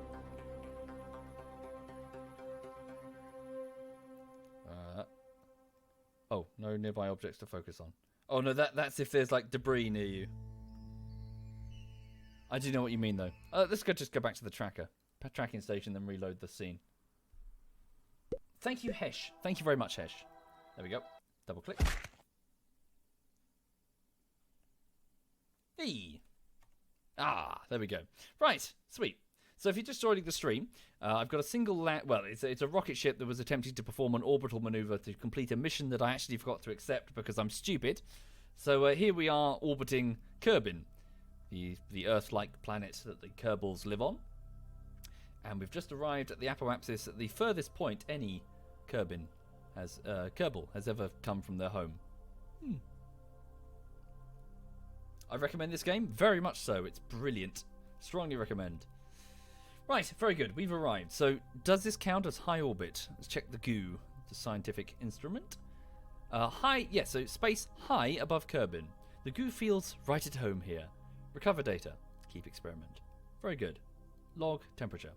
Oh, no nearby objects to focus on. Oh no, that's if there's like debris near you. I do know what you mean though. Let's just go back to the tracking station, then reload the scene. Thank you, Hesh. Thank you very much, Hesh. There we go. Double click. Hey. Ah, there we go. Right, sweet. So if you're just joining the stream, I've got a single well, it's a rocket ship that was attempting to perform an orbital maneuver to complete a mission that I actually forgot to accept because I'm stupid. So here we are orbiting Kerbin, the Earth-like planet that the Kerbals live on. And we've just arrived at the apoapsis at the furthest point any Kerbal has ever come from their home. I recommend this game, very much so. It's brilliant. Strongly recommend. Right, very good. We've arrived. So, does this count as high orbit? Let's check the GOO, the scientific instrument. High, yes, so space high above Kerbin. The GOO feels right at home here. Recover data. Keep experiment. Very good. Log temperature.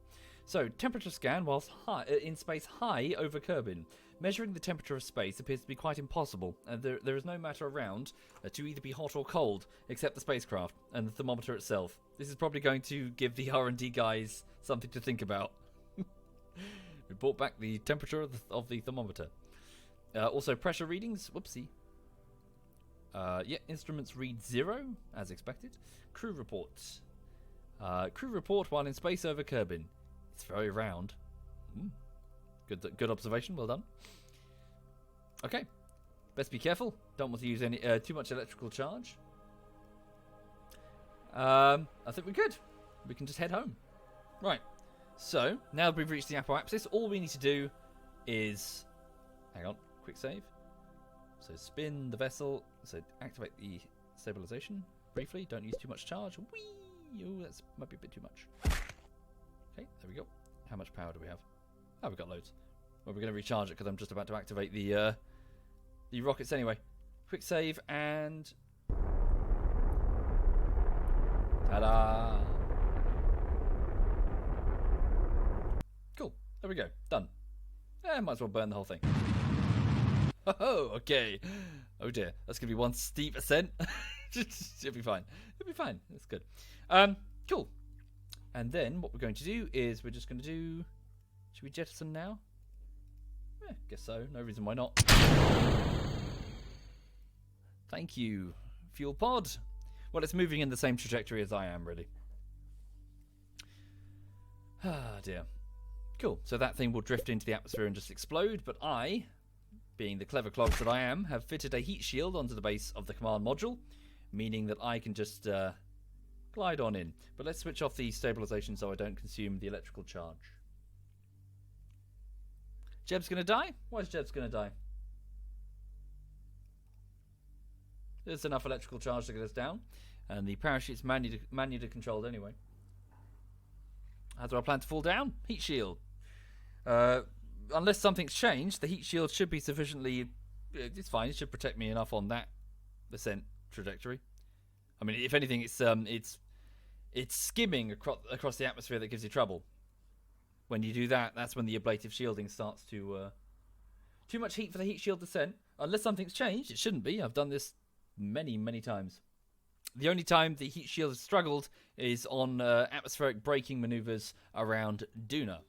So, temperature scan whilst high, in space high over Kerbin. Measuring the temperature of space appears to be quite impossible, and there is no matter around to either be hot or cold, except the spacecraft and the thermometer itself. This is probably going to give the R&D guys something to think about. We brought back the temperature of the thermometer. Also, pressure readings. Whoopsie. Yeah, instruments read 0, as expected. Crew reports. Crew report while in space over Kerbin. It's very round. Good observation. Well done. Okay. Best be careful. Don't want to use any too much electrical charge. I think we're good. We can just head home. Right. So, now that we've reached the apoapsis, all we need to do is... Hang on. Quick save. So, spin the vessel. So, activate the stabilization briefly. Don't use too much charge. Whee! Oh, that might be a bit too much. Okay, there we go. How much power do we have? Oh, we've got loads. Well, we're going to recharge it because I'm just about to activate the rockets anyway. Quick save and... Ta-da! There we go. Done. Might as well burn the whole thing. Oh, okay. Oh dear. That's going to be one steep ascent. It'll be fine. It'll be fine. That's good. Cool. And then what we're going to do is we're just going to do... Should we jettison now? Yeah, guess so. No reason why not. Thank you, fuel pod. Well, it's moving in the same trajectory as I am, really. Ah, dear. Cool. So that thing will drift into the atmosphere and just explode, but I, being the clever clogs that I am, have fitted a heat shield onto the base of the command module, meaning that I can just glide on in. But let's switch off the stabilization so I don't consume the electrical charge. Jeb's going to die? Why is Jeb's going to die? There's enough electrical charge to get us down, and the parachute's manually controlled anyway. How do I plan to fall down? Heat shield. Unless something's changed, the heat shield should be sufficiently... It's fine. It should protect me enough on that descent trajectory. I mean, if anything, it's skimming across the atmosphere that gives you trouble. When you do that, that's when the ablative shielding starts to... Too much heat for the heat shield descent. Unless something's changed, it shouldn't be. I've done this many, many times. The only time the heat shield has struggled is on atmospheric braking maneuvers around Duna.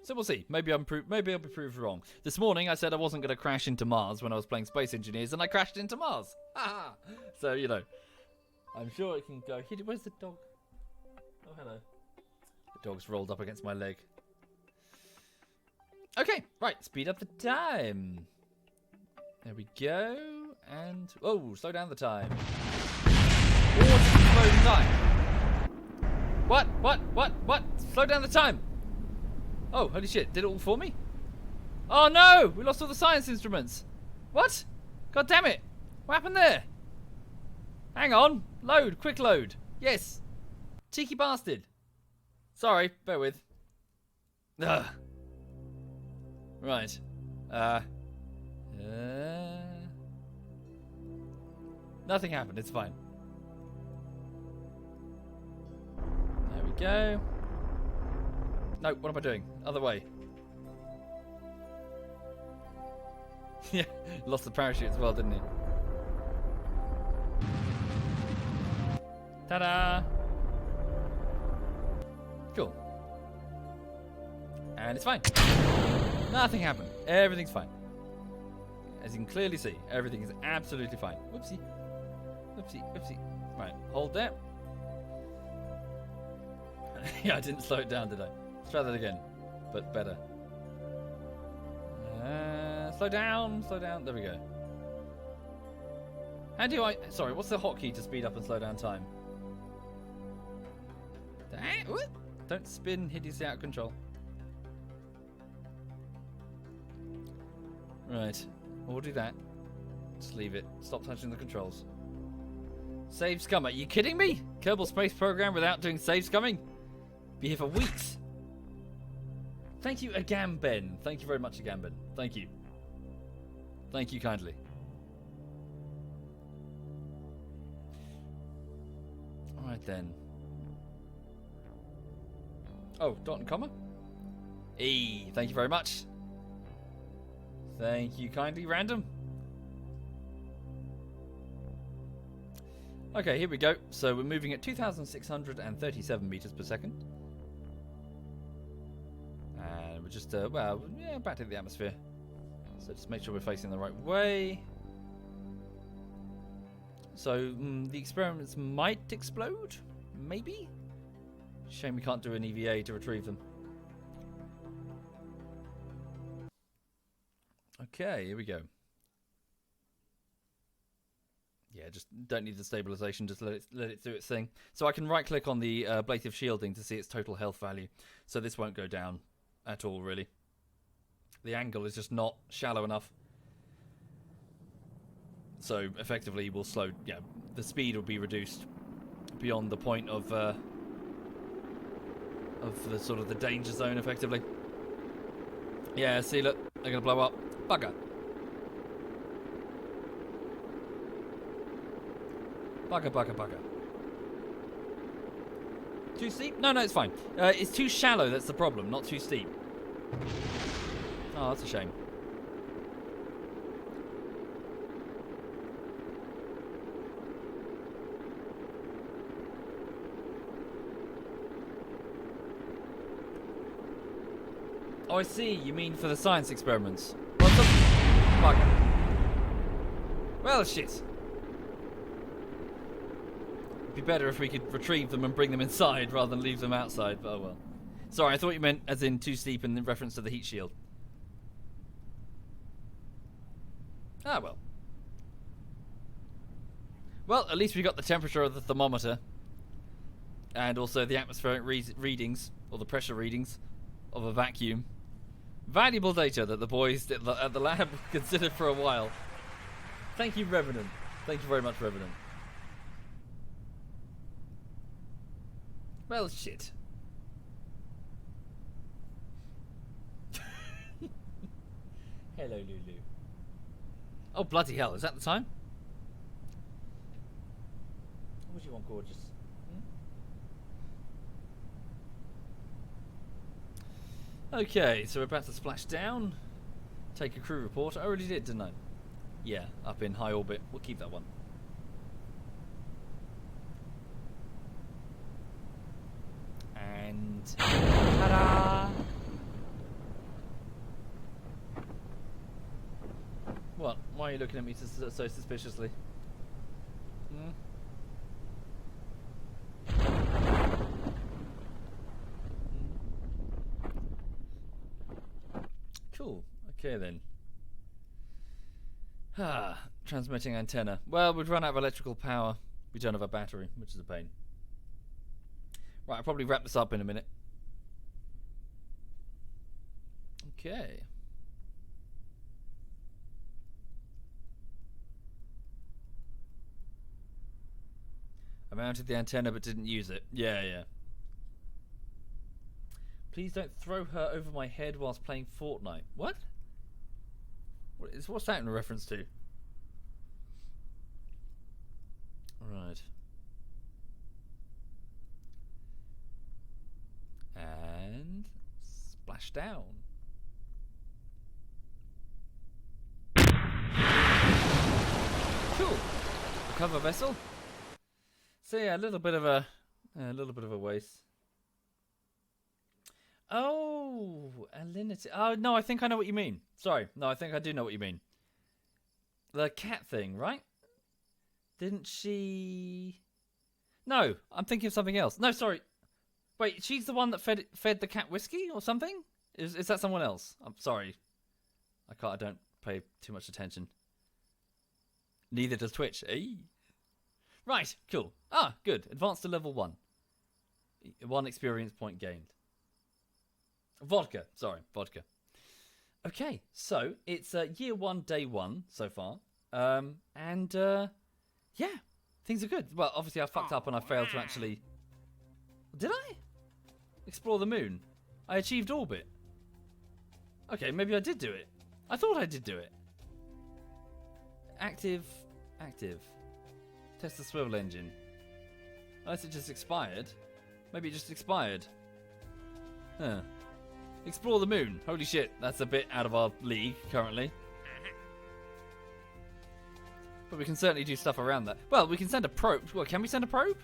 So we'll see. Maybe I'll be proved wrong. This morning I said I wasn't going to crash into Mars when I was playing Space Engineers, and I crashed into Mars. So, you know, I'm sure it can go. Where's the dog? Oh, hello. The dog's rolled up against my leg. Okay, right. Speed up the time. There we go. And... Oh, slow down the time. Or slow the time. What? Slow down the time. Oh, holy shit. Did it all for me? Oh, no. We lost all the science instruments. What? God damn it. What happened there? Hang on. Load. Quick load. Yes. Cheeky bastard. Sorry. Bear with. Ugh. Right. Nothing happened. It's fine. There we go. No, what am I doing? Other way. Yeah, lost the parachute as well, didn't he? Ta-da! Cool. And it's fine. Nothing happened. Everything's fine. As you can clearly see, everything is absolutely fine. Whoopsie. Whoopsie, whoopsie. Right, hold there. Yeah, I didn't slow it down, did I? Let's try that again, but better. Slow down, slow down. There we go. How do I... Sorry, what's the hotkey to speed up and slow down time? Don't spin hideously out of control. Right, we'll do that. Just leave it. Stop touching the controls. Save scum. Are you kidding me? Kerbal Space Program without doing save scumming? Be here for weeks. Thank you, Agamben. Thank you very much, Agamben. Thank you. Thank you kindly. Alright then. Oh, dot and comma? E. Thank you very much. Thank you kindly, random. Okay, here we go. So we're moving at 2,637 meters per second. And we're just, well, yeah, back to the atmosphere. So just make sure we're facing the right way. So the experiments might explode? Maybe? Shame we can't do an EVA to retrieve them. Okay, here we go. Yeah, just don't need the stabilization, just let it do its thing. So I can right click on the ablative shielding to see its total health value. So this won't go down at all, really. The angle is just not shallow enough. So effectively we'll slow, yeah, the speed will be reduced beyond the point of the sort of the danger zone, effectively. Yeah, see, look, they're gonna blow up. Bugger. Bugger, bugger, bugger. Too steep? No, it's fine. It's too shallow, that's the problem, not too steep. Oh, that's a shame. Oh, I see. You mean for the science experiments. What's up? Fuck. Well, shit. It'd be better if we could retrieve them and bring them inside rather than leave them outside, but oh well. Sorry, I thought you meant as in too steep in reference to the heat shield. Ah, well. Well, at least we got the temperature of the thermometer. And also the atmospheric readings, or the pressure readings, of a vacuum. Valuable data that the boys at the lab considered for a while. Thank you, Revenant. Thank you very much, Revenant. Well, shit. Hello, Lulu. Oh, bloody hell. Is that the time? What do you want, gorgeous? Okay, so we're about to splash down. Take a crew report. I already did, didn't I? Yeah, up in high orbit. We'll keep that one. And... ta-da! What? Why are you looking at me so suspiciously? Hmm? Cool. Okay then. Transmitting antenna. Well, we've run out of electrical power. We don't have a battery, which is a pain. Right, I'll probably wrap this up in a minute. Okay. I mounted the antenna but didn't use it. Yeah. Please don't throw her over my head whilst playing Fortnite. What? What's that in reference to? Right. And splash down. Cool. Recover vessel. So yeah, a little bit of a waste. Oh, alinity. Oh no, I think I know what you mean. Sorry, no, I think I do know what you mean. The cat thing, right? Didn't she? No, I'm thinking of something else. No, sorry. Wait, she's the one that fed the cat whiskey or something? Is that someone else? I'm sorry. I don't pay too much attention. Neither does Twitch. Hey. Right, cool. Ah, good. Advanced to level 1. 1 experience point gained. Vodka. Okay, so it's year 1, day 1 so far. Yeah, things are good. Well, obviously I fucked up and I failed to actually... Did I? Explore the moon. I achieved orbit. Okay, maybe I did do it. I thought I did do it. Active. Test the swivel engine. Unless it just expired. Maybe it just expired. Huh. Explore the moon. Holy shit, that's a bit out of our league currently. But we can certainly do stuff around that. Well, we can send a probe. Well, can we send a probe?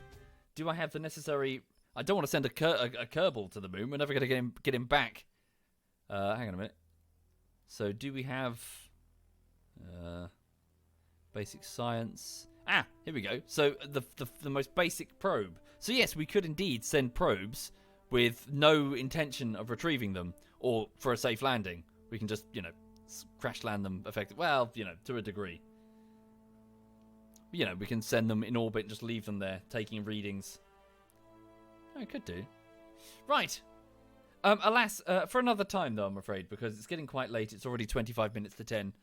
Do I have the necessary... I don't want to send a Kerbal to the moon. We're never going to get him back. Hang on a minute. So do we have... basic science... Ah, here we go. So the most basic probe. So yes, we could indeed send probes with no intention of retrieving them or for a safe landing. We can just, crash land them effectively. Well, to a degree. We can send them in orbit and just leave them there, taking readings. I could do. Right. Alas, for another time, though, I'm afraid, because it's getting quite late. It's already 25 minutes to 10.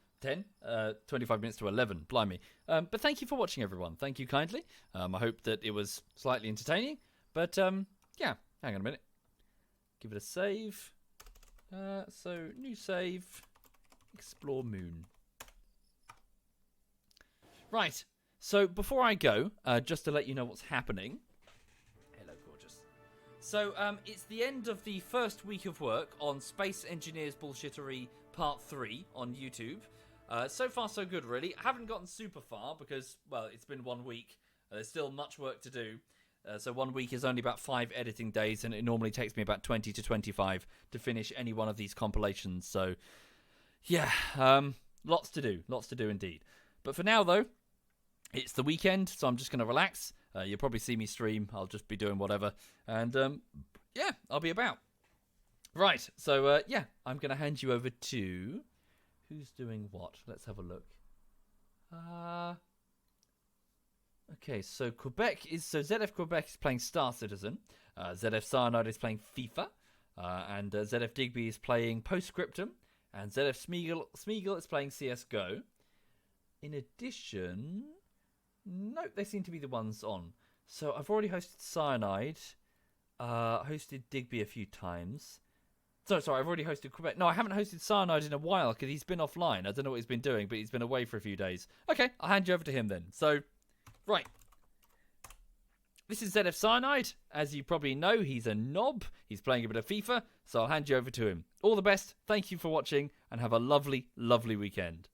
25 minutes to 11. Blimey. But thank you for watching, everyone. Thank you kindly. I hope that it was slightly entertaining. But, yeah. Hang on a minute. Give it a save. So, new save. Explore moon. Right. So, before I go, just to let you know what's happening. Hello, gorgeous. So, it's the end of the first week of work on Space Engineers Bullshittery Part 3 on YouTube. So far, so good, really. I haven't gotten super far because, well, it's been 1 week. There's still much work to do. So 1 week is only about 5 editing days, and it normally takes me about 20 to 25 to finish any one of these compilations. So, yeah, lots to do indeed. But for now, though, it's the weekend, so I'm just going to relax. You'll probably see me stream. I'll just be doing whatever. And, yeah, I'll be about. Right, so, yeah, I'm going to hand you over to... Who's doing what? Let's have a look. Okay, so ZF Quebec is playing Star Citizen. ZF Cyanide is playing FIFA. And ZF Digby is playing Postscriptum. And ZF Smeagol is playing CSGO. In addition... Nope, they seem to be the ones on. So I've already hosted Cyanide. Hosted Digby a few times. Sorry, I've already hosted Quebec. No, I haven't hosted Cyanide in a while because he's been offline. I don't know what he's been doing, but he's been away for a few days. Okay, I'll hand you over to him then. So, right. This is ZF Cyanide. As you probably know, he's a knob. He's playing a bit of FIFA, so I'll hand you over to him. All the best. Thank you for watching, and have a lovely, lovely weekend.